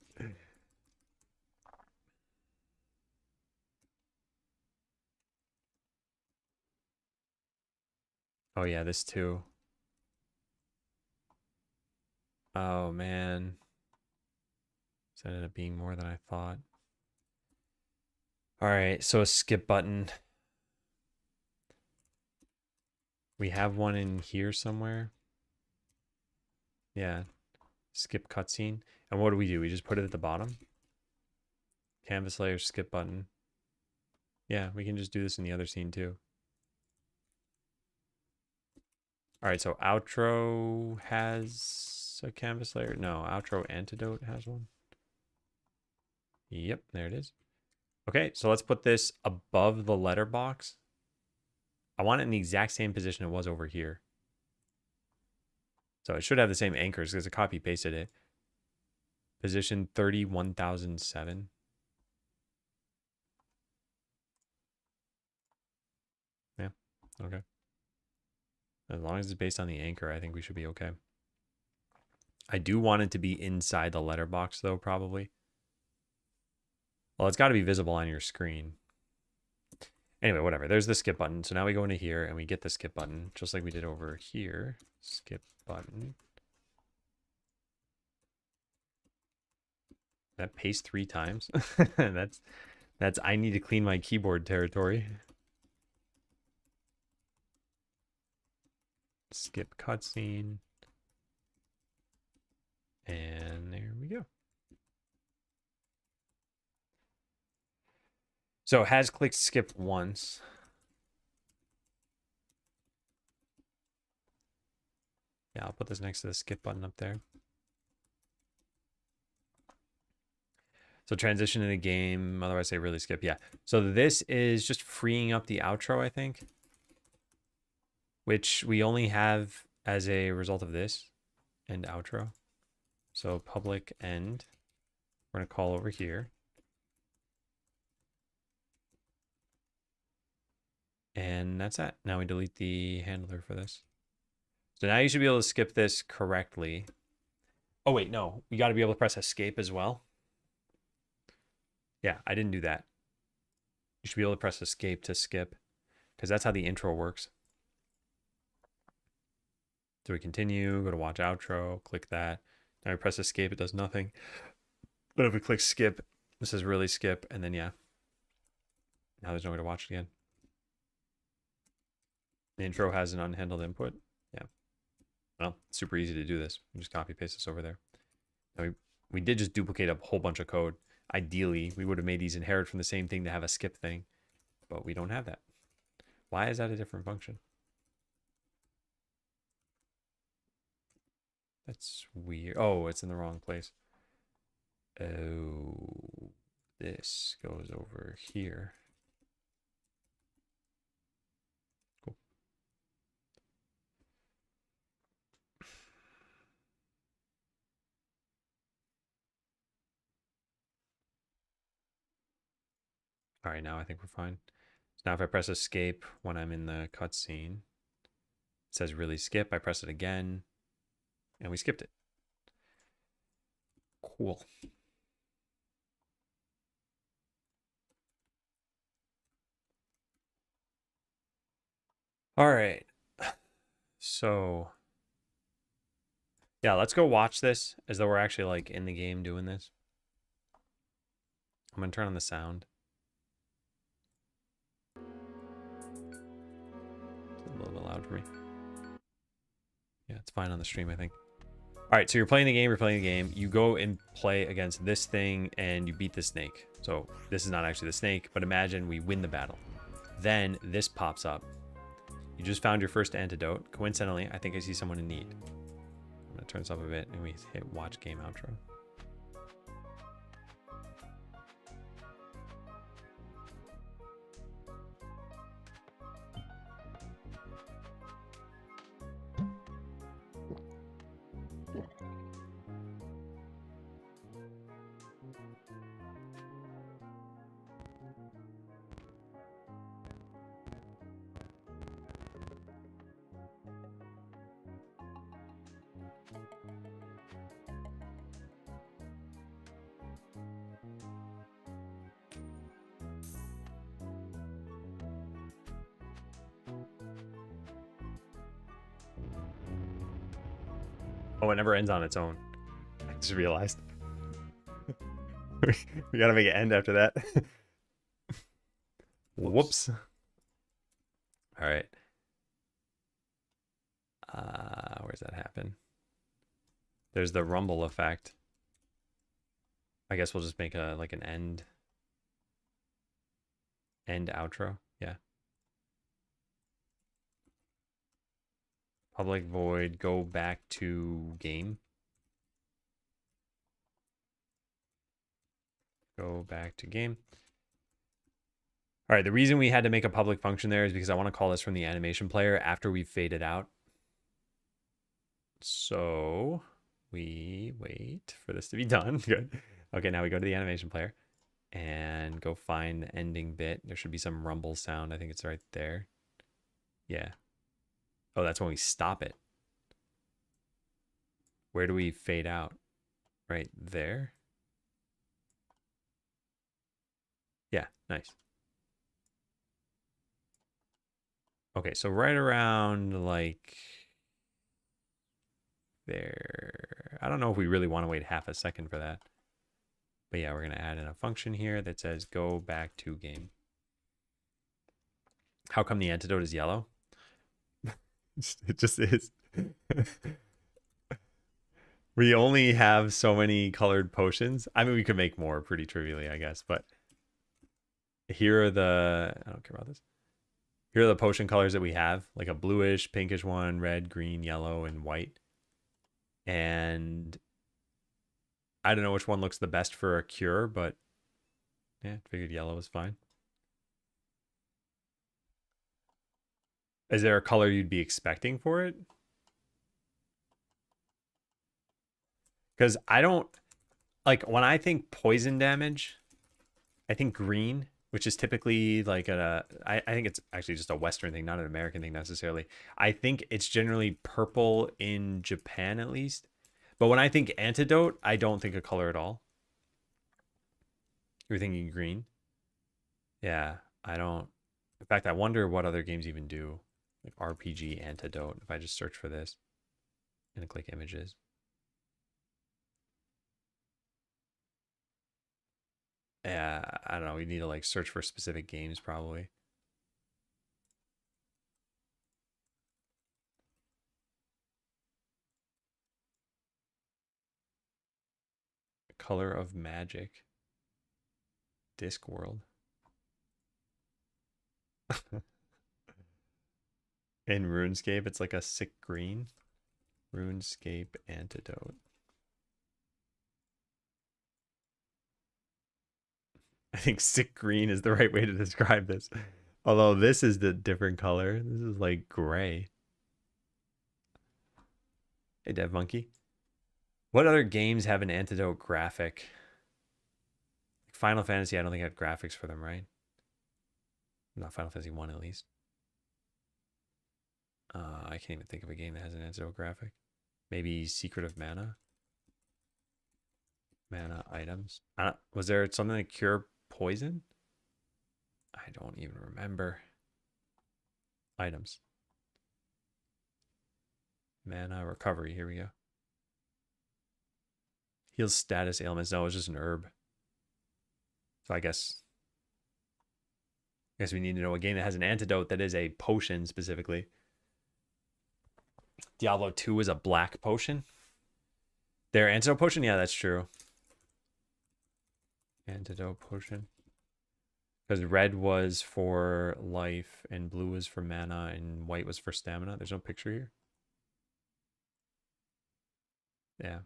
Oh, yeah, this too. Oh, man. This ended up being more than I thought. All right, so a skip button. We have one in here somewhere. Yeah. Skip cutscene. And what do? We just put it at the bottom? Canvas layer, skip button. Yeah, we can just do this in the other scene too. All right, so outro has a canvas layer. No, outro antidote has one. Yep, there it is. Okay, so let's put this above the letterbox. I want it in the exact same position it was over here. So it should have the same anchors because I copy pasted it. Position 31,007. Yeah, okay. As long as it's based on the anchor, I think we should be okay. I do want it to be inside the letterbox though, probably. Well, it's got to be visible on your screen. Anyway, whatever. There's the skip button. So now we go into here and we get the skip button, just like we did over here. Skip button. That paste 3 times. that's I need to clean my keyboard territory. Skip cutscene. And there we go. So it has clicked skip once. Yeah, I'll put this next to the skip button up there. So transition in the game, otherwise say really skip. Yeah. So this is just freeing up the outro, I think, which we only have as a result of this and outro. So public end, we're going to call over here. And that's that. Now we delete the handler for this. So now you should be able to skip this correctly. Oh, wait, no. We got to be able to press escape as well. Yeah, I didn't do that. You should be able to press escape to skip because that's how the intro works. So we continue, go to watch outro, click that. Now we press escape, it does nothing. But if we click skip, this is really skip. And then, yeah. Now there's no way to watch it again. The intro has an unhandled input. Yeah. Well, it's super easy to do this. We just copy paste this over there. Now we did just duplicate a whole bunch of code. Ideally, we would have made these inherit from the same thing to have a skip thing, but we don't have that. Why is that a different function? That's weird. Oh, it's in the wrong place. Oh, this goes over here. Cool. All right, now I think we're fine. So now if I press escape when I'm in the cutscene, it says really skip. I press it again, and we skipped it. Cool. All right. So, yeah, let's go watch this as though we're actually like in the game doing this. I'm going to turn on the sound. It's a little bit loud for me. Yeah, it's fine on the stream, I think. All right, so you're playing the game, You go and play against this thing, and you beat the snake. So this is not actually the snake, but imagine we win the battle. then this pops up. You just found your first antidote. Coincidentally, I think I see someone in need. I'm gonna turn this up a bit and we hit watch game outro. Oh, it never ends on its own. I just realized. We gotta make it end after that. Whoops. All right. Where's that happen? There's the rumble effect. I guess we'll just make a like an end outro. Yeah. Public void, go back to game. Go back to game. All right, the reason we had to make a public function there is because I want to call this from the animation player after we've faded out. So we wait for this to be done. Good. Okay, now we go to the animation player and go find the ending bit. There should be some rumble sound. I think it's right there. Yeah. Oh, that's when we stop it. Where do we fade out? Right there. Yeah, nice. Okay, so right around like there. I don't know if we really want to wait half a second for that. But yeah, we're going to add in a function here that says go back to game. How come the antidote is yellow? It just is. We only have so many colored potions. I mean, we could make more pretty trivially, I guess, but here are the, I don't care about this. Here are the potion colors that we have, like a bluish, pinkish one, red, green, yellow, and white. And I don't know which one looks the best for a cure, but yeah, figured yellow was fine. Is there a color you'd be expecting for it? Because I don't, like, when I think poison damage, I think green, which is typically like I think it's actually just a Western thing, not an American thing necessarily. I think it's generally purple in Japan at least. But when I think antidote, I don't think a color at all. You're thinking green? Yeah, I don't. In fact, I wonder what other games even do. Like RPG antidote. If I just search for this and click images. Yeah, I don't know. We need to like search for specific games probably. Color of Magic. Discworld. In RuneScape, it's like a sick green. RuneScape antidote. I think sick green is the right way to describe this. Although this is the different color. This is like gray. Hey, Dev Monkey. What other games have an antidote graphic? Final Fantasy, I don't think had graphics for them, right? Not Final Fantasy 1 at least. I can't even think of a game that has an antidote graphic. Maybe Secret of Mana? Mana items. Was there something that cure poison? I don't even remember. Items. Mana recovery. Here we go. Heals status ailments. No, it's just an herb. So I guess we need to know a game that has an antidote that is a potion specifically. Diablo 2 is a black potion. Their antidote potion? Yeah, that's true. Antidote potion. Because red was for life, and blue was for mana, and white was for stamina. There's no picture here. Yeah.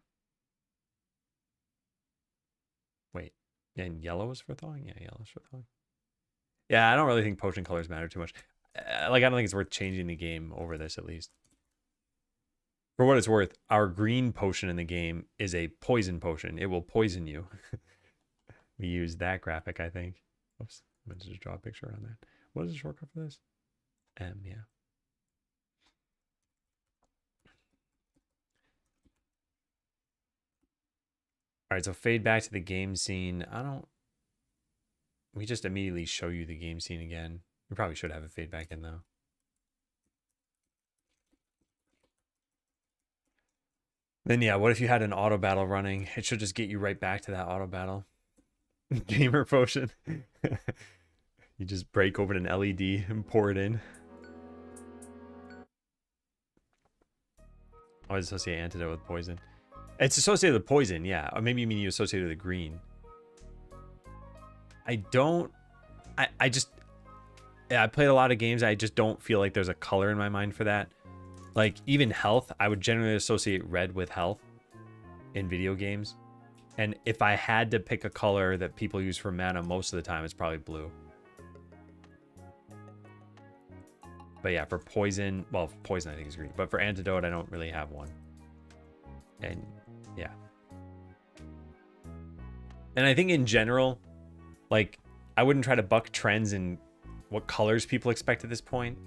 Wait. And yellow was for thawing? Yeah, yellow was for thawing. Yeah, I don't really think potion colors matter too much. Like, I don't think it's worth changing the game over this, at least. For what it's worth, our green potion in the game is a poison potion. It will poison you. We use that graphic, I think. Oops. I'm going to just draw a picture on that. What is the shortcut for this? M, yeah. All right, so fade back to the game scene. We just immediately show you the game scene again. We probably should have a fade back in, though. Then, yeah, what if you had an auto battle running? It should just get you right back to that auto battle. Gamer potion. You just break open an LED and pour it in. I would associate antidote with poison. It's associated with poison, yeah. Or maybe you mean you associate it with green. I played a lot of games. I just don't feel like there's a color in my mind for that. Like, even health, I would generally associate red with health in video games. And if I had to pick a color that people use for mana most of the time, it's probably blue. But yeah, for poison, well, poison I think is green. But for antidote, I don't really have one. And yeah. And I think in general, like, I wouldn't try to buck trends in what colors people expect at this point.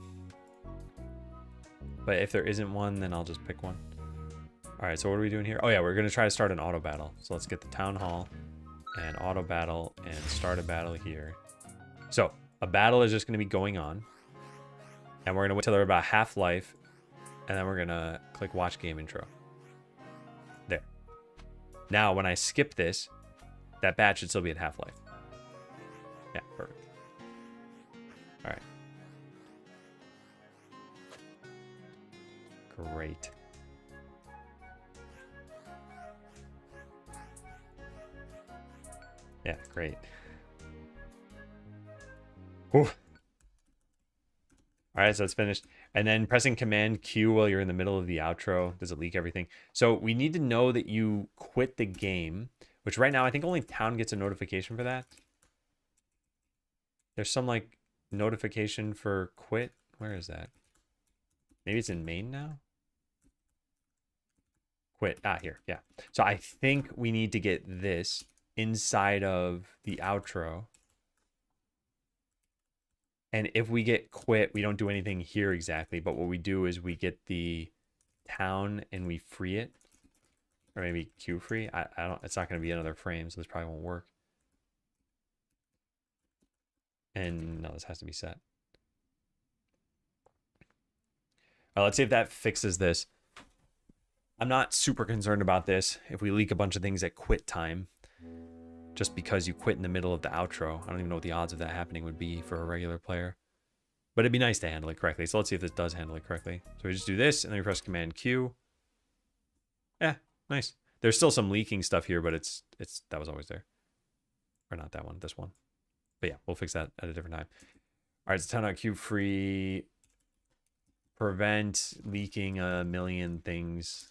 But if there isn't one, then I'll just pick one. All right, so what are we doing here? Oh yeah, we're gonna try to start an auto battle. So let's get the town hall and auto battle and start a battle here. So a battle is just gonna be going on. And we're gonna wait till they're about half life. And then we're gonna click watch game intro. There. Now, when I skip this, that bat should still be at half life. Yeah, perfect. All right. Great. Yeah, great. Whew. All right, so it's finished. And then pressing Command Q while you're in the middle of the outro, does it leak everything? So we need to know that you quit the game, which right now I think only town gets a notification for that. There's some like notification for quit. Where is that? Maybe it's in main now? Quit. Ah, here. Yeah. So I think we need to get this inside of the outro. And if we get quit, we don't do anything here exactly. But what we do is we get the town and we free it. Or maybe Q free. I don't, it's not going to be another frame, so this probably won't work. And no, this has to be set. All right, let's see if that fixes this. I'm not super concerned about this. If we leak a bunch of things at quit time, just because you quit in the middle of the outro, I don't even know what the odds of that happening would be for a regular player. But it'd be nice to handle it correctly. So let's see if this does handle it correctly. So we just do this, and then we press Command Q. Yeah, nice. There's still some leaking stuff here, but that was always there. Or not that one, this one. But yeah, we'll fix that at a different time. All right, so town.q free. Prevent leaking a million things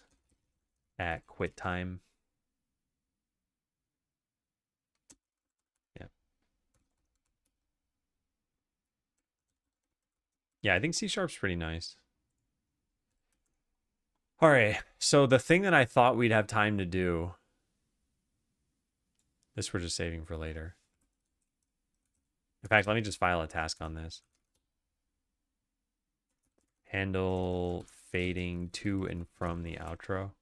at quit time. Yeah. Yeah, I think C# pretty nice. All right, so the thing that I thought we'd have time to do, this we're just saving for later. In fact, let me just file a task on this. Handle fading to and from the outro.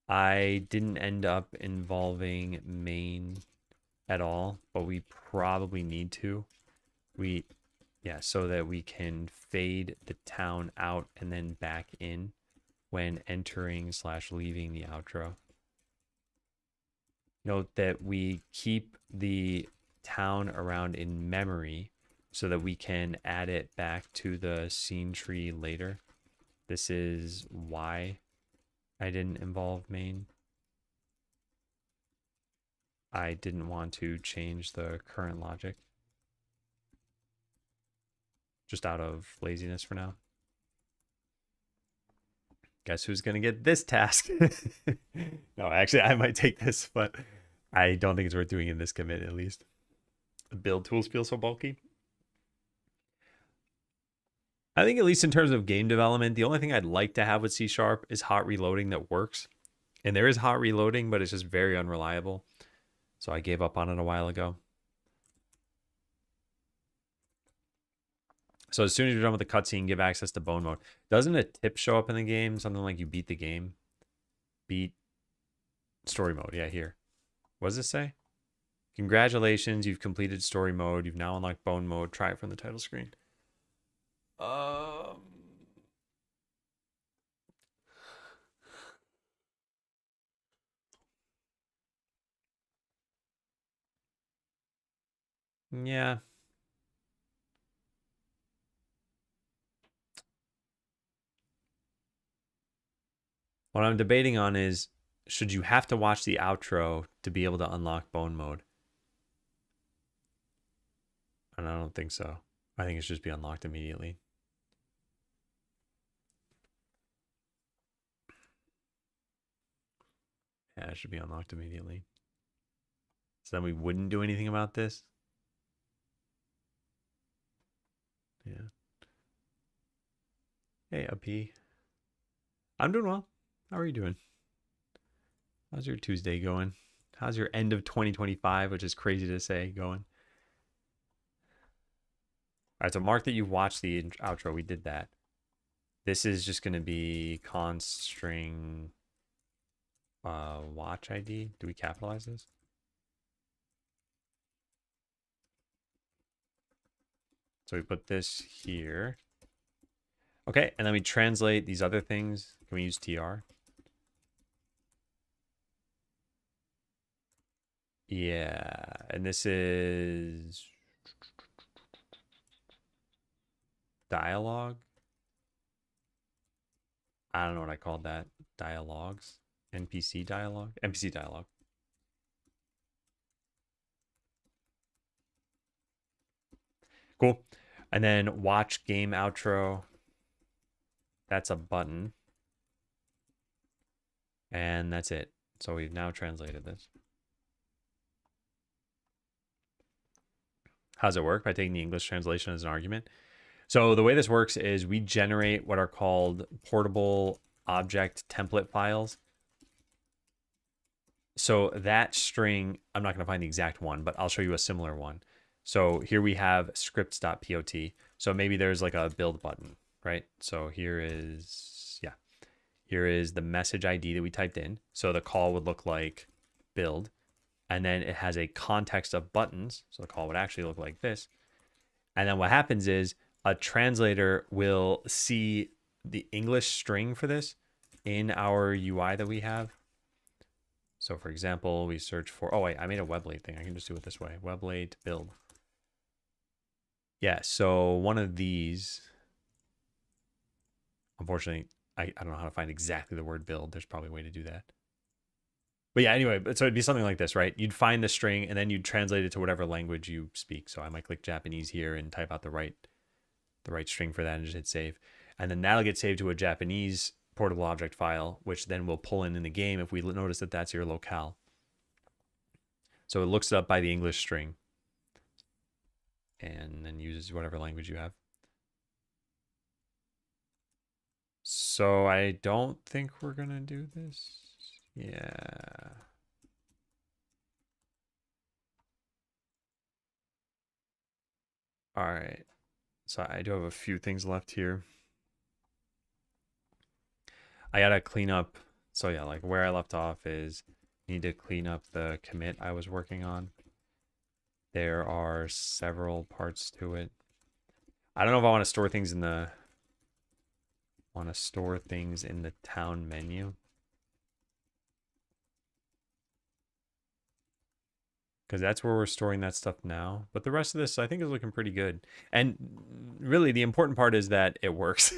I didn't end up involving main at all, but we probably need to. Yeah, so that we can fade the town out and then back in when entering / leaving the outro. Note that we keep the town around in memory so that we can add it back to the scene tree later. This is why I didn't involve main. I didn't want to change the current logic. Just out of laziness for now. Guess who's going to get this task? No, actually, I might take this, but I don't think it's worth doing in this commit, at least. The build tools feel so bulky. I think at least in terms of game development, the only thing I'd like to have with C# is hot reloading that works. And there is hot reloading, but it's just very unreliable. So I gave up on it a while ago. So as soon as you're done with the cutscene, give access to bone mode. Doesn't a tip show up in the game? Something like you beat the game? Beat story mode. Yeah, here. What does it say? Congratulations, you've completed story mode. You've now unlocked bone mode. Try it from the title screen. Yeah. What I'm debating on is, should you have to watch the outro to be able to unlock bone mode? And I don't think so. I think it should just be unlocked immediately. Yeah, it should be unlocked immediately. So then we wouldn't do anything about this? Yeah. Hey, P. I'm doing well. How are you doing? How's your Tuesday going? How's your end of 2025, which is crazy to say, going? All right, so mark that you watched the outro. We did that. This is just going to be const string watch ID. Do we capitalize this? So we put this here. Okay, and then we translate these other things. Can we use TR? Yeah, and this is dialogue. I don't know what I called that. Dialogues. NPC dialogue. NPC dialogue. Cool. And then watch game outro. That's a button. And that's it. So we've now translated this. How does it work? By taking the English translation as an argument. So the way this works is we generate what are called portable object template files. So that string, I'm not going to find the exact one, but I'll show you a similar one. So here we have scripts.pot. So maybe there's like a build button, right? So here is, yeah, here is the message ID that we typed in. So the call would look like build. And then it has a context of buttons. So the call would actually look like this. And then what happens is a translator will see the English string for this in our UI that we have. So for example, we search for, oh wait, I made a Weblate thing. I can just do it this way. Weblate build. Yeah, so one of these, unfortunately, I don't know how to find exactly the word build. There's probably a way to do that. But yeah, anyway, so it'd be something like this, right? You'd find the string and then you'd translate it to whatever language you speak. So I might click Japanese here and type out the right string for that and just hit save. And then that'll get saved to a Japanese portable object file, which then we'll pull in the game if we notice that that's your locale. So it looks it up by the English string and then uses whatever language you have. So I don't think we're going to do this. Yeah. All right. So I do have a few things left here. I got to clean up. So yeah, like where I left off is need to clean up the commit I was working on. There are several parts to it. I don't know if I want to store things in the town menu. Because that's where we're storing that stuff now. But the rest of this, I think, is looking pretty good. And really, the important part is that it works.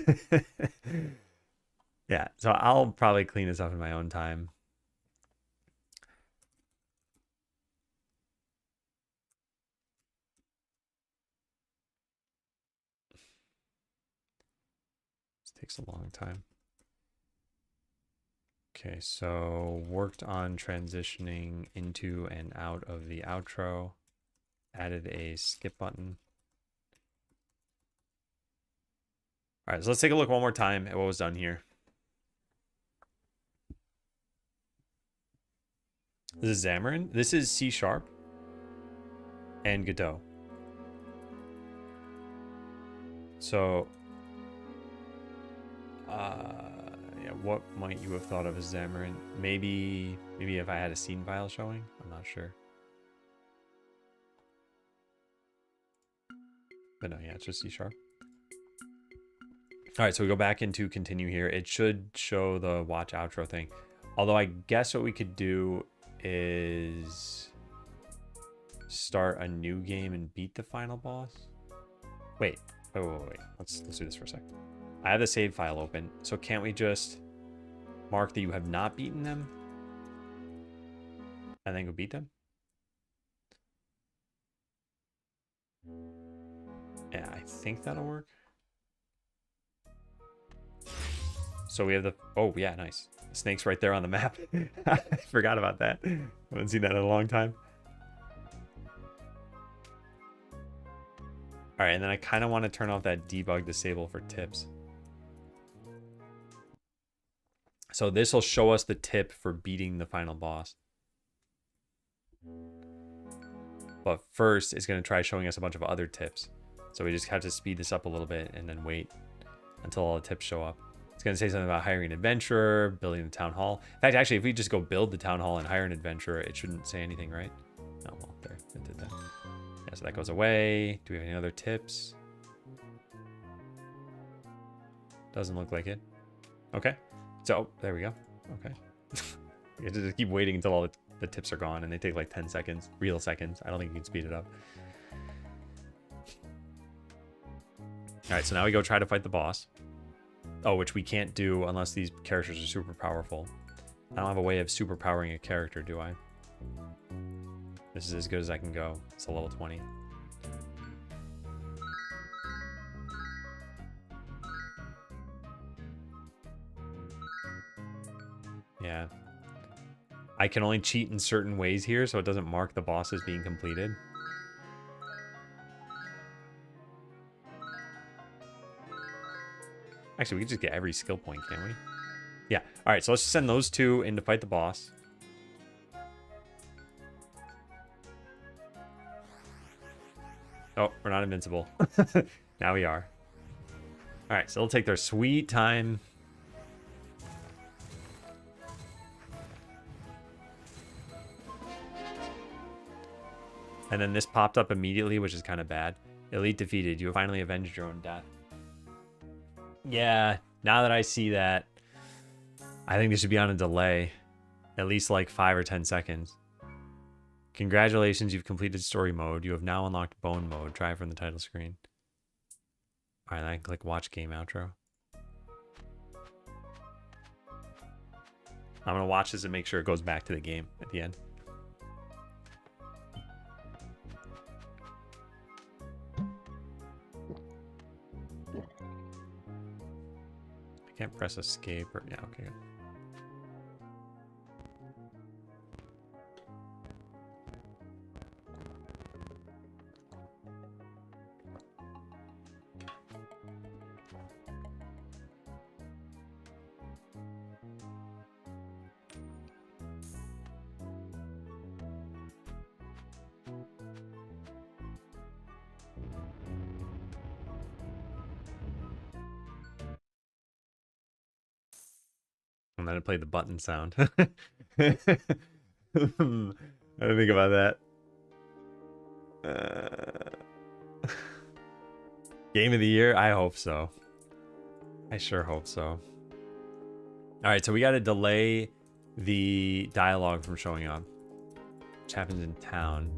Yeah, so I'll probably clean this up in my own time. takes a long time. Okay, so worked on transitioning into and out of the outro. Added a skip button. All right, so let's take a look one more time at what was done here. This is Xamarin. This is C# and Godot. So, yeah, what might you have thought of as Xamarin? Maybe if I had a scene file showing? I'm not sure. But no, yeah, it's just C#. All right, so we go back into continue here. It should show the watch outro thing. Although I guess what we could do is start a new game and beat the final boss. Wait. Let's do this for a sec. I have the save file open, so can't we just mark that you have not beaten them and then go beat them? Yeah, I think that'll work. So we have the, oh yeah, nice. The snake's right there on the map. I forgot about that. I haven't seen that in a long time. All right, and then I kind of want to turn off that debug disable for tips. So this will show us the tip for beating the final boss. But first, it's going to try showing us a bunch of other tips. So we just have to speed this up a little bit and then wait until all the tips show up. It's going to say something about hiring an adventurer, building the town hall. In fact, actually, if we just go build the town hall and hire an adventurer, it shouldn't say anything, right? Oh, well, there, it did that. Yeah, so that goes away. Do we have any other tips? Doesn't look like it. Okay. So, there we go. Okay. You have to just keep waiting until all the tips are gone, and they take like 10 seconds. Real seconds. I don't think you can speed it up. Alright, so now we go try to fight the boss. Oh, which we can't do unless these characters are super powerful. I don't have a way of super powering a character, do I? This is as good as I can go. It's a level 20. Yeah. I can only cheat in certain ways here, so it doesn't mark the boss as being completed. Actually, we can just get every skill point, can't we? Yeah. All right, so let's just send those two in to fight the boss. Oh, we're not invincible. Now we are. All right, so they'll take their sweet time. And then this popped up immediately, which is kind of bad. Elite defeated. You have finally avenged your own death. Yeah, now that I see that, I think this should be on a delay. At least like 5 or 10 seconds. Congratulations, you've completed story mode. You have now unlocked bone mode. Try it from the title screen. Alright, I can click watch game outro. I'm going to watch this and make sure it goes back to the game at the end. I can't press escape or, yeah, okay, good. And then I played the button sound. I didn't think about that. Game of the year? I hope so. I sure hope so. Alright, so we got to delay the dialogue from showing up, which happens in town.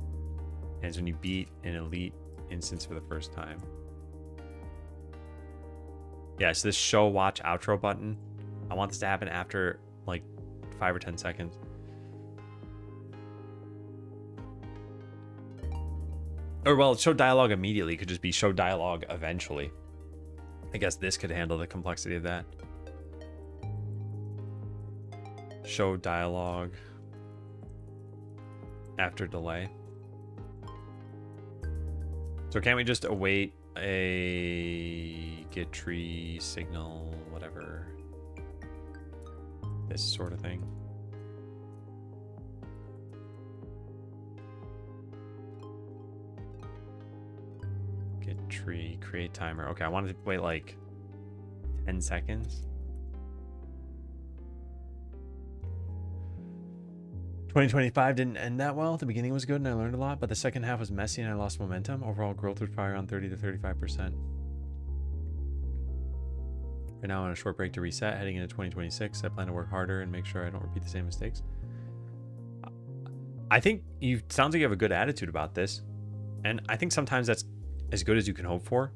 And it's when you beat an elite instance for the first time. Yeah, so this show watch outro button, I want this to happen after like 5 or 10 seconds. Or well, show dialogue immediately could just be show dialogue eventually. I guess this could handle the complexity of that. Show dialogue after delay. So can't we just await a get tree signal, whatever, this sort of thing? Get tree, create timer. Okay, I wanted to wait like 10 seconds. 2025 didn't end that well. The beginning was good and I learned a lot, but the second half was messy and I lost momentum. Overall growth was probably around 30 to 35%. Right now on a short break to reset, heading into 2026. I plan to work harder and make sure I don't repeat the same mistakes. I think you sounds like you have a good attitude about this. And I think sometimes that's as good as you can hope for.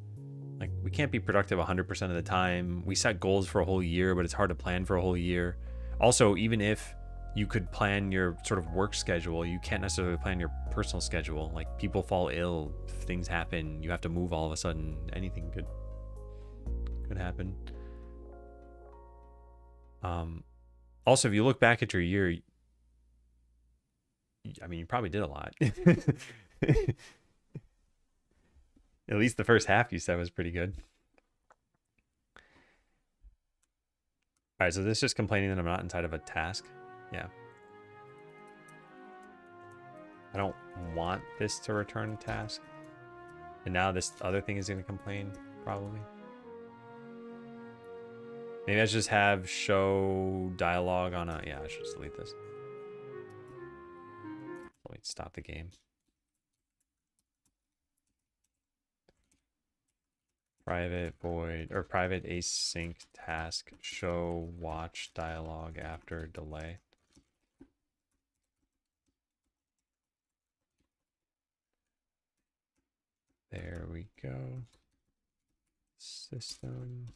Like, we can't be productive 100% of the time. We set goals for a whole year, but it's hard to plan for a whole year. Also, even if you could plan your sort of work schedule, you can't necessarily plan your personal schedule. Like, people fall ill, things happen, you have to move all of a sudden, anything could happen. Also, if you look back at your year, I mean, you probably did a lot. At least the first half you said was pretty good. All right, so this is just complaining that I'm not inside of a task. Yeah. I don't want this to return a task. And now this other thing is going to complain, probably. Maybe I should just have show dialogue on a... Yeah, I should just delete this. Wait, stop the game. Private void, or private async task, show watch dialogue after delay. There we go. System.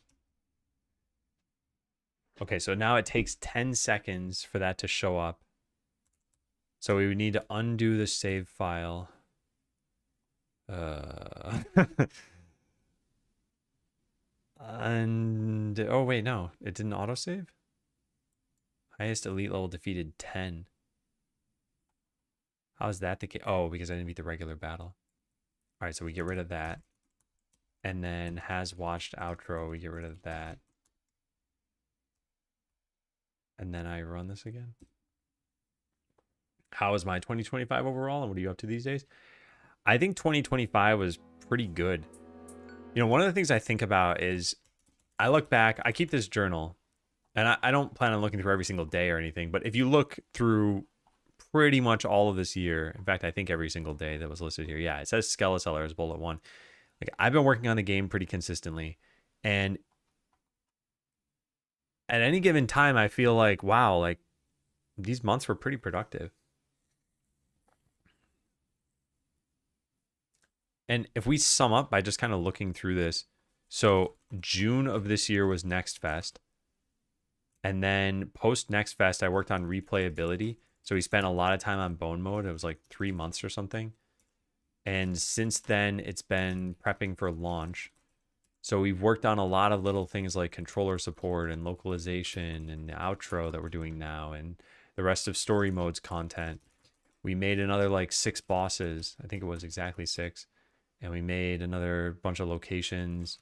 Okay, so now it takes 10 seconds for that to show up. So we would need to undo the save file. And oh wait, no, it didn't autosave. Highest elite level defeated 10. How is that the case? Oh, because I didn't beat the regular battle. All right, so we get rid of that. And then has watched outro, we get rid of that. And then I run this again. How is my 2025 overall, and what are you up to these days? I think 2025 was pretty good. You know, one of the things I think about is I look back, I keep this journal, and I don't plan on looking through every single day or anything, but if you look through pretty much all of this year, in fact, I think every single day that was listed here, yeah, it says Skeleseller as bullet 1. Like, I've been working on the game pretty consistently, and at any given time, I feel like, wow, like, these months were pretty productive. And if we sum up by just kind of looking through this, so June of this year was Next Fest. And then post Next Fest, I worked on replayability. So we spent a lot of time on Bone Mode. It was like 3 months or something. And since then, it's been prepping for launch. So we've worked on a lot of little things like controller support and localization and the outro that we're doing now and the rest of story modes content. We made another like 6 bosses. I think it was exactly 6. And we made another bunch of locations.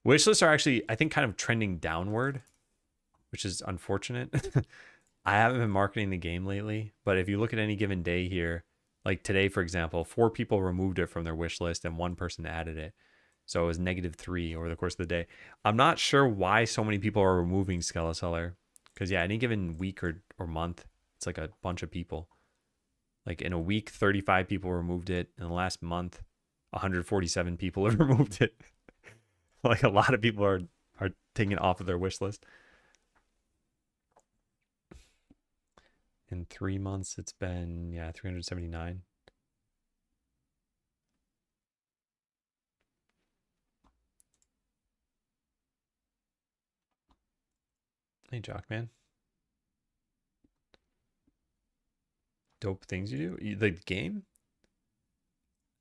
Wishlists are actually, I think, kind of trending downward, which is unfortunate. I haven't been marketing the game lately, but if you look at any given day here, like today, for example, 4 people removed it from their wish list and 1 person added it. So it was -3 over the course of the day. I'm not sure why so many people are removing Skeleseller. Because, yeah, any given week or month, it's like a bunch of people. Like in a week, 35 people removed it. In the last month, 147 people have removed it. Like a lot of people are taking it off of their wish list. In 3 months, it's been, yeah, 379. Hey, Jockman. Dope things you do? The game?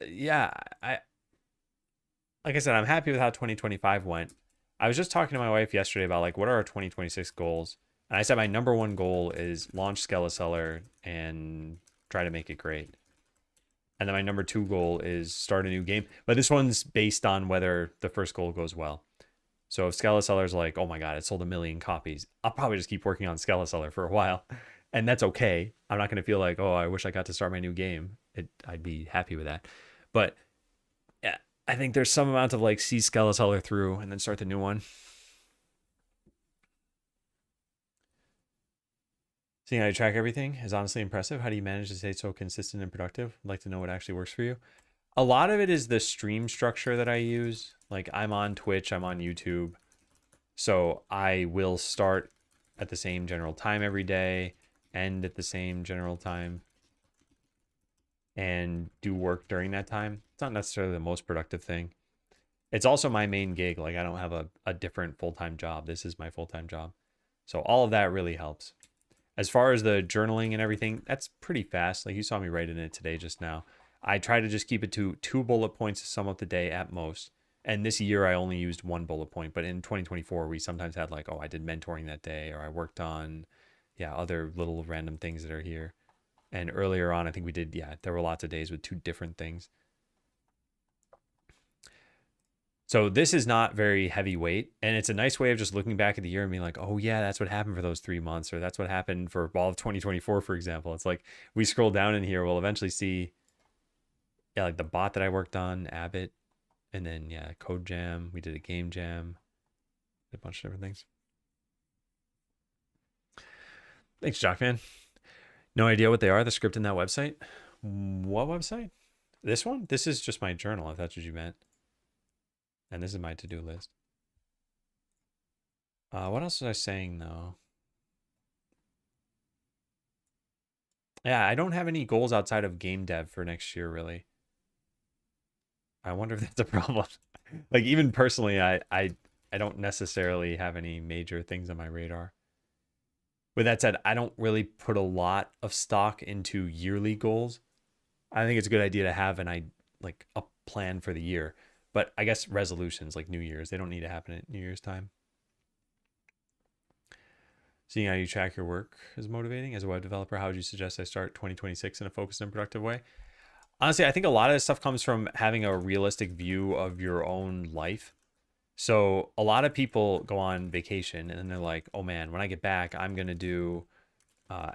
Yeah, like I said, I'm happy with how 2025 went. I was just talking to my wife yesterday about like what are our 2026 goals, and I said my number one goal is launch Skeleseller and try to make it great. And then my number two goal is start a new game. But this one's based on whether the first goal goes well. So if Skeleseller's like, oh my God, it sold 1 million copies, I'll probably just keep working on Skeleseller for a while. And that's okay. I'm not going to feel like, oh, I wish I got to start my new game. I'd be happy with that. But yeah, I think there's some amount of like see Skeleseller through and then start the new one. Seeing how you track everything is honestly impressive. How do you manage to stay so consistent and productive? I'd like to know what actually works for you. A lot of it is the stream structure that I use. Like I'm on Twitch, I'm on YouTube. So I will start at the same general time every day, end at the same general time, and do work during that time. It's not necessarily the most productive thing. It's also my main gig. Like I don't have a different full-time job. This is my full-time job. So all of that really helps. As far as the journaling and everything, that's pretty fast. Like you saw me writing it today just now. I try to just keep it to 2 bullet points to sum up the day at most. And this year I only used 1 bullet point. But in 2024, we sometimes had like, oh, I did mentoring that day, or I worked on, yeah, other little random things that are here. And earlier on, I think we did, yeah, there were lots of days with 2 different things. So this is not very heavyweight, and it's a nice way of just looking back at the year and being like, oh yeah, that's what happened for those 3 months, or that's what happened for all of 2024, for example. It's like we scroll down in here, we'll eventually see, yeah, like the bot that I worked on, Abbott, and then yeah, Code Jam. We did a game jam, a bunch of different things. Thanks, Jockman. No idea what they are. The script in that website. What website? This one? This is just my journal, if that's what you meant. And this is my to-do list. What else was I saying though? Yeah, I don't have any goals outside of game dev for next year, really. I wonder if that's a problem. Like even personally, I don't necessarily have any major things on my radar. With that said, I don't really put a lot of stock into yearly goals. I think it's a good idea to have like a plan for the year. But I guess resolutions like New Year's, they don't need to happen at New Year's time. Seeing how you track your work is motivating. As a web developer, how would you suggest I start 2026 in a focused and productive way? Honestly, I think a lot of this stuff comes from having a realistic view of your own life. So a lot of people go on vacation and then they're like, oh man, when I get back, I'm going to do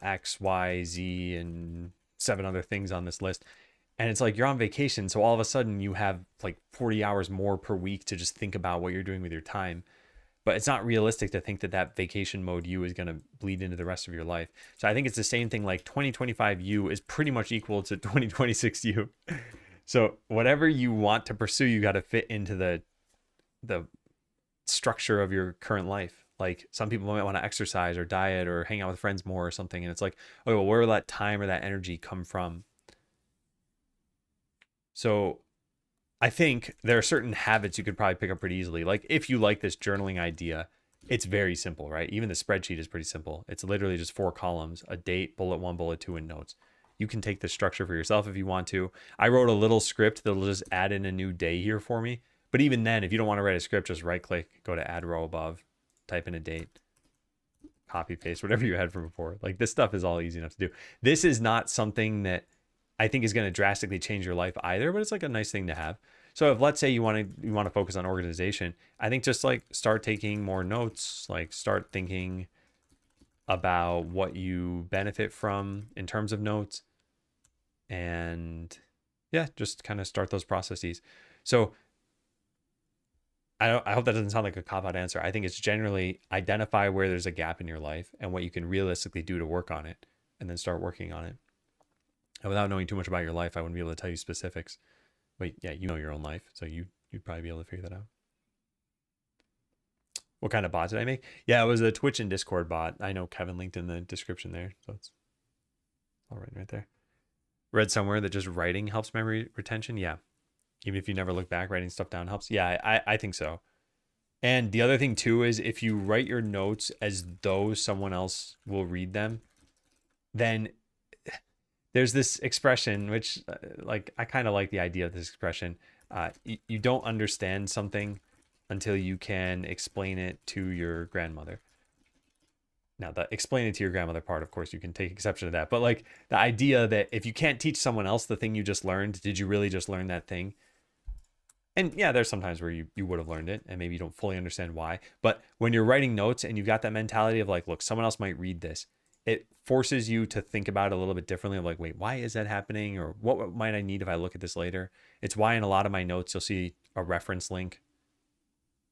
X, Y, Z, and 7 other things on this list. And it's like you're on vacation. So all of a sudden you have like 40 hours more per week to just think about what you're doing with your time. But it's not realistic to think that that vacation mode you is going to bleed into the rest of your life. So I think it's the same thing. Like 2025 you is pretty much equal to 2026 you. So whatever you want to pursue, you got to fit into the structure of your current life. Like some people might want to exercise or diet or hang out with friends more or something. And it's like, okay, well, where will that time or that energy come from? So I think there are certain habits you could probably pick up pretty easily. Like if you like this journaling idea, it's very simple, right? Even the spreadsheet is pretty simple. It's literally just 4 columns, a date, bullet 1, bullet 2, and notes. You can take the structure for yourself if you want to. I wrote a little script that'll just add in a new day here for me. But even then, if you don't want to write a script, just right click, go to add row above, type in a date, copy paste, whatever you had from before. Like this stuff is all easy enough to do. This is not something that I think is going to drastically change your life either, but it's like a nice thing to have. So if let's say you want to focus on organization, I think just like start taking more notes, like start thinking about what you benefit from in terms of notes, and yeah, just kind of start those processes. So I hope that doesn't sound like a cop-out answer. I think it's generally identify where there's a gap in your life and what you can realistically do to work on it, and then start working on it. And without knowing too much about your life, I wouldn't be able to tell you specifics. But yeah, you know your own life, so you'd probably be able to figure that out. What kind of bot did I make? Yeah, it was a Twitch and Discord bot. I know Kevin linked in the description there, so it's all right there. Read somewhere that just writing helps memory retention. Yeah, even if you never look back, writing stuff down helps. Yeah, I think so. And the other thing too is if you write your notes as though someone else will read them, then there's this expression which like I kind of like the idea of this expression. You don't understand something until you can explain it to your grandmother. Now, the explain it to your grandmother part, of course, you can take exception to that. But like the idea that if you can't teach someone else the thing you just learned, did you really just learn that thing? And yeah, there's sometimes where you would have learned it and maybe you don't fully understand why. But when you're writing notes and you've got that mentality of like, look, someone else might read this, it forces you to think about it a little bit differently of like, wait, why is that happening? Or what might I need if I look at this later? It's why in a lot of my notes, you'll see a reference link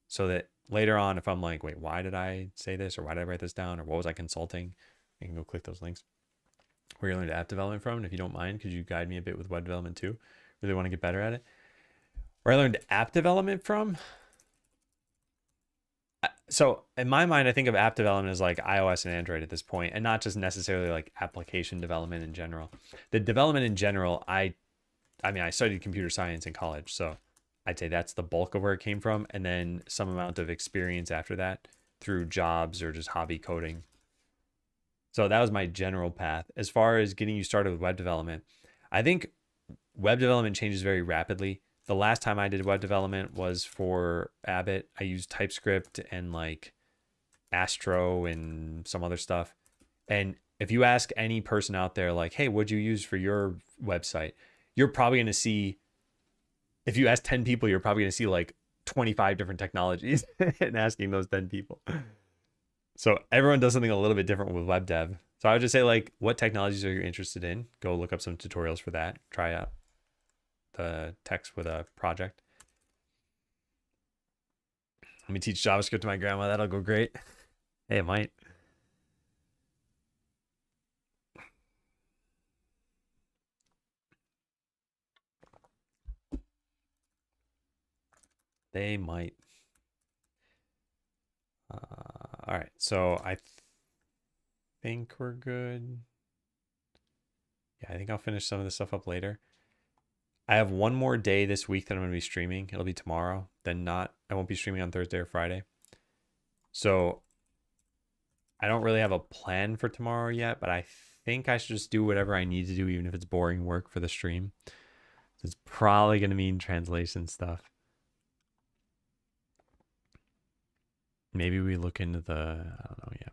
so that later on, if I'm like, wait, why did I say this? Or why did I write this down? Or what was I consulting? You can go click those links where you learned app development from. And if you don't mind, could you guide me a bit with web development too? Really want to get better at it. Where I learned app development from. So in my mind, I think of app development as like iOS and Android at this point, and not just necessarily like application development in general. The development in general, I mean, I studied computer science in college, so I'd say that's the bulk of where it came from, and then some amount of experience after that through jobs or just hobby coding. So that was my general path. As far as getting you started with web development, I think web development changes very rapidly. The last time I did web development was for Abbott. I used TypeScript and like Astro and some other stuff. And if you ask any person out there, like, hey, what'd you use for your website? You're probably going to see, if you ask 10 people, you're probably going to see like 25 different technologies and asking those 10 people. So everyone does something a little bit different with web dev. So I would just say like, what technologies are you interested in? Go look up some tutorials for that. Try out the text with a project. Let me teach JavaScript to my grandma. That'll go great. Hey, it might. They might. All right. So I think we're good. Yeah, I think I'll finish some of this stuff up later. I have one more day this week that I'm going to be streaming. It'll be tomorrow. Then not. I won't be streaming on Thursday or Friday. So I don't really have a plan for tomorrow yet, but I think I should just do whatever I need to do, even if it's boring work for the stream. It's probably going to mean translation stuff. Maybe we look into the, I don't know. Yeah,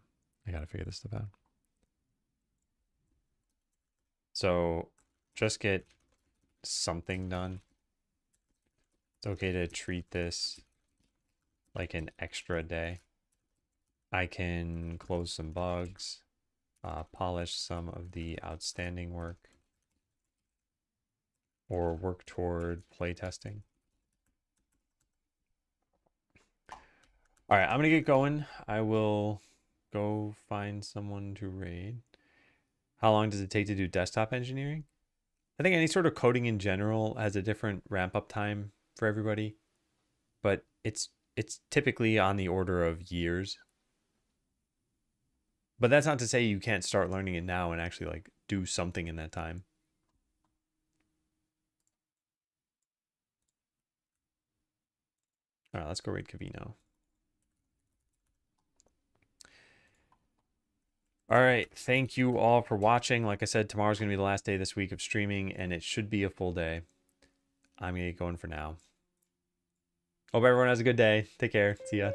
I got to figure this stuff out. So just get something done. It's okay to treat this like an extra day. I can close some bugs, polish some of the outstanding work, or work toward playtesting. All right, I'm gonna get going. I will go find someone to raid. How long does it take to do desktop engineering? I think any sort of coding in general has a different ramp up time for everybody, but it's typically on the order of years. But that's not to say you can't start learning it now and actually like do something in that time. All right, let's go raid Cavino. All right, thank you all for watching. Like I said, tomorrow's going to be the last day this week of streaming, and it should be a full day. I'm going to get going for now. Hope everyone has a good day. Take care. See ya.